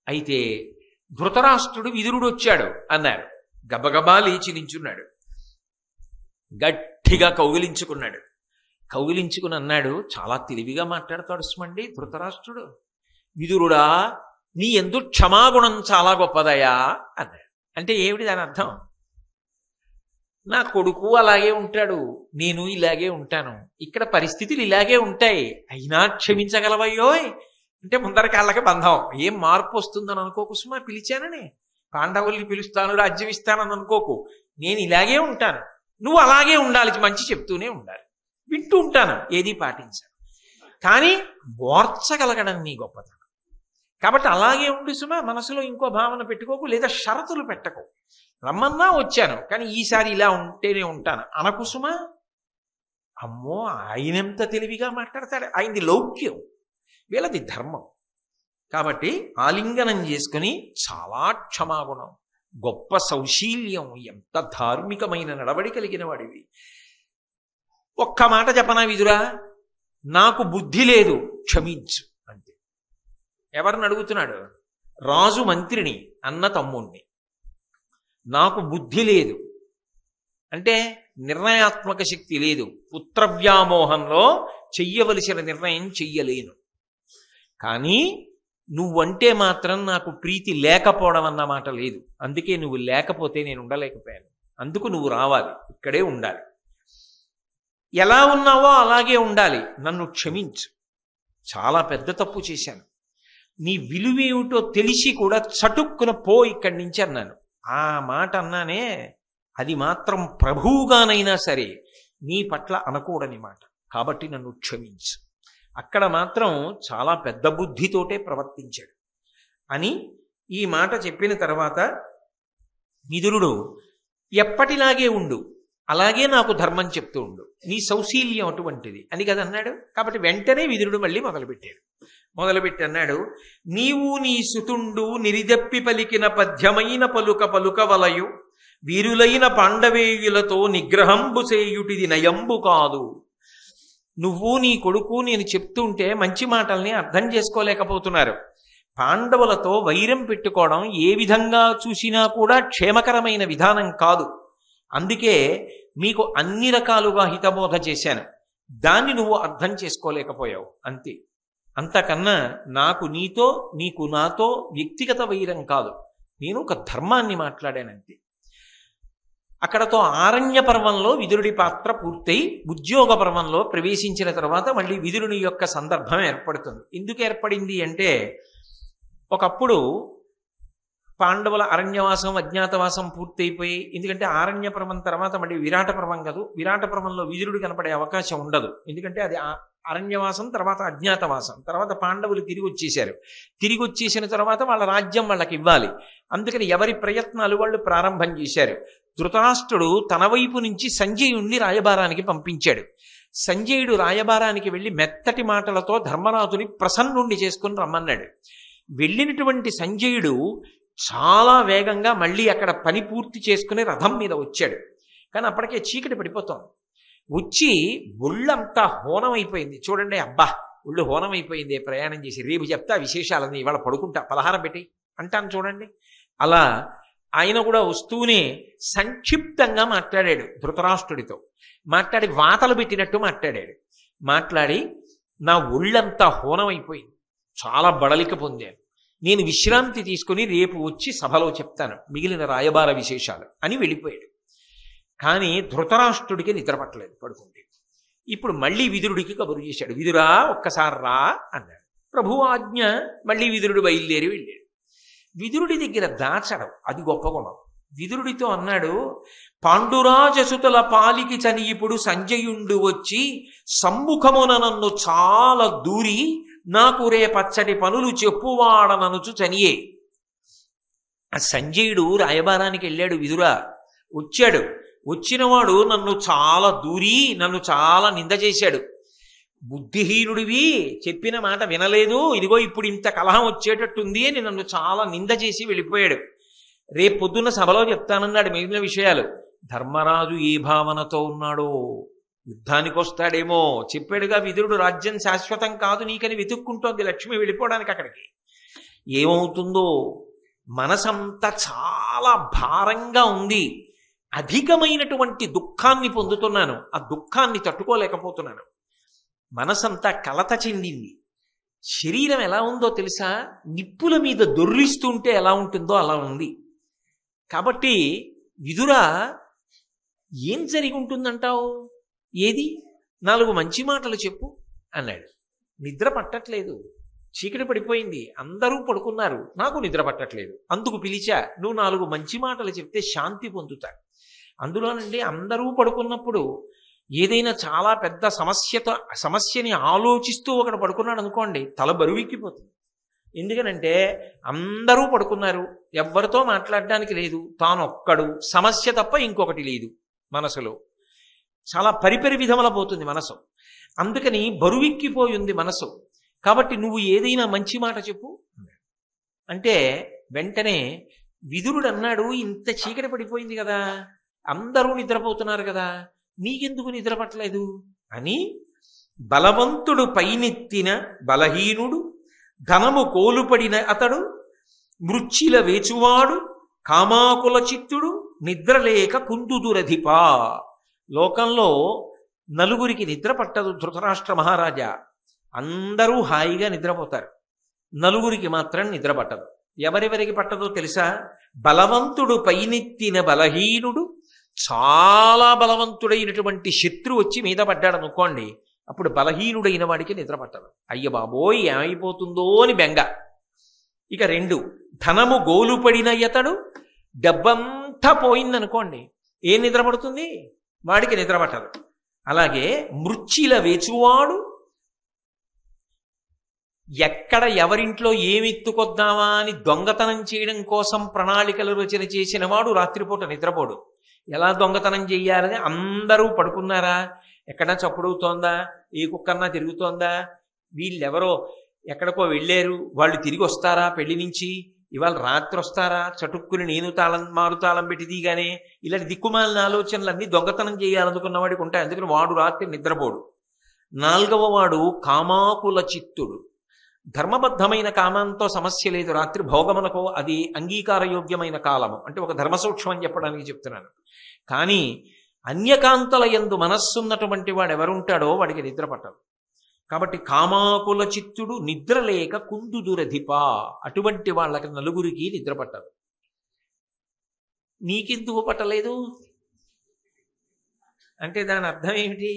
అయితే ధృతరాష్ట్రుడు విదురుడు వచ్చాడు అన్నారు. గబగబా లేచి నించున్నాడు, గట్టిగా కౌగిలించుకున్నాడు. కౌగిలించుకుని అన్నాడు, చాలా తెలివిగా మాట్లాడతాడు సుమండి ధృతరాష్ట్రుడు. విదురుడా, నీ యందు క్షమాగుణం చాలా గొప్పదయా అన్నాడు. అంటే ఏమిటి దాని అర్థం? నా కొడుకు అలాగే ఉంటాడు, నేను ఇలాగే ఉంటాను, ఇక్కడ పరిస్థితులు ఇలాగే ఉంటాయి, అయినా క్షమించగలవయ్యోయ్ అంటే ముందర కాళ్ళకి బంధం. ఏం మార్పు వస్తుందని అనుకోకు సుమా, పిలిచానని పాండవుల్ని పిలుస్తాను రాజ్యం ఇస్తానని అనుకోకు. నేను ఇలాగే ఉంటాను, నువ్వు అలాగే ఉండాలి, మంచి చెప్తూనే ఉండాలి, వింటూ ఉంటాను, ఏది పాటించాను, కానీ ఓర్చగలగడం నీ గొప్పతనం. కాబట్టి అలాగే ఉండి సుమా, మనసులో ఇంకో భావన పెట్టుకోకు, లేదా షరతులు పెట్టకు. రమ్మన్నా వచ్చాను, కానీ ఈసారి ఇలా ఉంటేనే ఉంటాను అనకు సుమా. అమ్మో, ఆయనెంత తెలివిగా మాట్లాడతాడు, ఆయనది లౌక్యం, వీళ్ళది ధర్మం. కాబట్టి ఆలింగనం చేసుకుని చాలా క్షమాగుణం, గొప్ప సౌశీల్యం, ఎంత ధార్మికమైన నడవడి కలిగిన వాడివి. ఒక్క మాట చెప్పనా విదురా, నాకు బుద్ధి లేదు, క్షమించు అంతే. ఎవరిని అడుగుతున్నాడు? రాజు మంత్రిని, అన్న తమ్ముణ్ణి. నాకు బుద్ధి లేదు అంటే నిర్ణయాత్మక శక్తి లేదు, పుత్రవ్యామోహంలో చెయ్యవలసిన నిర్ణయం చెయ్యలేను, కానీ నువ్వంటే మాత్రం నాకు ప్రీతి లేకపోవడం అన్నమాట లేదు. అందుకే నువ్వు లేకపోతే నేను ఉండలేకపోయాను, అందుకు నువ్వు రావాలి, ఇక్కడే ఉండాలి, ఎలా ఉన్నావో అలాగే ఉండాలి, నన్ను క్షమించు. చాలా పెద్ద తప్పు చేశాను, నీ విలువేమిటో తెలిసి కూడా చటుక్కున పో ఇక్కడి నుంచి అన్నాను. ఆ మాట అన్నానే, అది మాత్రం ప్రభువుగానైనా సరే నీ పట్ల అనకూడని మాట, కాబట్టి నన్ను క్షమించు. అక్కడ మాత్రం చాలా పెద్ద బుద్ధితోటే ప్రవర్తించాడు అని ఈ మాట చెప్పిన తర్వాత విదురుడు, ఎప్పటిలాగే ఉండు, అలాగే నాకు ధర్మం చెప్తూ ఉండు, నీ సౌశీల్యం అటువంటిది అని కదా అన్నాడు. కాబట్టి వెంటనే విదురుడు మళ్ళీ మొదలుపెట్టి అన్నాడు, నీవు నీ సుతుండు నిరిదప్పి పలికిన పద్యమైన పలుక పలుకవలయు వీరులైన పాండవేయులతో నిగ్రహంబు చేయుటిది నయంబు కాదు. నువ్వు నీ కొడుకు నేను చెప్తుంటే మంచి మాటల్ని అర్థం చేసుకోలేకపోతున్నారు. పాండవులతో వైరం పెట్టుకోవడం ఏ విధంగా చూసినా కూడా క్షేమకరమైన విధానం కాదు. అందుకే మీకు అన్ని రకాలుగా హితబోధ చేశాను, దాన్ని నువ్వు అర్థం చేసుకోలేకపోయావు అంతే. అంతకన్నా నాకు నీతో, నీకు నాతో వ్యక్తిగత వైరం కాదు, నేను ఒక ధర్మాన్ని మాట్లాడానంతే. అక్కడతో ఆరణ్య పర్వంలో విదురుడి పాత్ర పూర్తయి ఉద్యోగ పర్వంలో ప్రవేశించిన తర్వాత మళ్ళీ విదురుని యొక్క సందర్భం ఏర్పడుతుంది. ఎందుకు ఏర్పడింది అంటే, ఒకప్పుడు పాండవుల అరణ్యవాసం అజ్ఞాతవాసం పూర్తయిపోయి, ఎందుకంటే ఆరణ్య పర్వం తర్వాత మళ్ళీ విరాట పర్వం కాదు, విరాట పర్వంలో విదురుడు కనపడే అవకాశం ఉండదు, ఎందుకంటే అది అరణ్యవాసం తర్వాత అజ్ఞాతవాసం, తర్వాత పాండవులు తిరిగి వచ్చేశారు. తిరిగి వచ్చేసిన తర్వాత వాళ్ళ రాజ్యం వాళ్ళకి ఇవ్వాలి, అందుకని ఎవరి ప్రయత్నాలు వాళ్ళు ప్రారంభం చేశారు. ధృతరాష్ట్రుడు తన వైపు నుంచి సంజయుణ్ణి రాయబారానికి పంపించాడు. సంజయుడు రాయబారానికి వెళ్ళి మెత్తటి మాటలతో ధర్మరాజుని ప్రసన్నుండి చేసుకుని రమ్మన్నాడు. వెళ్ళినటువంటి సంజయుడు చాలా వేగంగా మళ్ళీ అక్కడ పని పూర్తి చేసుకుని రథం మీద వచ్చాడు. కానీ అప్పటికే చీకటి పడిపోతాం. వచ్చి ఒళ్ళంతా హోనం అయిపోయింది. చూడండి, అబ్బా ఒళ్ళు హోనం అయిపోయింది ప్రయాణం చేసి, రేపు చెప్తా విశేషాలని, ఇవాళ పడుకుంటా, పలహారం పెట్టి అంటాను చూడండి. అలా ఆయన కూడా వస్తూనే సంక్షిప్తంగా మాట్లాడాడు ధృతరాష్ట్రుడితో. మాట్లాడి వాతలు పెట్టినట్టు మాట్లాడి నా ఒళ్ళంతా హోనం అయిపోయింది, చాలా బడలిక పొందాను, నేను విశ్రాంతి తీసుకుని రేపు వచ్చి సభలో చెప్తాను మిగిలిన రాయబార విశేషాలు అని వెళ్ళిపోయాడు. కానీ ధృతరాష్ట్రుడికి నిద్ర పట్టలేదు, పడుకుంటే. ఇప్పుడు మళ్ళీ విదురుడికి కబురు చేశాడు, విదురా ఒక్కసారి రా అన్నాడు. ప్రభువు ఆజ్ఞ. మళ్ళీ విదురుడు బయలుదేరి వెళ్ళాడు. విదురుడి దగ్గర దాచడం అది గొప్ప గుణం. విదురుడితో అన్నాడు, పాండురాజసుతుల పాలికి చని ఇప్పుడు సంజయుండు వచ్చి సమ్ముఖమున నన్ను చాలా దూరి నాకు రే పచ్చడి పనులు చెప్పువాడననుచు చనియే. ఆ సంజయుడు రాయబారానికి వెళ్ళాడు, విదురా వచ్చాడు. వచ్చినవాడు నన్ను చాలా దూరి నన్ను చాలా నింద చేశాడు. బుద్ధిహీనుడివి, చెప్పిన మాట వినలేదు, ఇదిగో ఇప్పుడు ఇంత కలహం వచ్చేటట్టుంది అని నన్ను చాలా నింద చేసి వెళ్ళిపోయాడు. రేపు పొద్దున్న సభలో చెప్తానన్నాడు మిగిలిన విషయాలు. ధర్మరాజు ఏ భావనతో ఉన్నాడో, యుద్ధానికి వస్తాడేమో చెప్పాడుగా విదురుడు. రాజ్యం శాశ్వతం కాదు నీకని వెతుక్కుంటోంది లక్ష్మి వెళ్ళిపోవడానికి అక్కడికి. ఏమవుతుందో, మనసంతా చాలా భారంగా ఉంది, అధికమైనటువంటి దుఃఖాన్ని పొందుతున్నాను, ఆ దుఃఖాన్ని తట్టుకోలేకపోతున్నాను, మనసంతా కలత చెందింది. శరీరం ఎలా ఉందో తెలుసా, నిప్పుల మీద దొర్లిస్తుంటే ఎలా ఉంటుందో అలా ఉంది. కాబట్టి విదురా, ఏం జరిగి ఉంటుందంటావు? ఏది, 4 మంచి మాటలు చెప్పు అన్నాడు. నిద్ర పట్టట్లేదు, చీకటి పడిపోయింది, అందరూ పడుకున్నారు, నాకు నిద్ర పట్టట్లేదు, అందుకు పిలిచా, నువ్వు 4 మంచి మాటలు చెప్తే శాంతి పొందుతా. అందులోనండి అందరూ పడుకున్నప్పుడు ఏదైనా చాలా పెద్ద సమస్యని ఆలోచిస్తూ ఒకడు పడుకున్నాడు అనుకోండి, తల బరువెక్కిపోతుంది. ఎందుకనంటే అందరూ పడుకున్నారు, ఎవ్వరితో మాట్లాడడానికి లేదు, తానొక్కడు, సమస్య తప్ప ఇంకొకటి లేదు మనసులో, చాలా పరిపరి విధముల పోతుంది మనసు. అందుకని బరువెక్కిపోయి ఉంది మనసు. కాబట్టి నువ్వు ఏదైనా మంచి మాట చెప్పు అంటే వెంటనే విదురుడు అన్నాడు, ఇంత చీకటి పడిపోయింది కదా, అందరూ నిద్రపోతున్నారు కదా, నీకెందుకు నిద్ర పట్టలేదు అని. బలవంతుడు పైనెత్తిన బలహీనుడు, ధనము కోలుపడిన అతడు, మృచ్చిల వేచువాడు, కామాకుల చిత్తుడు, నిద్రలేక కుందుదురధిపా. లోకంలో నలుగురికి నిద్ర పట్టదు ధృతరాష్ట్ర మహారాజా, అందరూ హాయిగా నిద్రపోతారు, నలుగురికి మాత్రం నిద్ర పట్టదు. ఎవరెవరికి పట్టదో తెలుసా? బలవంతుడు పైనెత్తిన బలహీనుడు, చాలా బలవంతుడైనటువంటి శత్రు వచ్చి మీద పడ్డాడు అనుకోండి, అప్పుడు బలహీనుడైన వాడికి నిద్ర పట్టదు. అయ్య బాబోయ్ ఏమైపోతుందో అని బెంగ. ఇక 2, ధనము గోలుపడిన ఇతడు, డబ్బంతా పోయిందనుకోండి, ఏం నిద్ర పడుతుంది? వాడికి నిద్ర పట్టదు. అలాగే మృచ్చిల వేచువాడు, ఎక్కడ ఎవరింట్లో ఏమెత్తుకొద్దామా అని దొంగతనం చేయడం కోసం ప్రణాళికలు రచన చేసిన వాడు రాత్రిపూట నిద్రపోడు. ఎలా దొంగతనం చెయ్యాలని అందరూ పడుకున్నారా, ఎక్కడా చప్పుడవుతోందా, ఏ కుక్కన్నా తిరుగుతోందా, వీళ్ళెవరో ఎక్కడికో వెళ్ళారు, వాళ్ళు తిరిగి వస్తారా పెళ్లి నుంచి, ఇవాళ రాత్రి వస్తారా, చటుక్కుని నేను మారుతాళం పెట్టి దిగానే, ఇలాంటి దిక్కుమాలిన ఆలోచనలన్నీ దొంగతనం చేయాలనుకున్న వాడికి ఉంటాయి. అందుకని వాడు రాత్రి నిద్రపోడు. 4వ వాడు కామాకుల చిత్తుడు. ధర్మబద్ధమైన కామంతో సమస్య లేదు, రాత్రి భోగమునకు అది అంగీకారయోగ్యమైన కాలము, అంటే ఒక ధర్మ సూక్ష్మం అని చెప్పడానికి చెప్తున్నాను. కానీ అన్యకాంతల యందు మనస్సున్నటువంటి వాడు ఎవరుంటాడో వాడికి నిద్ర పట్టదు. కాబట్టి కామాకుల చిత్తుడు, నిద్రలేక కుందుదురధిప, అటువంటి వాళ్ళకి నలుగురికి నిద్ర పట్టదు. నీకెందుకు పట్టలేదు అంటే దాని అర్థం ఏమిటి?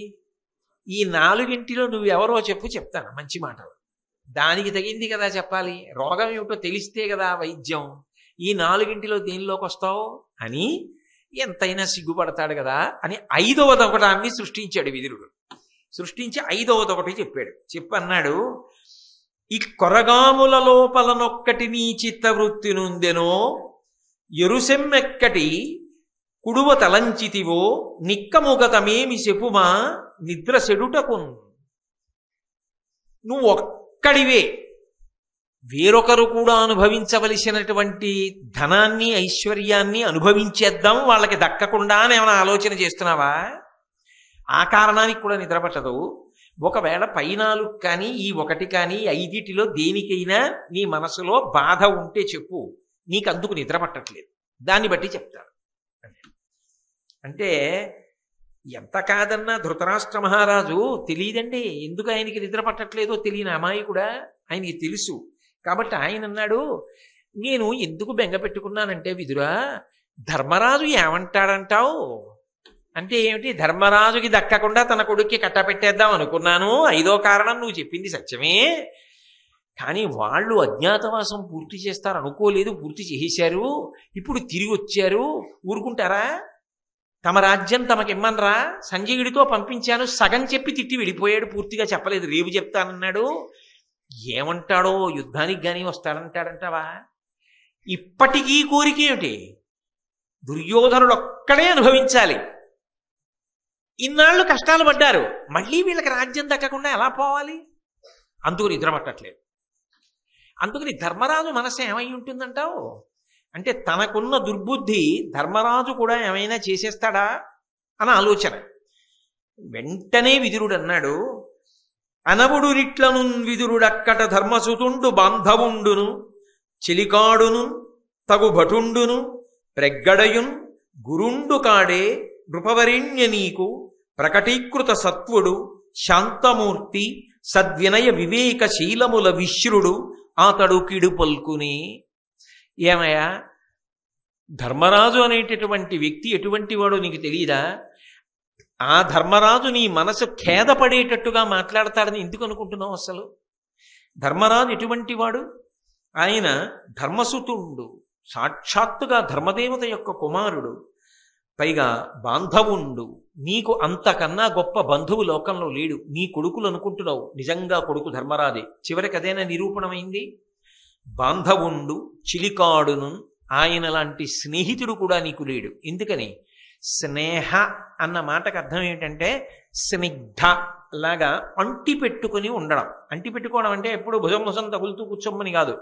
ఈ 4 నువ్వెవరో చెప్తాను మంచి మాటలు, దానికి తగింది కదా చెప్పాలి. రోగం ఏమిటో తెలిస్తే కదా వైద్యం. ఈ 4 దేనిలోకి వస్తావు అని ఎంతైనా సిగ్గుపడతాడు కదా అని 5వదొకటాన్ని సృష్టించాడు విదురుడు. సృష్టించి 5వదొకటి చెప్పాడు. చెప్పన్నాడు, ఈ కొరగాముల లోపలనొక్కటి నీ చిత్తవృత్తి నుందెనో, ఎరుసెమ్మెక్కటి కుడువ తలంచితివో, నిక్కముగతమేమి చెప్పుమా నిద్ర సెడుటకున్. నువ్వు ఒక్కడివే, వేరొకరు కూడా అనుభవించవలసినటువంటి ధనాన్ని ఐశ్వర్యాన్ని అనుభవించేద్దాం వాళ్ళకి దక్కకుండా అని ఏమైనా ఆలోచన చేస్తున్నావా? ఆ కారణానికి కూడా నిద్రపట్టదు. ఒకవేళ పైనాలు కానీ ఈ 1 కానీ 5 దేనికైనా నీ మనసులో బాధ ఉంటే చెప్పు, నీకు అందుకు నిద్ర పట్టట్లేదు, దాన్ని బట్టి చెప్తాను అంటే. ఎంత కాదన్నా ధృతరాష్ట్ర మహారాజు తెలియదండి ఎందుకు ఆయనకి నిద్ర పట్టట్లేదో తెలియని అమాయకుడా, ఆయనకి తెలుసు. కాబట్టి ఆయన అన్నాడు, నేను ఎందుకు బెంగ పెట్టుకున్నానంటే విదురా, ధర్మరాజు ఏమంటాడంటావు అంటే ఏమిటి, ధర్మరాజుకి దక్కకుండా తన కొడుక్కి కట్టపెట్టేద్దాం అనుకున్నాను. 5వ కారణం నువ్వు చెప్పింది సత్యమే, కానీ వాళ్ళు అజ్ఞాతవాసం పూర్తి చేస్తారు అనుకోలేదు, పూర్తి చేశారు, ఇప్పుడు తిరిగి వచ్చారు, ఊరుకుంటారా? తమ రాజ్యం తమకిమ్మనరా? సంజయుడితో పంపించాను, సగం చెప్పి తిట్టి వెళ్ళిపోయాడు, పూర్తిగా చెప్పలేదు, రేపు చెప్తానన్నాడు. ఏమంటాడో, యుద్ధానికి కానీ వస్తాడంటాడంటావా? ఇప్పటికీ కోరిక ఏమిటి? దుర్యోధనుడు ఒక్కడే అనుభవించాలి, ఇన్నాళ్ళు కష్టాలు పడ్డారు, మళ్ళీ వీళ్ళకి రాజ్యం దక్కకుండా ఎలా పోవాలి? అందుకు నిద్ర పట్టట్లేదు. అందుకని ధర్మరాజు మనసు ఏమై ఉంటుందంటావు? అంటే తనకున్న దుర్బుద్ధి ధర్మరాజు కూడా ఏమైనా చేసేస్తాడా అని ఆలోచన. వెంటనే విదురుడు అన్నాడు, అనవుడు నిట్లను విదురుడక్కట ధర్మసుతుండు బాంధవుండును చిలికాడును తగు భటుండును ప్రగ్గడయున్ గురుండు కాడే నృపవరిణ్య నీకు ప్రకటీకృత సత్వుడు శాంతమూర్తి సద్వినయ వివేక శీలముల విశ్రుడు అతడు కిడు పల్కుని. ఏమయ్యా, ధర్మరాజు అనేటటువంటి వ్యక్తి ఎటువంటి వాడో నీకు తెలియదా? ఆ ధర్మరాజు నీ మనసు ఖేదపడేటట్టుగా మాట్లాడతాడని ఎందుకు అనుకుంటున్నావు? అసలు ధర్మరాజు ఎటువంటి వాడు? ఆయన ధర్మసుతుండు, సాక్షాత్తుగా ధర్మదేవత యొక్క కుమారుడు, పైగా బాంధవుండు. నీకు అంతకన్నా గొప్ప బంధువు లోకంలో లేడు. నీ కొడుకులు అనుకుంటున్నావు, నిజంగా కొడుకు ధర్మరాజే. చివరికి అదేనా నిరూపణమైంది? బాంధవుండు చిలికాడును, ఆయన లాంటి స్నేహితుడు కూడా నీకు లేడు. ఎందుకని? స్నేహ అన్న మాటకు అర్థం ఏంటంటే స్నిగ్ధ లాగా అంటి పెట్టుకుని ఉండడం. అంటి పెట్టుకోవడం అంటే ఎప్పుడు భుజం తగులుతూ కూర్చోమని కాదు.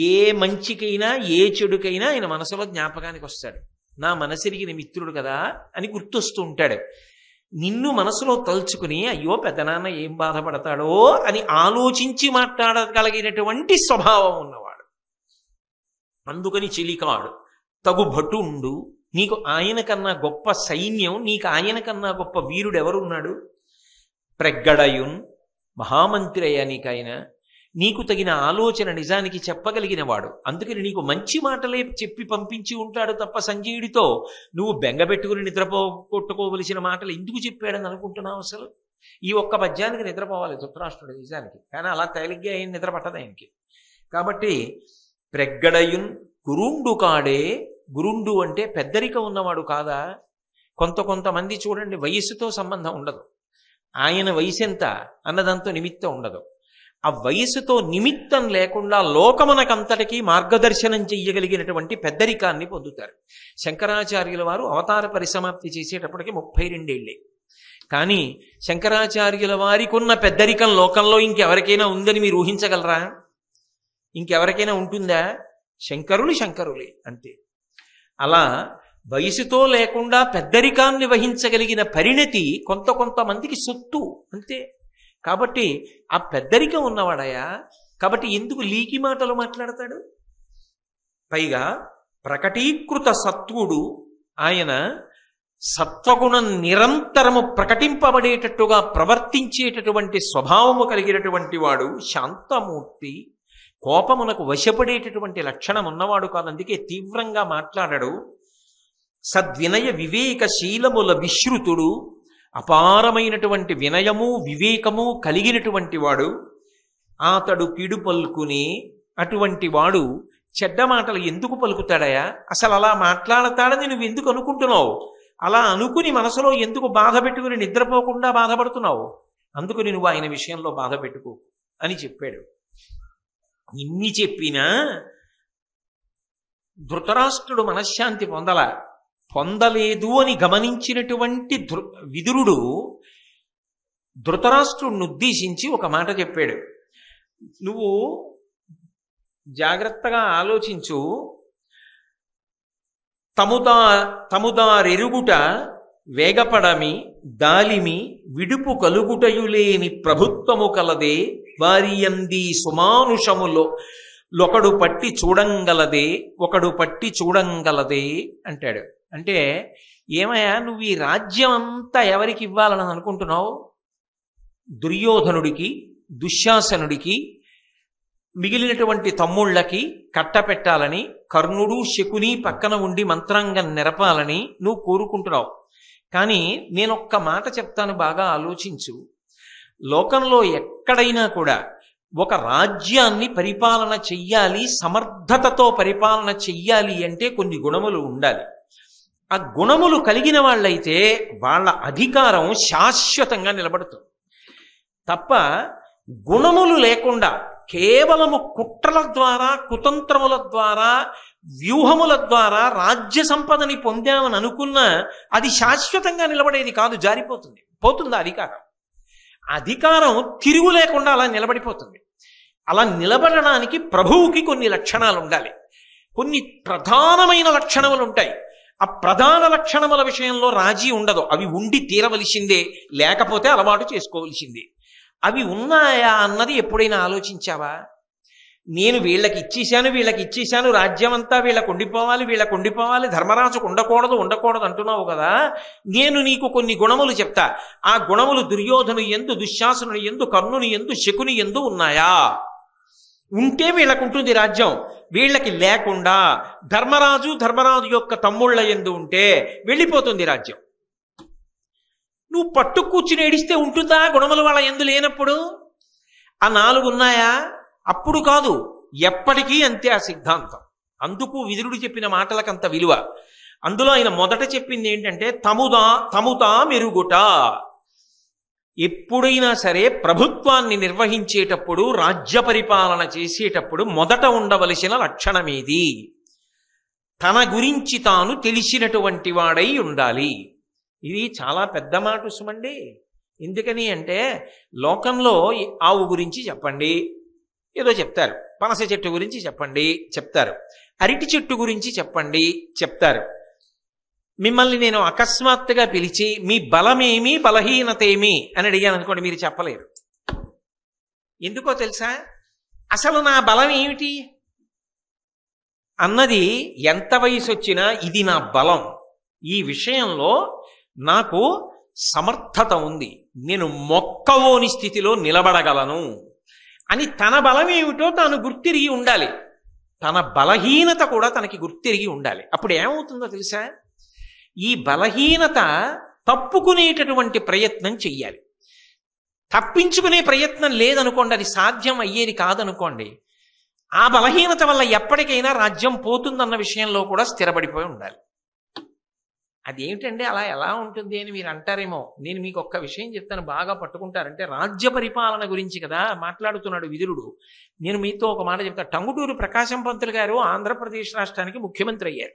ఏ మంచికైనా ఏ చెడుకైనా ఆయన మనసులో జ్ఞాపకానికి వస్తాడు. నా మనసిరిగిన మిత్రుడు కదా అని గుర్తొస్తూ ఉంటాడు. నిన్ను మనసులో తలుచుకుని అయ్యో పెద్దనాన్న ఏం బాధపడతాడో అని ఆలోచించి మాట్లాడగలిగినటువంటి స్వభావం ఉన్నవాడు. అందుకని చిలికాడు. తగు భటుండు, నీకు ఆయన కన్నా గొప్ప సైన్యం, నీకు ఆయన కన్నా గొప్ప వీరుడు ఎవరున్నాడు? ప్రగ్గడయున్, మహామంత్రి అయ్యా నీకైనా. నీకు తగిన ఆలోచన నిజానికి చెప్పగలిగిన వాడు. అందుకని నీకు మంచి మాటలే చెప్పి పంపించి ఉంటాడు తప్ప సంజయుడితో నువ్వు బెంగపెట్టుకుని కొట్టుకోవలసిన మాటలు ఎందుకు చెప్పాడని అనుకుంటున్నావు? అసలు ఈ ఒక్క పద్యానికి నిద్రపోవాలి ధృతరాష్ట్రుడు నిజానికి, కానీ అలా తేలిగ్గా ఆయన నిద్ర పట్టదు ఆయనకి. కాబట్టి ప్రగ్గడయున్ గురుండు కాడే. గురుండు అంటే పెద్దరిక ఉన్నవాడు కాదా? కొంతమంది చూడండి వయస్సుతో సంబంధం ఉండదు, ఆయన వయసు ఎంత అన్నదంతో నిమిత్తం ఉండదు. ఆ వయసుతో నిమిత్తం లేకుండా లోకమునకంతటికీ మార్గదర్శనం చెయ్యగలిగినటువంటి పెద్దరికాన్ని పొందుతారు. శంకరాచార్యుల వారు అవతార పరిసమాప్తి చేసేటప్పటికి 32 ఏళ్ళే. కానీ శంకరాచార్యుల వారికి ఉన్న పెద్దరికం లోకంలో ఇంకెవరికైనా ఉందని మీరు ఊహించగలరా? ఇంకెవరికైనా ఉంటుందా? శంకరులే అంతే. అలా వయసుతో లేకుండా పెద్దరికాన్ని వహించగలిగిన పరిణతి కొంతమందికి సొత్తు అంతే. కాబట్టి ఆ పెద్దరికం ఉన్నవాడయా, కాబట్టి ఎందుకు లీకి మాటలు మాట్లాడతాడు? పైగా ప్రకటీకృత సత్వుడు, ఆయన సత్వగుణం నిరంతరము ప్రకటింపబడేటట్టుగా ప్రవర్తించేటటువంటి స్వభావము కలిగినటువంటి వాడు. శాంతమూర్తి, కోపమునకు వశపడేటటువంటి లక్షణం ఉన్నవాడు కాదు, అందుకే తీవ్రంగా మాట్లాడడు. సద్వినయ వివేక శీలముల విశ్రుతుడు, అపారమైనటువంటి వినయము వివేకము కలిగినటువంటి వాడు. అతడు కిడు పలుకుని, అటువంటి వాడు చెడ్డ మాటలు ఎందుకు పలుకుతాడయా? అసలు అలా మాట్లాడతాడని నువ్వు ఎందుకు అనుకుంటున్నావు? అలా అనుకుని మనసులో ఎందుకు బాధ పెట్టుకుని నిద్రపోకుండా బాధపడుతున్నావు? అందుకని నువ్వు ఆయన విషయంలో బాధ పెట్టుకో అని చెప్పాడు. ఇన్ని చెప్పినా ధృతరాష్ట్రుడు మనశ్శాంతి పొందలేదు అని గమనించినటువంటి విదురుడు ధృతరాష్ట్రుడిని ఉద్దేశించి ఒక మాట చెప్పాడు. నువ్వు జాగ్రత్తగా ఆలోచించు. తముదారెరుగుట వేగపడమి దాలిమి విడుపు కలుగుటయులేని ప్రభుత్వము కలదే వారి అంది సుమానుషములో ఒకడు పట్టి చూడంగలదే అంటాడు. అంటే ఏమయ్యా, నువ్వు ఈ రాజ్యం అంతా ఎవరికి ఇవ్వాలని అనుకుంటున్నావు? దుర్యోధనుడికి, దుశ్శాసనుడికి, మిగిలినటువంటి తమ్ముళ్ళకి కట్టపెట్టాలని, కర్ణుడు శకుని పక్కన ఉండి మంత్రాంగం నెరపాలని నువ్వు కోరుకుంటున్నావు. కానీ నేనొక్క మాట చెప్తాను, బాగా ఆలోచించు. లోకంలో ఎక్కడైనా కూడా ఒక రాజ్యాన్ని పరిపాలన చెయ్యాలి, సమర్థతతో పరిపాలన చెయ్యాలి అంటే కొన్ని గుణములు ఉండాలి. ఆ గుణములు కలిగిన వాళ్ళైతే వాళ్ళ అధికారం శాశ్వతంగా నిలబడుతుంది తప్ప గుణములు లేకుండా కేవలము కుట్రల ద్వారా కుతంత్రముల ద్వారా వ్యూహముల ద్వారా రాజ్య సంపదని పొందామని అనుకున్నా అది శాశ్వతంగా నిలబడేది కాదు, జారిపోతుంది, పోతుంది అధికారం. అధికారం తిరుగు లేకుండా అలా నిలబడిపోతుంది. అలా నిలబడడానికి ప్రభువుకి కొన్ని లక్షణాలు ఉండాలి, కొన్ని ప్రధానమైన లక్షణములు ఉంటాయి. ఆ ప్రధాన లక్షణముల విషయంలో రాజీ ఉండదు, అవి ఉండి తీరవలసిందే, లేకపోతే అలవాటు చేసుకోవలసిందే. అవి ఉన్నాయా అన్నది ఎప్పుడైనా ఆలోచించావా? నేను వీళ్ళకి ఇచ్చేశాను, రాజ్యం అంతా వీళ్ళకు ఉండిపోవాలి, ధర్మరాజుకు ఉండకూడదు అంటున్నావు కదా. నేను నీకు కొన్ని గుణములు చెప్తా, ఆ గుణములు దుర్యోధను యందు, దుశ్శాసనుని యందు, కర్ణుని యందు, శకుని యందు ఉన్నాయా? ఉంటే వీళ్ళకు ఉంటుంది రాజ్యం, వీళ్ళకి లేకుండా ధర్మరాజు యొక్క తమ్ముళ్ళ యందు ఉంటే వెళ్ళిపోతుంది రాజ్యం. నువ్వు పట్టు కూర్చుని ఏడిస్తే ఉంటుందా గుణములు వాళ్ళ యందు లేనప్పుడు? ఆ 4 ఉన్నాయా? అప్పుడు కాదు, ఎప్పటికీ అంతే ఆ సిద్ధాంతం. అందుకు విదురుడు చెప్పిన మాటలకంత విలువ. అందులో ఆయన మొదట చెప్పింది ఏంటంటే తముతా మెరుగుట. ఎప్పుడైనా సరే ప్రభుత్వాన్ని నిర్వహించేటప్పుడు, రాజ్య పరిపాలన చేసేటప్పుడు మొదట ఉండవలసిన లక్షణమేది? తన గురించి తాను తెలిసినటువంటి వాడై ఉండాలి. ఇది చాలా పెద్ద మాట సుమండి. ఎందుకని అంటే లోకంలో ఆవు గురించి చెప్పండి, ఏదో చెప్తారు, పనస చెట్టు గురించి చెప్పండి చెప్తారు, అరటి చెట్టు గురించి చెప్పండి చెప్తారు. మిమ్మల్ని నేను అకస్మాత్తుగా పిలిచి మీ బలమేమి బలహీనత ఏమి అని అడిగాను అనుకోండి, మీరు చెప్పలేరు. ఎందుకో తెలుసా? అసలు నా బలం ఏమిటి అన్నది ఎంత వయసు వచ్చినా ఇది నా బలం, ఈ విషయంలో నాకు సమర్థత ఉంది, నేను మొక్కవోని స్థితిలో నిలబడగలను అని తన బలం ఏమిటో తాను గుర్తిరిగి ఉండాలి. తన బలహీనత కూడా తనకి గుర్తిరిగి ఉండాలి. అప్పుడు ఏమవుతుందో తెలుసా? ఈ బలహీనత తప్పుకునేటటువంటి ప్రయత్నం చెయ్యాలి. తప్పించుకునే ప్రయత్నం లేదనుకోండి, అది సాధ్యం అయ్యేది కాదనుకోండి, ఆ బలహీనత వల్ల ఎప్పటికైనా రాజ్యం పోతుందన్న విషయంలో కూడా స్థిరపడిపోయి ఉండాలి. అదేమిటండి అలా ఎలా ఉంటుంది అని మీరు అంటారేమో. నేను మీకు ఒక్క విషయం చెప్తాను, బాగా పట్టుకుంటారంటే రాజ్య పరిపాలన గురించి కదా మాట్లాడుతున్నాడు విదురుడు. నేను మీతో ఒక మాట చెప్తాను. టంగుటూరి ప్రకాశం పంతులు గారు ఆంధ్రప్రదేశ్ రాష్ట్రానికి ముఖ్యమంత్రి అయ్యారు.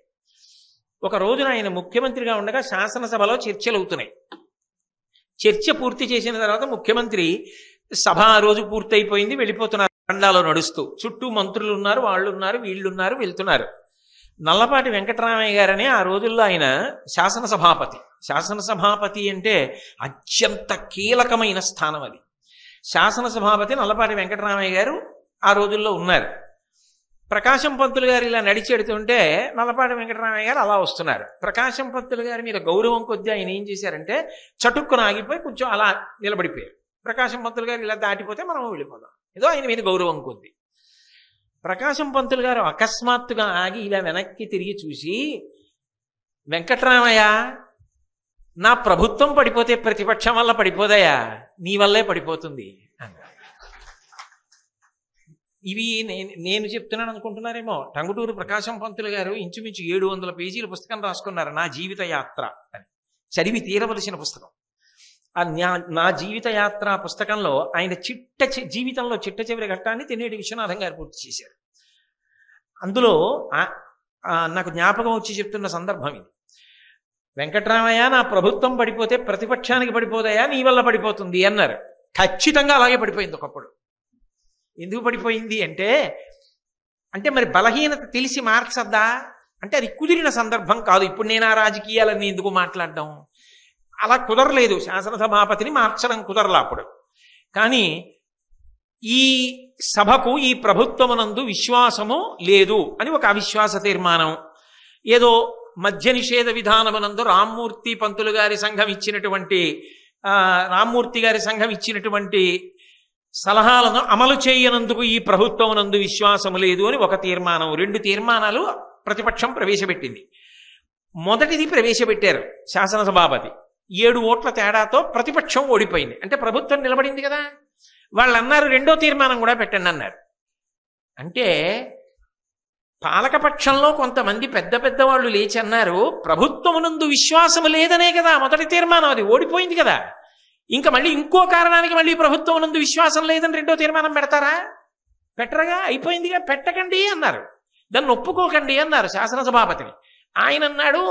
ఒక రోజున ఆయన ముఖ్యమంత్రిగా ఉండగా శాసనసభలో చర్చలు అవుతున్నాయి. చర్చ పూర్తి చేసిన తర్వాత ముఖ్యమంత్రి సభ ఆ రోజు పూర్తయిపోయింది, వెళ్ళిపోతున్నారు దండాలో నడుస్తూ. చుట్టూ మంత్రులు ఉన్నారు, వాళ్ళు ఉన్నారు, వీళ్ళున్నారు, వెళ్తున్నారు. నల్లపాటి వెంకటరామయ్య గారని ఆ రోజుల్లో ఆయన శాసనసభాపతి. శాసనసభాపతి అంటే అత్యంత కీలకమైన స్థానం అది. శాసనసభాపతి నల్లపాటి వెంకటరామయ్య గారు ఆ రోజుల్లో ఉన్నారు. ప్రకాశం పంతులు గారు ఇలా నడిచెడుతుంటే నల్లపాటి వెంకటరామయ్య గారు అలా వస్తున్నారు. ప్రకాశం పంతులు గారి మీద గౌరవం కొద్దీ ఆయన ఏం చేశారంటే చటుక్కున ఆగిపోయి కొంచెం అలా నిలబడిపోయారు. ప్రకాశం పంతులు గారు ఇలా దాటిపోతే మనం వెళ్ళిపోదాం, ఏదో ఆయన మీద గౌరవం కొద్దీ. ప్రకాశం పంతులు గారు అకస్మాత్తుగా ఆగి ఇలా వెనక్కి తిరిగి చూసి, వెంకటరామయ్య, నా ప్రభుత్వం పడిపోతే ప్రతిపక్షం వల్ల పడిపోదయా, నీ వల్లే పడిపోతుంది అన్నారు. ఇవి నేను చెప్తున్నాను అనుకుంటున్నారేమో. టంగుటూరు ప్రకాశం పంతులు గారు ఇంచుమించు 700 పేజీల పుస్తకం రాసుకున్నారు, నా జీవిత యాత్ర అని. చదివి తీరవలసిన పుస్తకం. ఆ నా జీవిత యాత్ర పుస్తకంలో ఆయన జీవితంలో చిట్ట చివరి ఘట్టాన్ని తెన్నేటి విశ్వనాథం గారు పూర్తి చేశారు. అందులో నాకు జ్ఞాపకం వచ్చి చెప్తున్న సందర్భం ఇది. వెంకటరామయ్య, నా ప్రభుత్వం పడిపోతే ప్రతిపక్షానికి పడిపోదయా, నీ వల్ల పడిపోతుంది అన్నారు. ఖచ్చితంగా అలాగే పడిపోయింది ఒకప్పుడు. ఎందుకు పడిపోయింది అంటే మరి బలహీనత తెలిసి మార్చద్దా అంటే అది కుదిరిన సందర్భం కాదు. ఇప్పుడు నేను ఆ రాజకీయాలన్నీ ఎందుకు మాట్లాడడం, అలా కుదరలేదు. శాసనసభాపతిని మార్చడం కుదరలా అప్పుడు. కానీ ఈ సభకు, ఈ ప్రభుత్వమునందు విశ్వాసము లేదు అని ఒక అవిశ్వాస తీర్మానం, ఏదో మద్య నిషేధ విధానమునందు రామ్మూర్తి పంతులు గారి సంఘం ఇచ్చినటువంటి రామ్మూర్తి గారి సంఘం ఇచ్చినటువంటి సలహాలను అమలు చేయనందుకు ఈ ప్రభుత్వమునందు విశ్వాసము లేదు అని ఒక తీర్మానం. 2 తీర్మానాలు ప్రతిపక్షం ప్రవేశపెట్టింది. మొదటిది ప్రవేశపెట్టారు శాసనసభాపతి, 7 ఓట్ల తేడాతో ప్రతిపక్షం ఓడిపోయింది. అంటే ప్రభుత్వం నిలబడింది కదా. వాళ్ళు అన్నారు 2వ తీర్మానం కూడా పెట్టండి అన్నారు. అంటే పాలకపక్షంలో కొంతమంది పెద్ద వాళ్ళు లేచి అన్నారు, ప్రభుత్వమునందు విశ్వాసము లేదనే కదా మొదటి తీర్మానం, అది ఓడిపోయింది కదా, ఇంకా మళ్ళీ ఇంకో కారణానికి మళ్ళీ ప్రభుత్వమునందు విశ్వాసం లేదని 2వ తీర్మానం పెడతారా? పెట్టరుగా, అయిపోయిందిగా, పెట్టకండి అన్నారు. దాన్ని ఒప్పుకోకండి అన్నారు శాసనసభాపతిని. ఆయన అన్నాడు,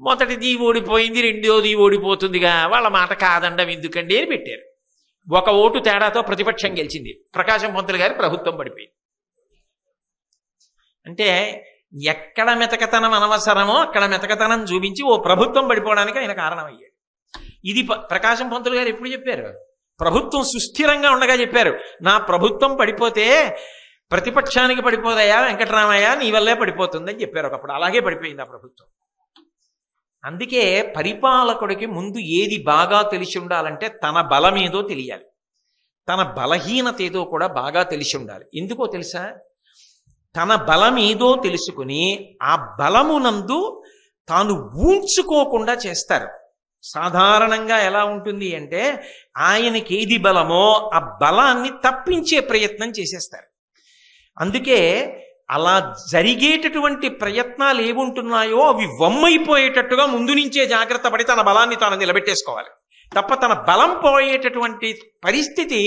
మొదటిది ఓడిపోయింది, రెండోది ఓడిపోతుందిగా, వాళ్ళ మాట కాదండం ఎందుకండి అని పెట్టారు. 1 ఓటు తేడాతో ప్రతిపక్షం గెలిచింది. ప్రకాశం పంతులు గారి ప్రభుత్వం పడిపోయింది. అంటే ఎక్కడ మెతకతనం అనవసరమో అక్కడ మెతకతనం చూపించి ఓ ప్రభుత్వం పడిపోవడానికి ఆయన కారణమయ్యాడు. ఇది ప్రకాశం పంతులు గారు ఎప్పుడు చెప్పారు? ప్రభుత్వం సుస్థిరంగా ఉండగా చెప్పారు. నా ప్రభుత్వం పడిపోతే ప్రతిపక్షానికి పడిపోదయా వెంకటరామయ్య, నీ వల్లే పడిపోతుందని చెప్పారు ఒకప్పుడు. అలాగే పడిపోయింది ఆ ప్రభుత్వం. అందుకే పరిపాలకుడికి ముందు ఏది బాగా తెలిసి ఉండాలంటే తన బలమేదో తెలియాలి, తన బలహీనత ఏదో కూడా బాగా తెలిసి ఉండాలి. ఎందుకో తెలుసా? తన బలమేదో తెలుసుకుని ఆ బలమునందు తాను ఊంచుకోకుండా చేస్తారు. సాధారణంగా ఎలా ఉంటుంది అంటే ఆయనకి ఏది బలమో ఆ బలాన్ని తప్పించే ప్రయత్నం చేసేస్తారు. అందుకే అలా జరిగేటటువంటి ప్రయత్నాలు ఏముంటున్నాయో అవి వమ్మైపోయేటట్టుగా ముందు నుంచే జాగ్రత్త పడి తన బలాన్ని తాను నిలబెట్టేసుకోవాలి. తప్ప తన బలం పోయేటటువంటి పరిస్థితి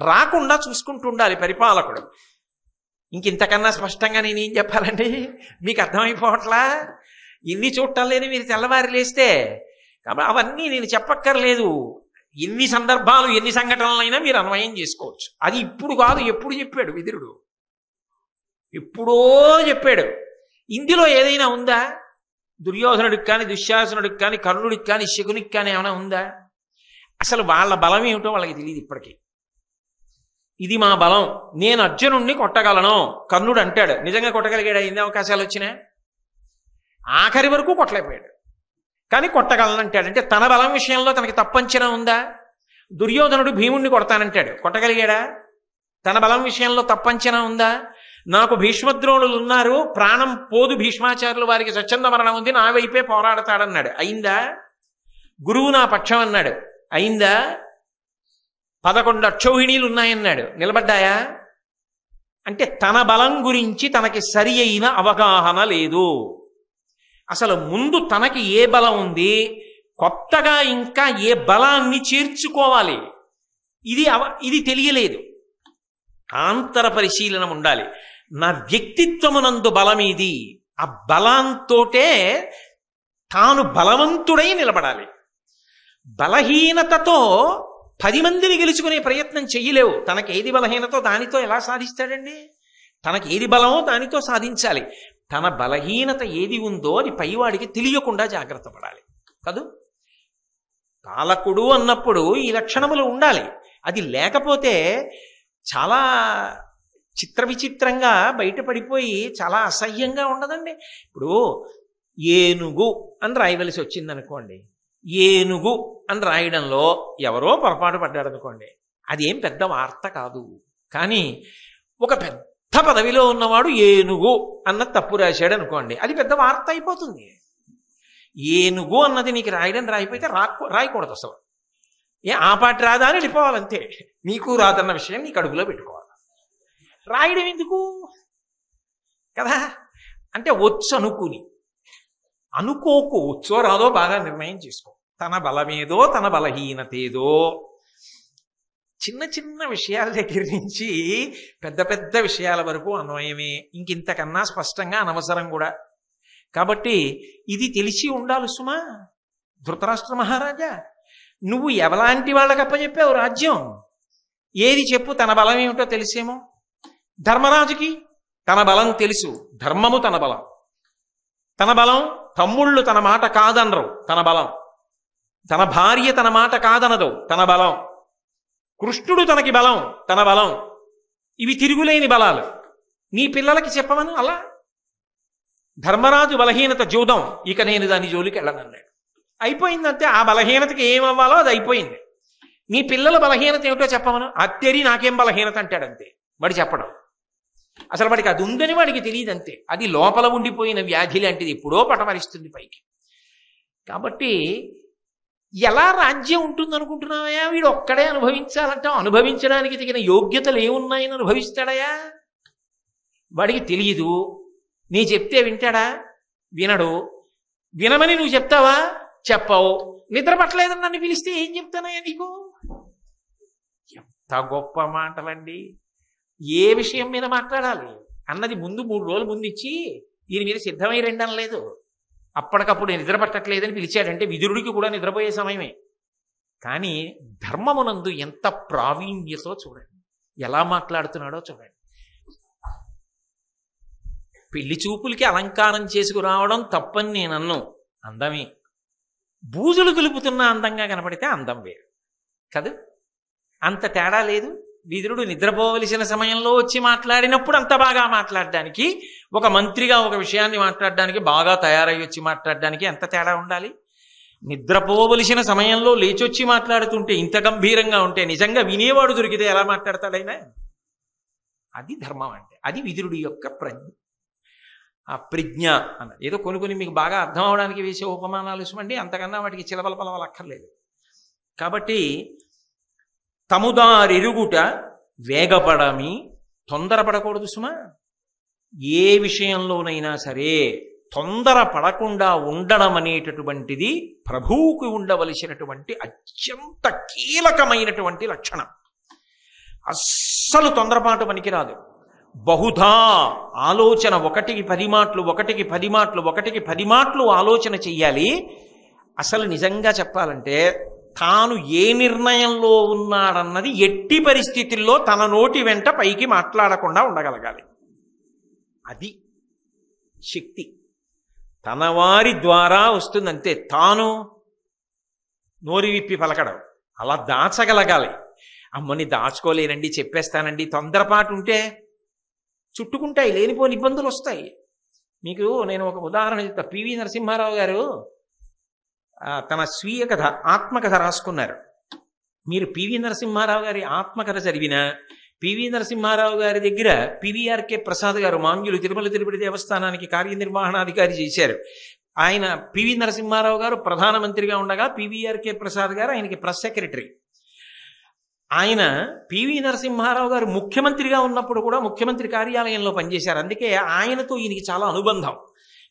రాకుండా చూసుకుంటూ ఉండాలి పరిపాలకుడు. ఇంకింతకన్నా స్పష్టంగా నేనేం చెప్పాలండి? మీకు అర్థమైపోవట్లా? ఇన్ని చూడటం మీరు తెల్లవారి లేస్తే. కాబట్టి అవన్నీ నేను చెప్పక్కర్లేదు. ఎన్ని సందర్భాలు ఎన్ని సంఘటనలైనా మీరు అన్వయం చేసుకోవచ్చు. అది ఇప్పుడు కాదు, ఎప్పుడు చెప్పాడు విదురుడు, ఎప్పుడో చెప్పాడు. ఇందులో ఏదైనా ఉందా? దుర్యోధనుడికి కానీ దుశ్శాసనుడికి కానీ కర్ణుడికి కానీ శకునికి కానీ ఏమైనా ఉందా? అసలు వాళ్ళ బలం ఏమిటో వాళ్ళకి తెలియదు ఇప్పటికీ. ఇది మా బలం, నేను అర్జునుడిని కొట్టగలను కర్ణుడు అంటాడు. నిజంగా కొట్టగలిగాడు? ఎన్ని అవకాశాలు వచ్చినా ఆఖరి వరకు కొట్టలేకపోయాడు. కానీ కొట్టగలను అంటాడు. అంటే తన బలం విషయంలో తనకి తప్పంచనా ఉందా? దుర్యోధనుడు భీముణ్ణి కొడతానంటాడు, కొట్టగలిగాడా? తన బలం విషయంలో తప్పంచనా ఉందా? నాకు భీష్మద్రోణులు ఉన్నారు, ప్రాణం పోదు భీష్మాచార్యులు వారికి స్వచ్ఛంద మరణం ఉంది, నా వైపే పోరాడతాడన్నాడు. అయిందా? గురువు నా పక్షం అన్నాడు. అయిందా? 11 అక్షౌహిణీలు ఉన్నాయన్నాడు. నిలబడ్డాయా? అంటే తన బలం గురించి తనకి సరి అయిన అవగాహన లేదు. అసలు ముందు తనకి ఏ బలం ఉంది, కొత్తగా ఇంకా ఏ బలాన్ని చేర్చుకోవాలి, ఇది తెలియలేదు. ఆంతర పరిశీలన ఉండాలి. నా వ్యక్తిత్వమునందు బలమేది, ఆ బలంతోటే తాను బలవంతుడై నిలబడాలి. బలహీనతతో 10 మందిని గెలుచుకునే ప్రయత్నం చెయ్యలేవు. తనకేది బలహీనతో దానితో ఎలా సాధిస్తాడండి? తనకి ఏది బలమో దానితో సాధించాలి. తన బలహీనత ఏది ఉందో అది పైవాడికి తెలియకుండా జాగ్రత్త పడాలి కదూ. పాలకుడు అన్నప్పుడు ఈ లక్షణములు ఉండాలి. అది లేకపోతే చాలా చిత్ర విచిత్రంగా బయటపడిపోయి చాలా అసహ్యంగా ఉండదండి. ఇప్పుడు ఏనుగు అని రాయవలసి వచ్చిందనుకోండి, ఏనుగు అని రాయడంలో ఎవరో పొరపాటు పడ్డాడు అనుకోండి, అదేం పెద్ద వార్త కాదు. కానీ ఒక పెద్ద పదవిలో ఉన్నవాడు ఏనుగు అన్న తప్పు రాశాడు అనుకోండి, అది పెద్ద వార్త అయిపోతుంది. ఏనుగు అన్నది నీకు రాయడం రాయిపోతే రాయకూడదు అసలు. ఆ పాట రాదా అని వెళ్ళిపోవాలంతే. నీకు రాదన్న విషయం నీకు అడుగులో పెట్టుకోవాలి. రాయడం ఎందుకు కదా? అంటే వచ్చు అనుకుని, అనుకోకు, వచ్చో రాదో బాగా నిర్ణయం చేసుకో. తన బలమేదో తన బలహీనతేదో చిన్న చిన్న విషయాల దగ్గర నుంచి పెద్ద పెద్ద విషయాల వరకు అన్వయమే. ఇంకింతకన్నా స్పష్టంగా అనవసరం కూడా. కాబట్టి ఇది తెలిసి ఉండాలి సుమా. ధృతరాష్ట్ర మహారాజా, నువ్వు ఎవలాంటి వాళ్ళకి అప్పచెప్పావు రాజ్యం? ఏది చెప్పు, తన బలం ఏమిటో తెలిసేమో. ధర్మరాజుకి తన బలం తెలుసు, ధర్మము తన బలం. తన బలం తమ్ముళ్ళు తన మాట కాదనరు, తన బలం. తన భార్య తన మాట కాదనదు, తన బలం. కృష్ణుడు తనకి బలం, తన బలం. ఇవి తిరుగులేని బలాలు. నీ పిల్లలకి చెప్పమను అలా. ధర్మరాజు బలహీనత జూదం, ఇక నేను దాని జోలికి వెళ్ళనన్నాడు. అయిపోయిందంటే ఆ బలహీనతకి ఏమవ్వాలో అది అయిపోయింది. నీ పిల్లల బలహీనత ఏమిటో చెప్పమను. అత్తేరి నాకేం బలహీనత అంటాడంతే. వాడు చెప్పడం అసలు వాడికి అది ఉందని వాడికి తెలియదు అంతే. అది లోపల ఉండిపోయిన వ్యాధి లాంటిది, ఎప్పుడో పటమరిస్తుంది పైకి. కాబట్టి ఎలా రాజ్యం ఉంటుంది అనుకుంటున్నావయ్యా? వీడు ఒక్కడే అనుభవించాలంటావు. అనుభవించడానికి తగిన యోగ్యతలు ఏమున్నాయని అనుభవిస్తాడయా? వాడికి తెలియదు. నీ చెప్తే వింటాడా? వినడు. వినమని నువ్వు చెప్తావా? చెప్పవు. నిద్ర పట్టలేదని నన్ను పిలిస్తే ఏం చెప్తానయ్యా నీకు? ఎంత గొప్ప మాటలండి. ఏ విషయం మీద మాట్లాడాలి? అన్నది ముందు 3 రోజులు ముందు ఇచ్చి ఈయన మీద సిద్ధమై రండి అనలేదు. అప్పటికప్పుడు నిద్ర పట్టట్లేదని పిలిచాడంటే విదురుడికి కూడా నిద్రపోయే సమయమే. కానీ ధర్మమునందు ఎంత ప్రావీణ్యతో చూడండి, ఎలా మాట్లాడుతున్నాడో చూడండి. పెళ్లి చూపులకి అలంకారం చేసుకురావడం తప్పని నేను అన్ను, అందమే. బూజులు దులుపుతున్న అందంగా కనపడితే అందం వేరు కదా, అంత తేడా లేదు. విదురుడు నిద్రపోవలసిన సమయంలో వచ్చి మాట్లాడినప్పుడు అంత బాగా మాట్లాడడానికి, ఒక మంత్రిగా ఒక విషయాన్ని మాట్లాడడానికి బాగా తయారై వచ్చి మాట్లాడడానికి ఎంత తేడా ఉండాలి. నిద్రపోవలసిన సమయంలో లేచొచ్చి మాట్లాడుతుంటే ఇంత గంభీరంగా ఉంటే నిజంగా వినేవాడు దొరికితే ఎలా మాట్లాడతాడైనా? అది ధర్మం అంటే. అది విదురుడి యొక్క ఆ ప్రజ్ఞ అన్నది. ఏదో కొన్ని మీకు బాగా అర్థం అవడానికి వేసే ఉపమానాలు ఇవ్వండి, అంతకన్నా వాటికి చిలవల పలవలు అక్కర్లేదు. కాబట్టి తముదారెరుగుట వేగపడమి, తొందరపడకూడదు సుమా. ఏ విషయంలోనైనా సరే తొందర పడకుండా ఉండడం అనేటటువంటిది ప్రభువుకు ఉండవలసినటువంటి అత్యంత కీలకమైనటువంటి లక్షణం. అస్సలు తొందరపాటు పనికిరాదు. బహుధా ఆలోచన, ఒకటికి 10 మాటలు ఆలోచన చెయ్యాలి. అసలు నిజంగా చెప్పాలంటే తాను ఏ నిర్ణయంలో ఉన్నాడన్నది ఎట్టి పరిస్థితుల్లో తన నోటి వెంట పైకి మాట్లాడకుండా ఉండగలగాలి. అది శక్తి. తన వారి ద్వారా వస్తుందంతే. తాను నోరి విప్పి పలకడం, అలా దాచగలగాలి. అమ్మని దాచుకోలేనండి, చెప్పేస్తానండి, తొందరపాటు ఉంటే చుట్టుకుంటాయి, లేనిపోని ఇబ్బందులు వస్తాయి. మీకు నేను ఒక ఉదాహరణ చెప్తా. పివి నరసింహారావు గారు తన స్వీయ కథ, ఆత్మకథ రాసుకున్నారు. మీరు పివి నరసింహారావు గారి ఆత్మకథ చదివినా, పివి నరసింహారావు గారి దగ్గర పివిఆర్కే ప్రసాద్ గారు మాంగ్యులు తిరుమల తిరుపతి దేవస్థానానికి కార్యనిర్వహణాధికారి చేశారు. ఆయన పివి నరసింహారావు గారు ప్రధానమంత్రిగా ఉండగా పివిఆర్కే ప్రసాద్ గారు ఆయనకి ప్రెస్ సెక్రటరీ. ఆయన పివి నరసింహారావు గారు ముఖ్యమంత్రిగా ఉన్నప్పుడు కూడా ముఖ్యమంత్రి కార్యాలయంలో పనిచేశారు. అందుకే ఆయనతో ఈయనకి చాలా అనుబంధం.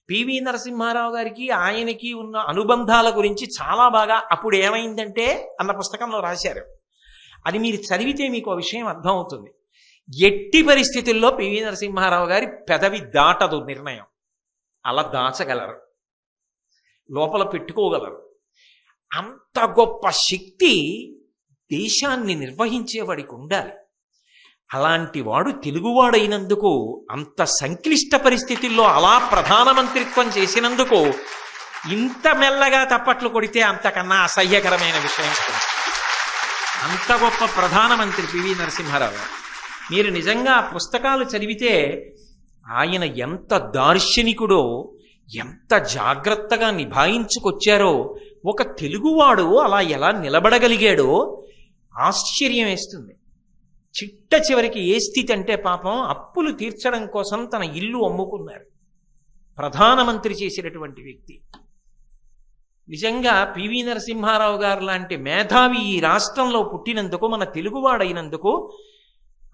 పివి నరసింహారావు గారికి ఆయనకి ఉన్న అనుబంధాల గురించి చాలా బాగా అప్పుడు ఏమైందంటే అన్న పుస్తకంలో రాశారు. అది మీరు చదివితే మీకు ఆ విషయం అర్థమవుతుంది. ఎట్టి పరిస్థితుల్లో పివి నరసింహారావు గారి పెదవి దాటదు నిర్ణయం. అలా దాచగలరు, లోపల పెట్టుకోగలరు. అంత గొప్ప శక్తి దేశాన్ని నిర్వహించేవాడికి ఉండాలి. అలాంటి వాడు తెలుగువాడైనందుకు, అంత సంక్లిష్ట పరిస్థితుల్లో అలా ప్రధానమంత్రిత్వం చేసినందుకు ఇంత మెల్లగా తప్పట్లు కొడితే అంతకన్నా అసహ్యకరమైన విషయం. అంత గొప్ప ప్రధానమంత్రి పివి నరసింహారావు. మీరు నిజంగా పుస్తకాలు చదివితే ఆయన ఎంత దార్శనికుడో, ఎంత జాగ్రత్తగా నిభాయించుకొచ్చారో, ఒక తెలుగువాడు అలా ఎలా నిలబడగలిగాడో ఆశ్చర్యం వేస్తుంది. చిట్ట చివరికి ఏ స్థితి అంటే పాపం అప్పులు తీర్చడం కోసం తన ఇల్లు అమ్ముకున్నారు. ప్రధానమంత్రి చేసినటువంటి వ్యక్తి. నిజంగా పివి నరసింహారావు గారు లాంటి మేధావి ఈ రాష్ట్రంలో పుట్టినందుకు, మన తెలుగువాడైనందుకు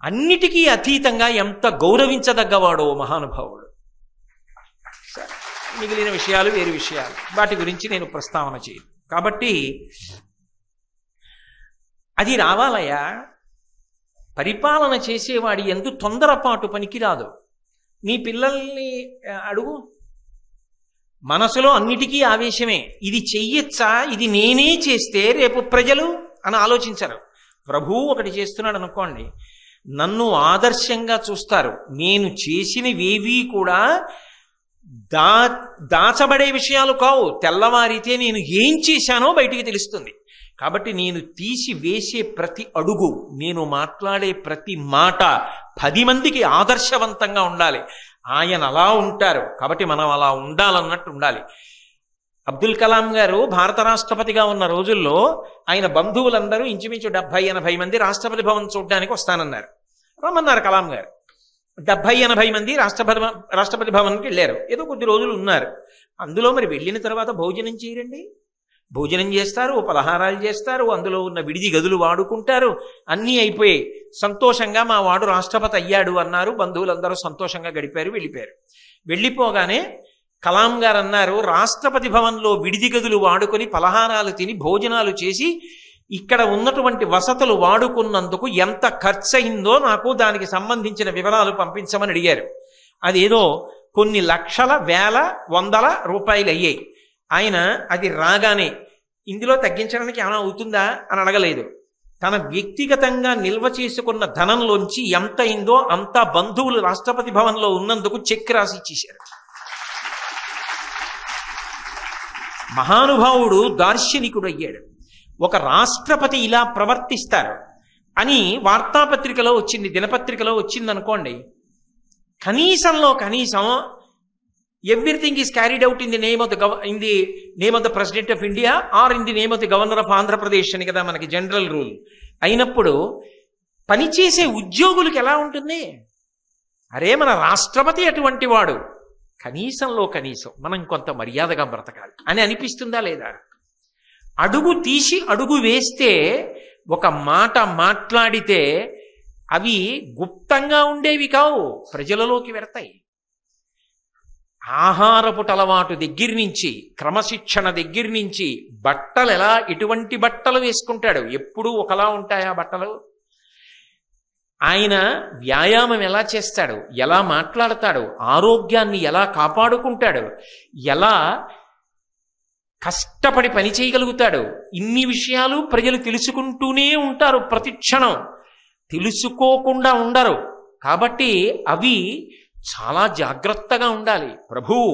అన్నిటికీ అతీతంగా ఎంత గౌరవించదగ్గవాడో మహానుభావుడు. మిగిలిన విషయాలు వేరు విషయాలు, వాటి గురించి నేను ప్రస్తావన చేయను. కాబట్టి అది రావాలయ్యా. పరిపాలన చేసేవాడి యందు తొందరపాటు పనికిరాదు. నీ పిల్లల్ని అడుగు, మనసులో అన్నిటికీ ఆవేశమే. ఇది చెయ్యొచ్చా, ఇది నేనే చేస్తే రేపు ప్రజలు అని ఆలోచించరు. ప్రభువు ఒకటి చేస్తున్నాడు అనుకోండి, నన్ను ఆదర్శంగా చూస్తారు. నేను చేసినవేవీ కూడా దాచబడే విషయాలు కావు. తెల్లవారితే నేను ఏం చేశానో బయటికి తెలుస్తుంది. కాబట్టి నేను తీసి వేసే ప్రతి అడుగు, నేను మాట్లాడే ప్రతి మాట 10 మందికి ఆదర్శవంతంగా ఉండాలి. ఆయన అలా ఉంటారు కాబట్టి మనం అలా ఉండాలన్నట్టు ఉండాలి. అబ్దుల్ కలాం గారు భారత రాష్ట్రపతిగా ఉన్న రోజుల్లో ఆయన బంధువులందరూ ఇంచుమించు 70-80 మంది రాష్ట్రపతి భవన్ చూడడానికి వస్తానన్నారు. రమ్మన్నారు కలాం గారు. 70-80 మంది రాష్ట్రపతి భవన్కి వెళ్ళారు. ఏదో కొద్ది రోజులు ఉన్నారు. అందులో మరి వెళ్ళిన తర్వాత భోజనం చేయరండి. భోజనం చేస్తారు, పలహారాలు చేస్తారు, అందులో ఉన్న విడిది గదులు వాడుకుంటారు. అన్నీ అయిపోయాయి. సంతోషంగా మా వాడు రాష్ట్రపతి అయ్యాడు అన్నారు. బంధువులందరూ సంతోషంగా గడిపారు, వెళ్ళిపోయారు. వెళ్ళిపోగానే కలాం గారు అన్నారు, రాష్ట్రపతి భవన్లో విడిది గదులు వాడుకొని పలహారాలు తిని భోజనాలు చేసి ఇక్కడ ఉన్నటువంటి వసతులు వాడుకున్నందుకు ఎంత ఖర్చు అయిందో నాకు దానికి సంబంధించిన వివరాలు పంపించమని అడిగారు. అదేదో కొన్ని లక్షల, వేల, వందల రూపాయలు అయ్యాయి. ఆయన అది రాగానే ఇందులో తగ్గించడానికి ఏమైనా అవుతుందా అని అడగలేదు. తన వ్యక్తిగతంగా నిల్వ చేసుకున్న ధనంలోంచి ఎంత అయిందో అంత బంధువులు రాష్ట్రపతి భవన్లో ఉన్నందుకు చెక్ రాసి ఇచ్చేశారు. మహానుభావుడు దార్శనికుడు అయ్యాడు. ఒక రాష్ట్రపతి ఇలా ప్రవర్తిస్తారు అని వార్తాపత్రికలో వచ్చింది, దినపత్రికలో వచ్చింది అనుకోండి, కనీసంలో కనీసం everything is carried out in the name of the president of India or in the name of the governor of Andhra Pradesh అని కదా మనకి జనరల్ రూల్. అయినప్పుడు పనిచేసే ఉద్యోగులకు ఎలా ఉంటుంది? అరే మన రాష్ట్రపతి అటువంటి వాడు, కనీసంలో కనీసం మనం కొంత మర్యాదగా బ్రతకాలి అని అనిపిస్తుందా లేదా? అడుగు తీసి అడుగు వేస్తే, ఒక మాట మాట్లాడితే అవి గుప్తంగా ఉండేవి కావు, ప్రజలలోకి వెడతాయి. ఆహారపు అలవాటు దగ్గర నుంచి, క్రమశిక్షణ దగ్గర నుంచి, బట్టలు ఎలా, ఎటువంటి బట్టలు వేసుకుంటాడు, ఎప్పుడూ ఒకలా ఉంటాయా బట్టలు? ఆయన వ్యాయామం ఎలా చేస్తాడు, ఎలా మాట్లాడతాడు, ఆరోగ్యాన్ని ఎలా కాపాడుకుంటాడు, ఎలా కష్టపడి పని చేయగలుగుతాడు, ఇన్ని విషయాలు ప్రజలు తెలుసుకుంటూనే ఉంటారు. ప్రతి క్షణం తెలుసుకోకుండా ఉండరు. కాబట్టి అవి చాలా జాగ్రత్తగా ఉండాలి. ప్రభువు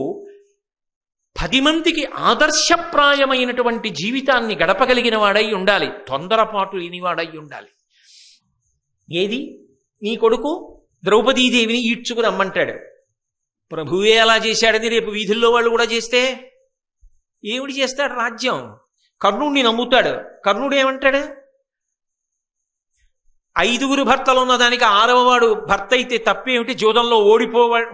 10 మందికి ఆదర్శప్రాయమైనటువంటి జీవితాన్ని గడపగలిగిన వాడై ఉండాలి, తొందరపాటు లేనివాడై ఉండాలి. ఏది, నీ కొడుకు ద్రౌపదీదేవిని ఈడ్చుకుని రమ్మంటాడు. ప్రభువే అలా చేశాడని రేపు వీధుల్లో వాళ్ళు కూడా చేస్తే ఏమిటి చేస్తాడు? రాజ్యం. కర్ణుడిని నమ్ముతాడు. కర్ణుడు ఏమంటాడు? 5 భర్తలు ఉన్న దానికి 6వ వాడు భర్త అయితే తప్పేమిటి, జూదంలో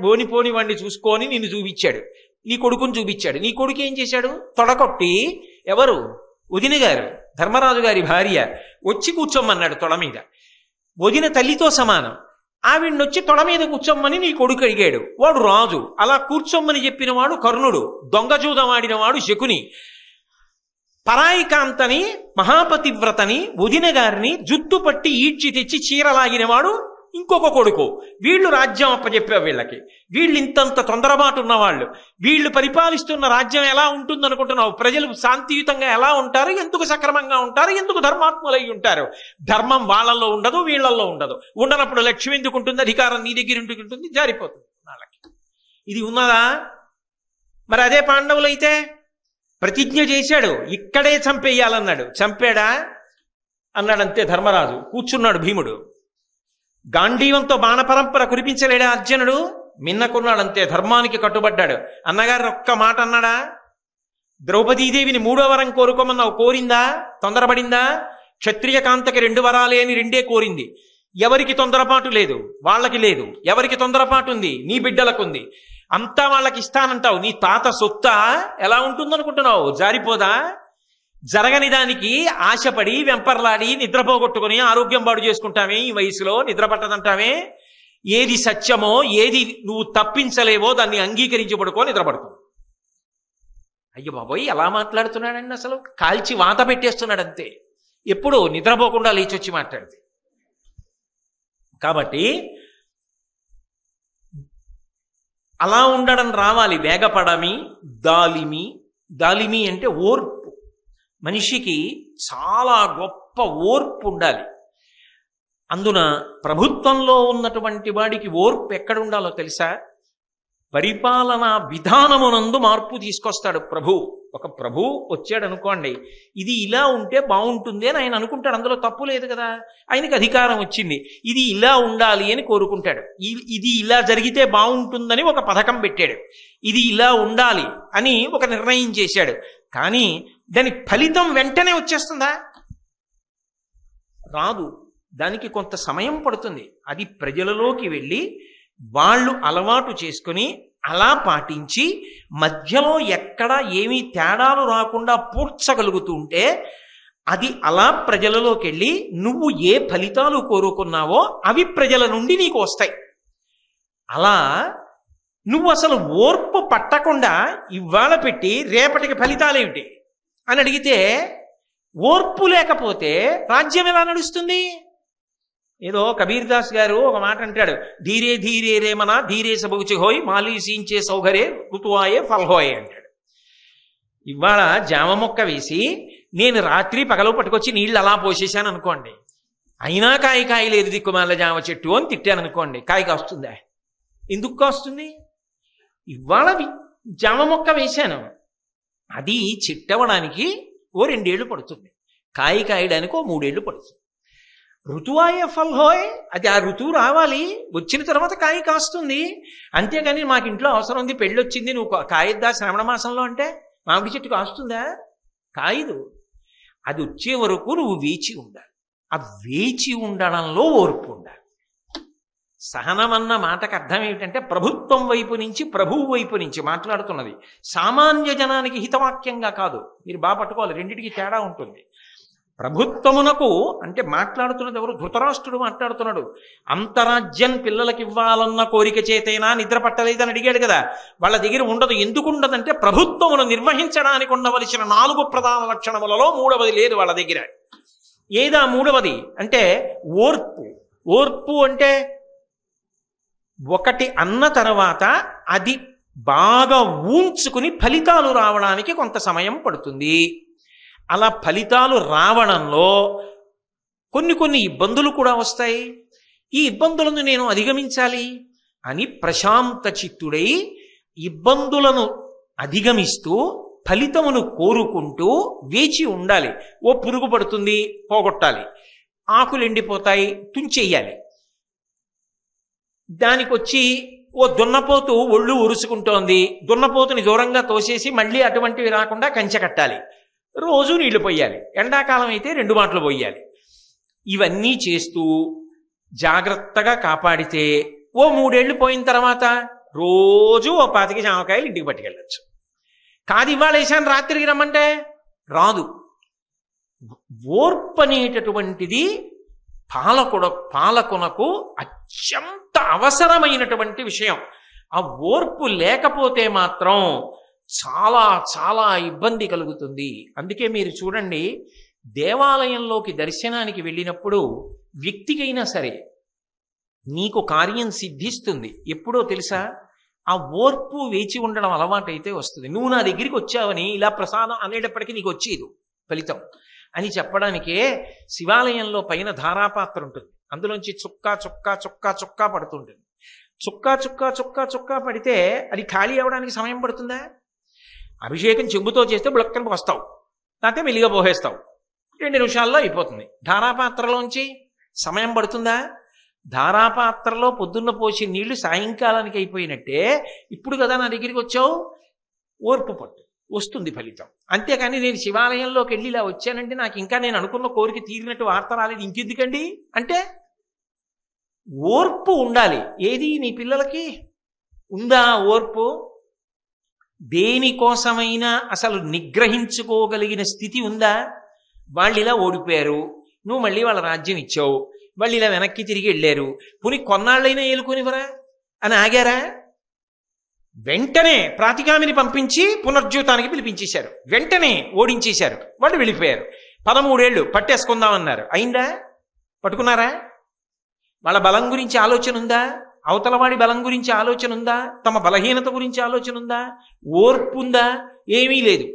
ఓడిపోని వాడిని చూసుకొని నిన్ను చూపించాడు, నీ కొడుకుని చూపించాడు. నీ కొడుకు ఏం చేశాడు? తొడకొట్టి, ఎవరు? వదిన గారు, ధర్మరాజు గారి భార్య వచ్చి కూర్చోమన్నాడు తొడ మీద. వదిన తల్లితో సమానం. ఆవిడ్నొచ్చి తొడ మీద కూర్చోమ్మని నీ కొడుకు అడిగాడు. వాడు రాజు. అలా కూర్చోమ్మని చెప్పిన వాడు కర్ణుడు. దొంగజూదం ఆడినవాడు శకుని. పరాయి కాంతని, మహాపతివ్రతని, వదిన గారిని జుట్టు పట్టి ఈడ్చి తెచ్చి చీరలాగినవాడు ఇంకొక కొడుకు. వీళ్ళు రాజ్యం అప్పచెప్పావు వీళ్ళకి. వీళ్ళు ఇంతంత తొందరబాటు ఉన్నవాళ్ళు. వీళ్ళు పరిపాలిస్తున్న రాజ్యం ఎలా ఉంటుందనుకుంటున్నావు? ప్రజలు శాంతియుతంగా ఎలా ఉంటారు? ఎందుకు సక్రమంగా ఉంటారు? ఎందుకు ధర్మాత్ములై ఉంటారు? ధర్మం వాళ్ళల్లో ఉండదు, వీళ్ళల్లో ఉండదు. ఉండనప్పుడు లక్ష్యం ఎందుకు ఉంటుంది? అధికారం నీ దగ్గర ఉంటుంది, జారిపోతుంది వాళ్ళకి. ఇది ఉన్నదా? మరి అదే పాండవులైతే ప్రతిజ్ఞ చేశాడు, ఇక్కడే చంపేయాలన్నాడు. చంపాడా? అన్నాడంతే ధర్మరాజు. కూర్చున్నాడు భీముడు. గాంధీవంతో బాణపరంపర కురిపించలేడా అర్జునుడు? మిన్నకున్నాడంతే, ధర్మానికి కట్టుబడ్డాడు. అన్నగారు ఒక్క మాట అన్నాడా? ద్రౌపదీదేవిని 3వ వరం కోరుకోమన్నావు, కోరిందా? తొందరపడిందా? క్షత్రియ కాంతకి 2 వరాలే అని 2 కోరింది. ఎవరికి తొందరపాటు లేదు, వాళ్ళకి లేదు. ఎవరికి తొందరపాటు ఉంది? నీ బిడ్డలకుంది. అంతా వాళ్ళకి ఇస్తానంటావు. నీ తాత సొత్తా? ఎలా ఉంటుందనుకుంటున్నావు? జారిపోదా? జరగని దానికి ఆశపడి వెంపర్లాడి నిద్రపోగొట్టుకుని ఆరోగ్యం పాడు చేసుకుంటామే ఈ వయసులో, నిద్ర పట్టదంటామే. ఏది సత్యమో, ఏది నువ్వు తప్పించలేవో దాన్ని అంగీకరించి పడుకో, నిద్రపడుకో. అయ్యో బాబోయ్, ఎలా మాట్లాడుతున్నాడండి, అసలు కాల్చి వాత పెట్టేస్తున్నాడు అంతే. ఎప్పుడు నిద్రపోకుండా లేచొచ్చి మాట్లాడితే. కాబట్టి అలా ఉండడం రావాలి. వేగపడమి, దాలిమి. దాలిమి అంటే ఓర్పు. మనిషికి చాలా గొప్ప ఓర్పు ఉండాలి. అందున ప్రభుత్వంలో ఉన్నటువంటి వాడికి ఓర్పు ఎక్కడ ఉండాలో తెలుసా? పరిపాలనా విధానమునందు మార్పు తీసుకొస్తాడు ప్రభు. ఒక ప్రభు వచ్చాడు అనుకోండి, ఇది ఇలా ఉంటే బాగుంటుంది అని ఆయన అనుకుంటాడు. అందులో తప్పు లేదు కదా. ఆయనకి అధికారం వచ్చింది, ఇది ఇలా ఉండాలి అని కోరుకుంటాడు. ఇది ఇలా జరిగితే బాగుంటుందని ఒక పథకం పెట్టాడు. ఇది ఇలా ఉండాలి అని ఒక నిర్ణయం చేశాడు. కానీ దాని ఫలితం వెంటనే వచ్చేస్తుందా? రాదు. దానికి కొంత సమయం పడుతుంది. అది ప్రజలలోకి వెళ్ళి వాళ్ళు అలవాటు చేసుకుని అలా పాటించి మధ్యలో ఎక్కడ ఏమీ తేడాలు రాకుండా పూడ్చగలుగుతుంటే అది అలా ప్రజలలోకి వెళ్ళి నువ్వు ఏ ఫలితాలు కోరుకున్నావో అవి ప్రజల నుండి నీకు వస్తాయి. అలా నువ్వు అసలు ఓర్పు పట్టకుండా ఇవాళ పెట్టి రేపటికి ఫలితాలేమిటి అని అడిగితే ఓర్పు లేకపోతే రాజ్యం ఎలా నడుస్తుంది? ఏదో కబీర్ దాస్ గారు ఒక మాట అంటాడు, ధీరే ధీరే రేమన ధీరే సబుచి హోయ్ మాలీ సీంచే సౌగరే ఋతువాయే ఫల్హోయే అంటాడు. ఇవాళ జామ మొక్క వేసి నేను రాత్రి పగలు పట్టుకొచ్చి నీళ్ళు అలా పోసేసాను అనుకోండి, అయినా కాయ లేదు దిక్కుమాల జామ చెట్టు అని తిట్టాను అనుకోండి, కాయ కాస్తుందా? ఎందుకు కాస్తుంది? ఇవాళ జామ మొక్క వేశాను, అది చెట్టవడానికి ఓ 2 ఏళ్ళు పడుతుంది, కాయడానికి ఓ 3 ఏళ్ళు పడుతుంది. ఋతువాయే ఫల్హోయ్, అది ఆ ఋతువు రావాలి, వచ్చిన తర్వాత కాయ కాస్తుంది. అంతేగాని మాకు ఇంట్లో అవసరం ఉంది, పెళ్ళి వచ్చింది, నువ్వు కాయద్దా శ్రావణ మాసంలో అంటే మామిడి చెట్టు కాస్తుందా? కాయదు. అది వచ్చే వరకు నువ్వు వేచి ఉండాలి. ఆ వేచి ఉండడంలో ఓర్పు ఉండాలి. సహనం అన్న మాటకు అర్థం ఏమిటంటే ప్రభుత్వం వైపు నుంచి, ప్రభువు వైపు నుంచి మాట్లాడుతున్నది, సామాన్య జనానికి హితవాక్యంగా కాదు. మీరు బాగా పట్టుకోవాలి, రెండింటికి తేడా ఉంటుంది. ప్రభుత్వమునకు అంటే మాట్లాడుతున్నది ఎవరు? ధృతరాష్ట్రుడు మాట్లాడుతున్నాడు. అంతరాజ్యం పిల్లలకి ఇవ్వాలన్న కోరిక చేతైనా నిద్ర పట్టలేదని అడిగాడు కదా, వాళ్ళ దగ్గర ఉండదు. ఎందుకు ఉండదంటే ప్రభుత్వమును నిర్వహించడానికి ఉండవలసిన 4 ప్రధాన లక్షణములలో 3వది లేదు వాళ్ళ దగ్గర. ఏదా 3వది అంటే ఓర్పు. ఓర్పు అంటే ఒకటి అన్న తర్వాత అది బాగా ఊంచుకుని ఫలితాలు రావడానికి కొంత సమయం పడుతుంది. అలా ఫలితాలు రావడంలో కొన్ని ఇబ్బందులు కూడా వస్తాయి. ఈ ఇబ్బందులను నేను అధిగమించాలి అని ప్రశాంత చిత్తుడై ఇబ్బందులను అధిగమిస్తూ ఫలితమును కోరుకుంటూ వేచి ఉండాలి. ఓ పురుగు పడుతుంది, పోగొట్టాలి. ఆకులు ఎండిపోతాయి, తుంచెయ్యాలి. దానికొచ్చి ఓ దున్నపోతు ఒళ్ళు ఉరుసుకుంటోంది, దున్నపోతుని దూరంగా తోసేసి మళ్ళీ అటువంటివి రాకుండా కంచె కట్టాలి. రోజు నీళ్లు పోయాలి. ఎండాకాలం అయితే 2 మాటలు పోయాలి. ఇవన్నీ చేస్తూ జాగ్రత్తగా కాపాడితే ఓ 3 ఏళ్ళు పోయిన తర్వాత రోజు ఓ 25 జామకాయలు ఇంటికి పట్టుకెళ్ళచ్చు. కాదు ఇవాళ వేసాను రాత్రికి రమ్మంటే రాదు. ఓర్పు అనేటటువంటిది పాలకునకు అత్యంత అవసరమైనటువంటి విషయం. ఆ ఓర్పు లేకపోతే మాత్రం చాలా చాలా ఇబ్బంది కలుగుతుంది. అందుకే మీరు చూడండి, దేవాలయంలోకి దర్శనానికి వెళ్ళినప్పుడు వ్యక్తికైనా సరే నీకు కార్యం సిద్ధిస్తుంది. ఎప్పుడో తెలుసా? ఆ ఓర్పు వేచి ఉండడం అలవాటైతే వస్తుంది. నువ్వు నా దగ్గరికి వచ్చావని ఇలా ప్రసాదం అనేటప్పటికీ నీకు వచ్చేది ఫలితం అని చెప్పడానికే శివాలయంలో పైన ధారాపాత్ర ఉంటుంది. అందులోంచి చుక్కా చుక్కా చుక్కా చుక్కా పడుతుంటుంది. చుక్కా చుక్కా చుక్కా చుక్కా పడితే అది ఖాళీ అవ్వడానికి సమయం పడుతుందా? అభిషేకం చెంబుతో చేస్తే బుళక్కని పోస్తావు, లేకపోతే మెల్లిగా పోసేస్తావు, 2 నిమిషాల్లో అయిపోతుంది. ధారాపాత్రలోంచి సమయం పడుతుందా? ధారాపాత్రలో పొద్దున్న పోసి నీళ్లు సాయంకాలానికి అయిపోయినట్టే ఇప్పుడు కదా నా దగ్గరికి వచ్చావు, ఓర్పు పట్టు, వస్తుంది ఫలితం. అంతేకాని నేను శివాలయంలోకి వెళ్ళి ఇలా వచ్చానంటే నాకు ఇంకా నేను అనుకున్న కోరిక తీరినట్టు వార్త రాలేదు, ఇంకెందుకండి అంటే ఓర్పు ఉండాలి. ఏది నీ పిల్లలకి ఉందా ఓర్పు? దేనికోసమైనా అసలు నిగ్రహించుకోగలిగిన స్థితి ఉందా? వాళ్ళు ఇలా ఓడిపోయారు, నువ్వు మళ్ళీ వాళ్ళ రాజ్యం ఇచ్చావు, వాళ్ళు ఇలా వెనక్కి తిరిగి వెళ్ళారు, పుని కొన్నాళ్ళైనా ఏలుకోనివరా అని ఆగారా? వెంటనే ప్రాతిగామిని పంపించి పునర్జీవితానికి పిలిపించేశారు, వెంటనే ఓడించేశారు, వాళ్ళు వెళ్ళిపోయారు. 13 ఏళ్ళు పట్టేసుకుందామన్నారు, అయిందా? పట్టుకున్నారా? వాళ్ళ బలం గురించి ఆలోచన ఉందా? అవతలవాడి బలం గురించి ఆలోచన ఉందా? తమ బలహీనత గురించి ఆలోచన ఉందా? ఓర్పు ఉందా? ఏమీ లేదు.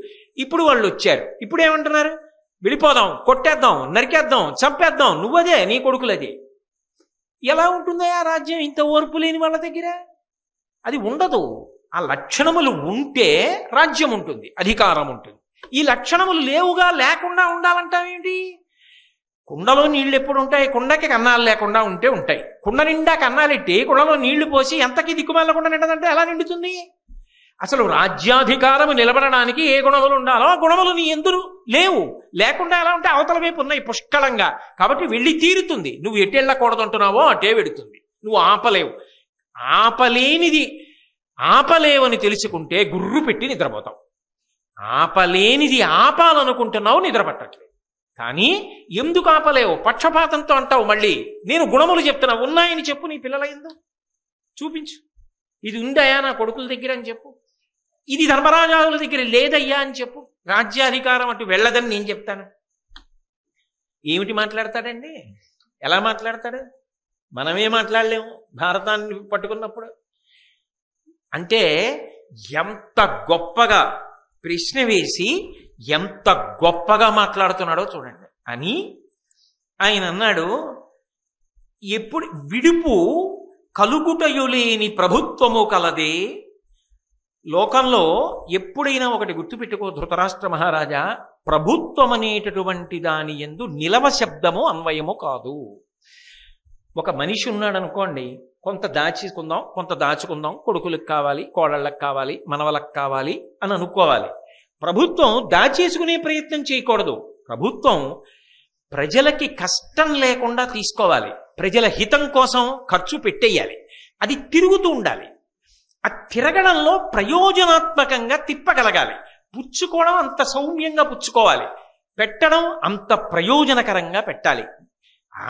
ఇప్పుడు వాళ్ళు వచ్చారు, ఇప్పుడు ఏమంటున్నారు? వెళ్ళిపోదాం, కొట్టేద్దాం, నరికేద్దాం, చంపేద్దాం, నువ్వదే, నీ కొడుకులదే. ఎలా ఉంటుందా ఆ రాజ్యం ఇంత ఓర్పు లేని వాళ్ళ దగ్గర? అది ఉండదు. ఆ లక్షణములు ఉంటే రాజ్యం ఉంటుంది, అధికారం ఉంటుంది. ఈ లక్షణములు లేవుగా, లేకుండా ఉండాలంటావేంటి? కుండలో నీళ్లు ఎప్పుడు ఉంటాయి? కుండకి కన్నాలు లేకుండా ఉంటే ఉంటాయి. కుండ నిండా కన్నాలెట్టి కుండలో నీళ్లు పోసి ఎంతకీ దిక్కుమాలకుండా నిండదంటే ఎలా నిండుతుంది? అసలు రాజ్యాధికారము నిలబడడానికి ఏ గుణములు ఉండాలో ఆ గుణములు నీ ఎందురు లేవు. లేకుండా ఎలా ఉంటే అవతల వైపు ఉన్నాయి పుష్కలంగా. కాబట్టి వెళ్ళి తీరుతుంది. నువ్వు ఎటు వెళ్ళకూడదంటున్నావో అటే వెడుతుంది. నువ్వు ఆపలేవు. ఆపలేవని తెలుసుకుంటే గుర్రు పెట్టి నిద్రపోతావు. ఆపలేనిది ఆపాలనుకుంటున్నావు, నిద్రపట్టట్లేదు. కానీ ఎందుకు ఆపలేవు? పక్షపాతంతో అంటావు. మళ్ళీ నేను గుణములు చెప్తున్నా, ఉన్నాయని చెప్పు. నీ పిల్లల ఎందు చూపించు. ఇది ఉందయ్యా నా కొడుకుల దగ్గర అని చెప్పు. ఇది ధర్మరాజాల దగ్గర లేదయ్యా అని చెప్పు. రాజ్యాధికారం అటు వెళ్ళదని నేను చెప్తాను. ఏమిటి మాట్లాడతాడండి? ఎలా మాట్లాడతాడు? మనమే మాట్లాడలేము భారతాన్ని పట్టుకున్నప్పుడు. అంటే ఎంత గొప్పగా ప్రశ్న వేసి ఎంత గొప్పగా మాట్లాడుతున్నాడో చూడండి అని ఆయన అన్నాడు. ఎప్పుడు విడుపు కలుగుటయులేని ప్రభుత్వము కలదే. లోకంలో ఎప్పుడైనా ఒకటి గుర్తుపెట్టుకో ధృతరాష్ట్ర మహారాజా, ప్రభుత్వం అనేటటువంటి దాని యందు నిలవ శబ్దము అన్వయము కాదు. ఒక మనిషి ఉన్నాడు అనుకోండి, కొంత దాచుకుందాం కొంత దాచుకుందాం, కొడుకులకు కావాలి, కోడళ్ళకు కావాలి, మనవలకు కావాలి అని అనుకోవాలి. ప్రభుత్వం దాచేసుకునే ప్రయత్నం చేయకూడదు. ప్రభుత్వం ప్రజలకి కష్టం లేకుండా తీసుకోవాలి, ప్రజల హితం కోసం ఖర్చు పెట్టేయాలి, అది తిరుగుతూ ఉండాలి. ఆ తిరగడంలో ప్రయోజనాత్మకంగా తిప్పగలగాలి. పుచ్చుకోవడం అంత సౌమ్యంగా పుచ్చుకోవాలి, పెట్టడం అంత ప్రయోజనకరంగా పెట్టాలి.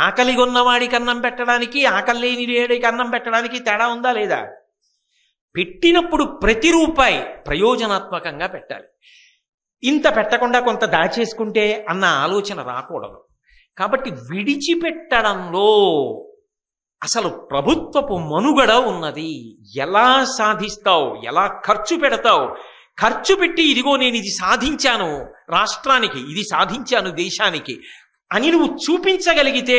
ఆకలి ఉన్నవాడికి అన్నం పెట్టడానికి, ఆకలి లేని వేడికి అన్నం పెట్టడానికి తేడా ఉందా లేదా? పెట్టినప్పుడు ప్రతి రూపాయి ప్రయోజనాత్మకంగా పెట్టాలి. ఇంత పెట్టకుండా కొంత దాచేసుకుంటే అన్న ఆలోచన రాకూడదు. కాబట్టి విడిచిపెట్టడంలో అసలు ప్రభుత్వపు మనుగడ ఉన్నది. ఎలా సాధిస్తావు, ఎలా ఖర్చు పెడతావు, ఖర్చు పెట్టి ఇదిగో నేను ఇది సాధించాను రాష్ట్రానికి, ఇది సాధించాను దేశానికి అని నువ్వు చూపించగలిగితే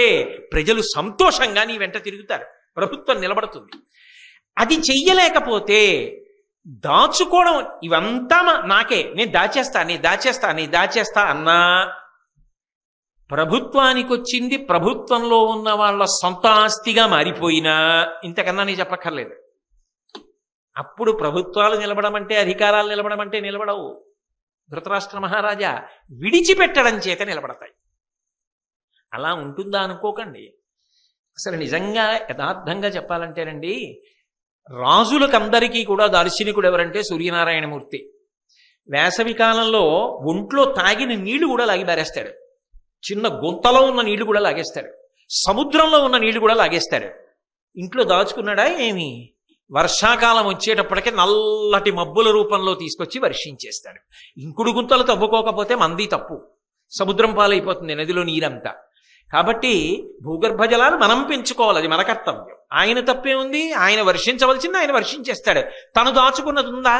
ప్రజలు సంతోషంగా నీ వెంట తిరుగుతారు, ప్రభుత్వం నిలబడుతుంది. అది చెయ్యలేకపోతే దాచుకోవడం, ఇవంతా నాకే, నేను దాచేస్తా అన్నా ప్రభుత్వానికి వచ్చింది ప్రభుత్వంలో ఉన్న వాళ్ళ సొంత ఆస్తిగా మారిపోయినా ఇంతకన్నా నేను చెప్పక్కర్లేదు. అప్పుడు ప్రభుత్వాలు నిలబడమంటే, అధికారాలు నిలబడమంటే నిలబడవు. ధృతరాష్ట్ర మహారాజా విడిచిపెట్టడం చేత నిలబడతాయి. అలా ఉంటుందా అనుకోకండి. అసలు నిజంగా యథార్థంగా చెప్పాలంటేనండి, రాజులకందరికీ కూడా దార్శనికుడు ఎవరంటే సూర్యనారాయణమూర్తి. వేసవి కాలంలో ఒంట్లో తాగిన నీళ్లు కూడా లాగి బారేస్తాడు, చిన్న గుంతలో ఉన్న నీళ్లు కూడా లాగేస్తాడు, సముద్రంలో ఉన్న నీళ్లు కూడా లాగేస్తాడు. ఇంట్లో దాచుకున్నాడా ఏమి? వర్షాకాలం వచ్చేటప్పటికే నల్లటి మబ్బుల రూపంలో తీసుకొచ్చి వర్షించేస్తాడు. ఇంకుడు గుంతలు తవ్వుకోకపోతే మంది తప్పు, సముద్రం పాలైపోతుంది నదిలో నీరంతా. కాబట్టి భూగర్భ జలాలు మనం పెంచుకోవాలి, అది మన కర్తవ్యం. ఆయన తప్పే ఉంది? ఆయన వర్షించవలసింది ఆయన వర్షించేస్తాడు. తను దాచుకున్నది ఉందా?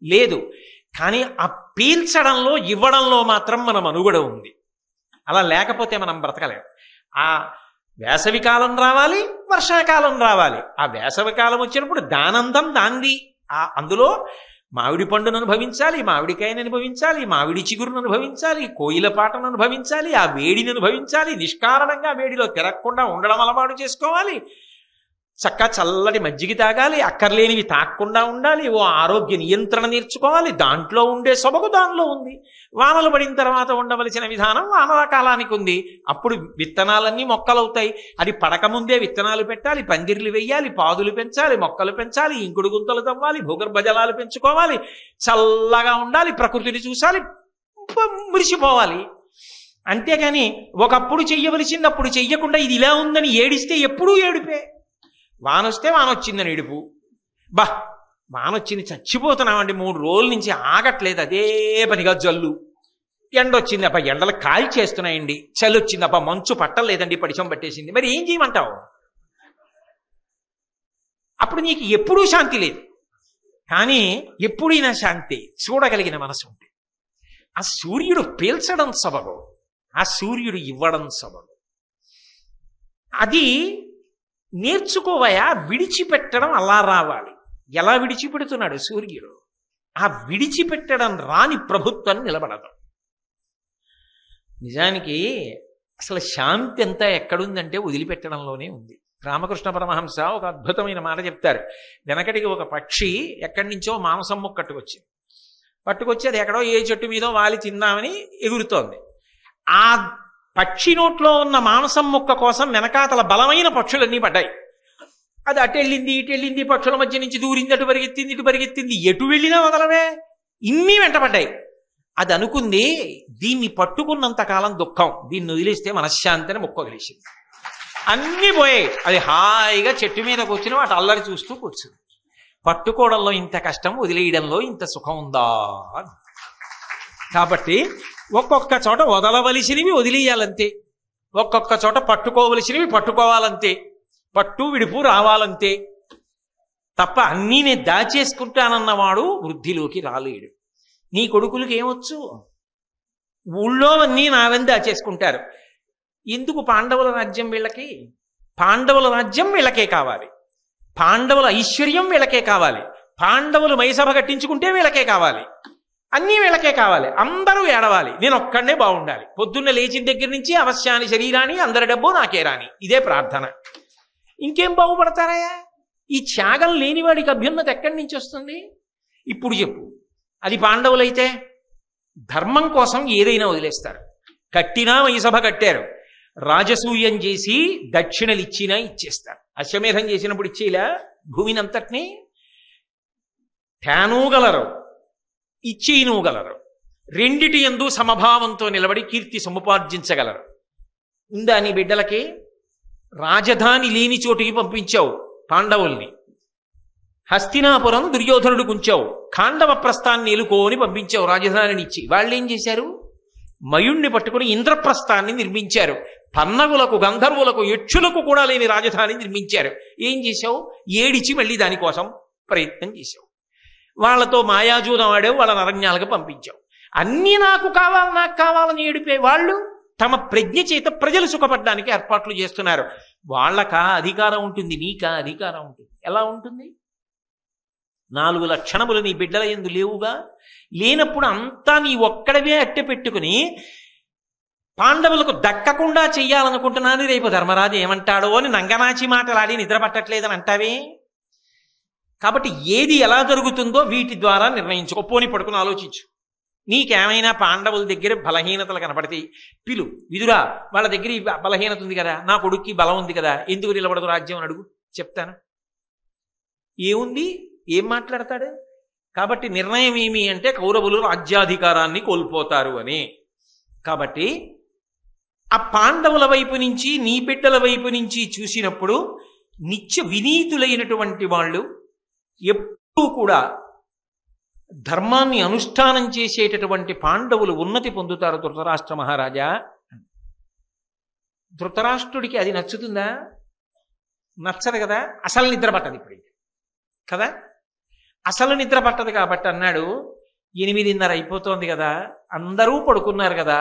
లేదు. కానీ ఆ పీల్చడంలో, ఇవ్వడంలో మాత్రం మన మనుగడ ఉంది. అలా లేకపోతే మనం బ్రతకలేం. ఆ వేసవికాలం రావాలి, వర్షాకాలం రావాలి. ఆ వేసవికాలం వచ్చినప్పుడు దానందం దాంది. అందులో మామిడి పండును అనుభవించాలి, మామిడికాయను అనుభవించాలి, మామిడి చిగురును అనుభవించాలి, కోయిల పాటను అనుభవించాలి, ఆ వేడిని అనుభవించాలి, నిష్కారణంగా వేడిలో తిరగకుండా ఉండడం అలవాటు చేసుకోవాలి, చక్కగా చల్లటి మజ్జిగ తాగాలి, అక్కర్లేనివి తాగకుండా ఉండాలి, ఓ ఆరోగ్య నియంత్రణ నేర్చుకోవాలి. దాంట్లో ఉండే సొబగు దానిలో ఉంది. వానలు పడిన తర్వాత ఉండవలసిన విధానం వానల కాలానికి ఉంది. అప్పుడు విత్తనాలన్నీ మొక్కలవుతాయి. అది పడకముందే విత్తనాలు పెట్టాలి, పందిర్లు వెయ్యాలి, పాదులు పెంచాలి, మొక్కలు పెంచాలి, ఇంకుడు గుంతలు తవ్వాలి, భూగర్భ జలాలు పెంచుకోవాలి, చల్లగా ఉండాలి, ప్రకృతిని చూసాలి, మురిసిపోవాలి. అంతేగాని ఒకప్పుడు చెయ్యవలసింది అప్పుడు చెయ్యకుండా ఇది ఇలా ఉందని ఏడిస్తే ఎప్పుడూ ఏడిపే. వానొస్తే వానొచ్చిందని ఏడుపు. వానొచ్చింది చచ్చిపోతున్నామండి, 3 రోజుల నుంచి ఆగట్లేదు, అదే పనిగా జల్లు. ఎండొచ్చింది అబ్బా, ఎండలు కాల్ చేస్తున్నాయండి. చలి వచ్చింది అబ్బా, మంచు పట్టలేదండి, పడిచం పట్టేసింది. మరి ఏం చేయమంటావు? అప్పుడు నీకు ఎప్పుడూ శాంతి లేదు. కానీ ఎప్పుడైనా శాంతి చూడగలిగిన మనసు ఉంది. ఆ సూర్యుడు పీల్చడం సబబు, ఆ సూర్యుడు ఇవ్వడం సబబు. అది నేర్చుకోవయా. విడిచిపెట్టడం అలా రావాలి. ఎలా విడిచిపెడుతున్నాడు సూర్యుడు? ఆ విడిచిపెట్టడం రాని ప్రభుత్వం నిలబడదు. నిజానికి అసలు శాంతి అంతా ఎక్కడుందంటే వదిలిపెట్టడంలోనే ఉంది. రామకృష్ణ పరమహంస ఒక అద్భుతమైన మాట చెప్తారు. వెనకటికి ఒక పక్షి ఎక్కడి నుంచో మాంసం ముక్క పట్టుకొచ్చి అది ఎక్కడో ఏ చెట్టు మీదో వాలి తిందామని ఎగురుతోంది. ఆ పక్షి నోట్లో ఉన్న మాంసం ముక్క కోసం వెనకాతల బలమైన పక్షులన్నీ పడ్డాయి. అది అటెళ్ళింది ఇటెళ్ళింది, పక్షుల మధ్య నుంచి దూరింది, అటు పరిగెత్తింది ఇటు పరిగెత్తింది, ఎటు వెళ్ళినా వదలవే, ఇన్ని వెంటపడ్డాయి. అది అనుకుంది, దీన్ని పట్టుకున్నంత కాలం దుఃఖం, దీన్ని వదిలేస్తే మనశ్శాంతిని ముక్కగలేసింది. అన్నీ పోయాయి. అది హాయిగా చెట్టు మీద కూర్చుని వాటి అల్లరి చూస్తూ కూర్చుంది. పట్టుకోవడంలో ఇంత కష్టం, వదిలేయడంలో ఇంత సుఖం ఉందా? కాబట్టి ఒక్కొక్క చోట వదలవలసినవి వదిలేయాలంతే. ఒక్కొక్క చోట పట్టుకోవలసినవి పట్టుకోవాలంతే, పట్టు విడుపు రావాలంతే తప్ప అన్నీ నేను దాచేసుకుంటానన్నవాడు వృద్ధిలోకి రాలేడు. నీ కొడుకులకి ఏమొచ్చు? ఊళ్ళో అన్నీ నావని దాచేసుకుంటారు. ఎందుకు పాండవుల రాజ్యం వీళ్ళకి? పాండవుల రాజ్యం వీళ్ళకే కావాలి, పాండవుల ఐశ్వర్యం వీళ్ళకే కావాలి, పాండవులు మైసభ కట్టించుకుంటే వీళ్ళకే కావాలి, అన్నీ వీళ్ళకే కావాలి. అందరూ ఏడవాలి, నేను ఒక్కడే బాగుండాలి. పొద్దున్న లేచిన దగ్గర నుంచి అవశ్యాని శరీరాన్ని, అందరి డబ్బు నాకే రాని, ఇదే ప్రార్థన. ఇంకేం బాగుపడతారయ్యా? ఈ త్యాగం లేనివాడికి అభ్యున్నతి ఎక్కడి నుంచి వస్తుంది? ఇప్పుడు చెప్పు. అది పాండవులైతే ధర్మం కోసం ఏదైనా వదిలేస్తారు. కట్టినా మైసభ కట్టారు, రాజసూయం చేసి దక్షిణలు ఇచ్చినా ఇచ్చేస్తారు. అశ్వమేధం చేసినప్పుడు ఇచ్చేలా భూమినంతటినీ తేనూగలరు, ఇచ్చేయనూగలరు. రెండిటి యందు సమభావంతో నిలబడి కీర్తి సముపార్జించగలరు. ఉందా నీ బిడ్డలకి? రాజధాని లేని చోటికి పంపించావు పాండవుల్ని, హస్తినాపురం దుర్యోధనుడు కుంచావు, ఖాండవ ప్రస్థాన్ని ఎలుకోని పంపించావు రాజధానిని ఇచ్చి. వాళ్ళు ఏం చేశారు? మయుణ్ణి పట్టుకుని ఇంద్రప్రస్థాన్ని నిర్మించారు. పన్నగులకు, గంధర్వులకు, యక్షులకు కూడా లేని రాజధాని నిర్మించారు. ఏం చేశావు? ఏడిచి మళ్ళీ దానికోసం ప్రయత్నం చేశావు. వాళ్ళతో మాయాజూదం ఆడావు, వాళ్ళ అరణ్యాలకు పంపించావు. అన్నీ నాకు కావాలని ఏడిపే వాళ్ళు తమ ప్రజ్ఞ చేత ప్రజలు సుఖపడడానికి ఏర్పాట్లు చేస్తున్నారు. వాళ్ళకా అధికారం ఉంటుంది, నీకా అధికారం ఉంటుంది? ఎలా ఉంటుంది? 4 లక్షణములు నీ బిడ్డల యందు లేవుగా. లేనప్పుడు అంతా నీ ఒక్కడవే అట్టె పెట్టుకుని పాండవులకు దక్కకుండా చెయ్యాలనుకుంటున్నాను, రేపు ధర్మరాజు ఏమంటాడో అని నంగనాచి మాటలాడి నిద్ర పట్టట్లేదని అంటావే. కాబట్టి ఏది ఎలా జరుగుతుందో వీటి ద్వారా నిర్ణయించుకో. పోని పడుకుని ఆలోచించు. నీకేమైనా పాండవుల దగ్గర బలహీనతలు కనపడతాయి, పిలు. విదురా, వాళ్ళ దగ్గర ఈ బలహీనత ఉంది కదా, నా కొడుక్కి బలం ఉంది కదా, ఎందుకు నిలబడదు రాజ్యం అని అడుగు, చెప్తాను. ఏముంది? ఏం మాట్లాడతాడు? కాబట్టి నిర్ణయం ఏమి అంటే కౌరవులు రాజ్యాధికారాన్ని కోల్పోతారు అని. కాబట్టి ఆ పాండవుల వైపు నుంచి, నీ బిడ్డల వైపు నుంచి చూసినప్పుడు నిత్య వినీతులైనటువంటి వాళ్ళు ఎప్పుడూ కూడా ధర్మాన్ని అనుష్ఠానం చేసేటటువంటి పాండవులు ఉన్నతి పొందుతారు. ధృతరాష్ట్ర మహారాజా, ధృతరాష్ట్రుడికి అది నచ్చుతుందా? నచ్చదు కదా. అసలు నిద్ర పట్టదు ఇప్పుడు కదా, అసలు నిద్ర పట్టదు. కాబట్టి అన్నాడు, 8:30 అయిపోతోంది కదా, అందరూ పడుకున్నారు కదా,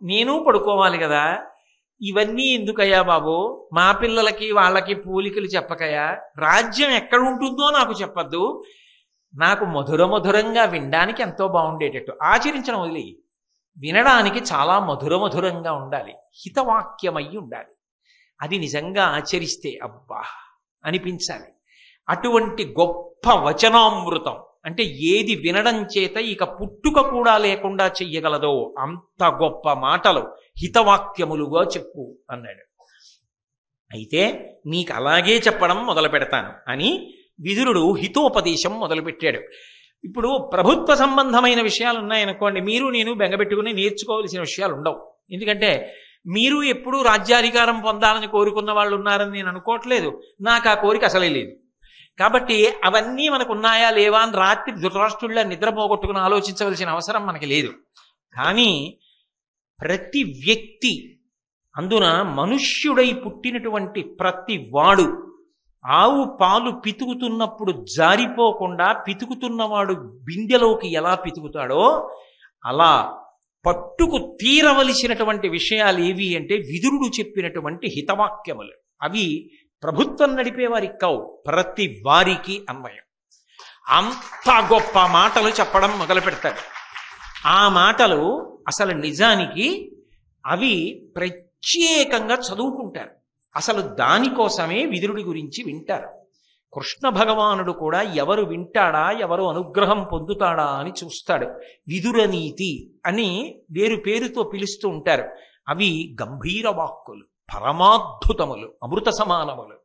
నేను పడుకోవాలి కదా, ఇవన్నీ ఎందుకయ్యా బాబు? మా పిల్లలకి వాళ్ళకి పూలికలు చెప్పకయ్యా, రాజ్యం ఎక్కడ ఉంటుందో నాకు చెప్పద్దు, నాకు మధురంగా వినడానికి ఎంతో బాగుండేటట్టు ఆచరించడం వదిలి, వినడానికి చాలా మధురంగా ఉండాలి, హితవాక్యమయ్యి ఉండాలి. అది నిజంగా ఆచరిస్తే అబ్బా అనిపించాలి. అటువంటి గొప్ప వచనామృతం అంటే ఏది వినడం చేత ఇక పుట్టుక కూడా లేకుండా చెయ్యగలదో అంత గొప్ప మాటలు హితవాక్యములుగా చెప్పు అన్నాడు. అయితే నీకు అలాగే చెప్పడం మొదలు పెడతాను అని విదురుడు హితోపదేశం మొదలుపెట్టాడు. ఇప్పుడు ప్రభుత్వ సంబంధమైన విషయాలు ఉన్నాయనుకోండి, మీరు నేను బెంగపెట్టుకుని నేర్చుకోవాల్సిన విషయాలు ఉండవు. ఎందుకంటే మీరు ఎప్పుడూ రాజ్యాధికారం పొందాలని కోరుకున్న వాళ్ళు ఉన్నారని నేను అనుకోవట్లేదు, నాకు ఆ కోరిక అసలే లేదు. కాబట్టి అవన్నీ మనకు ఉన్నాయా లేవా అని రాత్రి ధృతరాష్ట్రుడిలా నిద్రపోగొట్టుకుని ఆలోచించవలసిన అవసరం మనకి లేదు. కానీ ప్రతి వ్యక్తి, అందున మనుష్యుడై పుట్టినటువంటి ప్రతి వాడు ఆవు పాలు పితుకుతున్నప్పుడు జారిపోకుండా పితుకుతున్నవాడు బిందెలోకి ఎలా పితుకుతాడో అలా పట్టుకు తీరవలసినటువంటి విషయాలు ఏవి అంటే విదురుడు చెప్పినటువంటి హితవాక్యములు. అవి ప్రభుత్వం నడిపేవారికి కావు, ప్రతి వారికి అన్వయం. అంత గొప్ప మాటలు చెప్పడం మొదలు పెడతాడు. ఆ మాటలు అసలు నిజానికి అవి ప్రత్యేకంగా చదువుకుంటారు. అసలు దానికోసమే విదురుడి గురించి వింటారు. కృష్ణ భగవానుడు కూడా ఎవరు వింటాడా, ఎవరు అనుగ్రహం పొందుతాడా అని చూస్తాడు. విదురనీతి అని వేరు పేరుతో పిలుస్తూ ఉంటారు. అవి గంభీర వాక్కులు, పరమాద్భుతములు, అమృత సమానములు.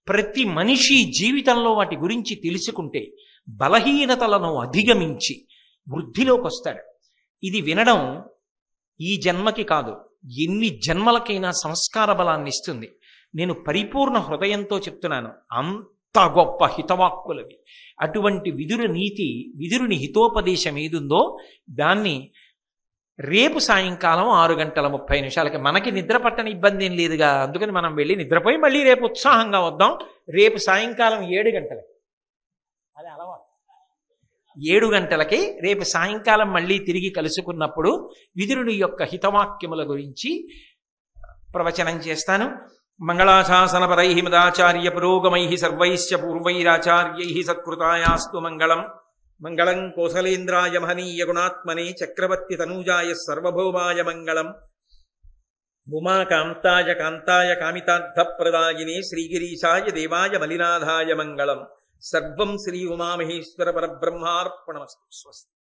ప్రతి మనిషి జీవితంలో వాటి గురించి తెలుసుకుంటే బలహీనతలను అధిగమించి వృద్ధిలోకి వస్తాడు. ఇది వినడం ఈ జన్మకి కాదు, ఎన్ని జన్మలకైనా సంస్కార బలాన్ని ఇస్తుంది. నేను పరిపూర్ణ హృదయంతో చెప్తున్నాను, అంత గొప్ప హితవాక్కులవి. అటువంటి విదురు నీతి, విదురుని హితోపదేశం ఏదుందో దాన్ని రేపు సాయంకాలం 6:30 మనకి నిద్ర పట్టని ఇబ్బంది ఏం లేదుగా, అందుకని మనం వెళ్ళి నిద్రపోయి మళ్ళీ రేపు ఉత్సాహంగా వద్దాం. రేపు సాయంకాలం 7 గంటలకి, అది అలవాటు, 7 గంటలకి రేపు సాయంకాలం మళ్ళీ తిరిగి కలుసుకున్నప్పుడు విదురుని యొక్క హితవాక్యముల గురించి ప్రవచనం చేస్తాను. మంగళాశాసనపరై మదాచార్య పురోగమై సర్వైశ్చ పూర్వైరాచార్యై సత్కృతాయాస్తు మంగళం. మంగళం కోసలేంద్రాయ మహనీయ గుణాత్మనే చక్రవర్తి తనూజాయ సర్వభౌమాయ మంగళం. ఉమాకాంతాయ కాంతాయ కామితార్థప్రదాయినే శ్రీగిరీశాయ దేవాయ మలినాథాయ మంగళం. సర్వం శ్రీ ఉమామహేశ్వర పరబ్రహ్మార్పణమస్తు. స్వస్తి.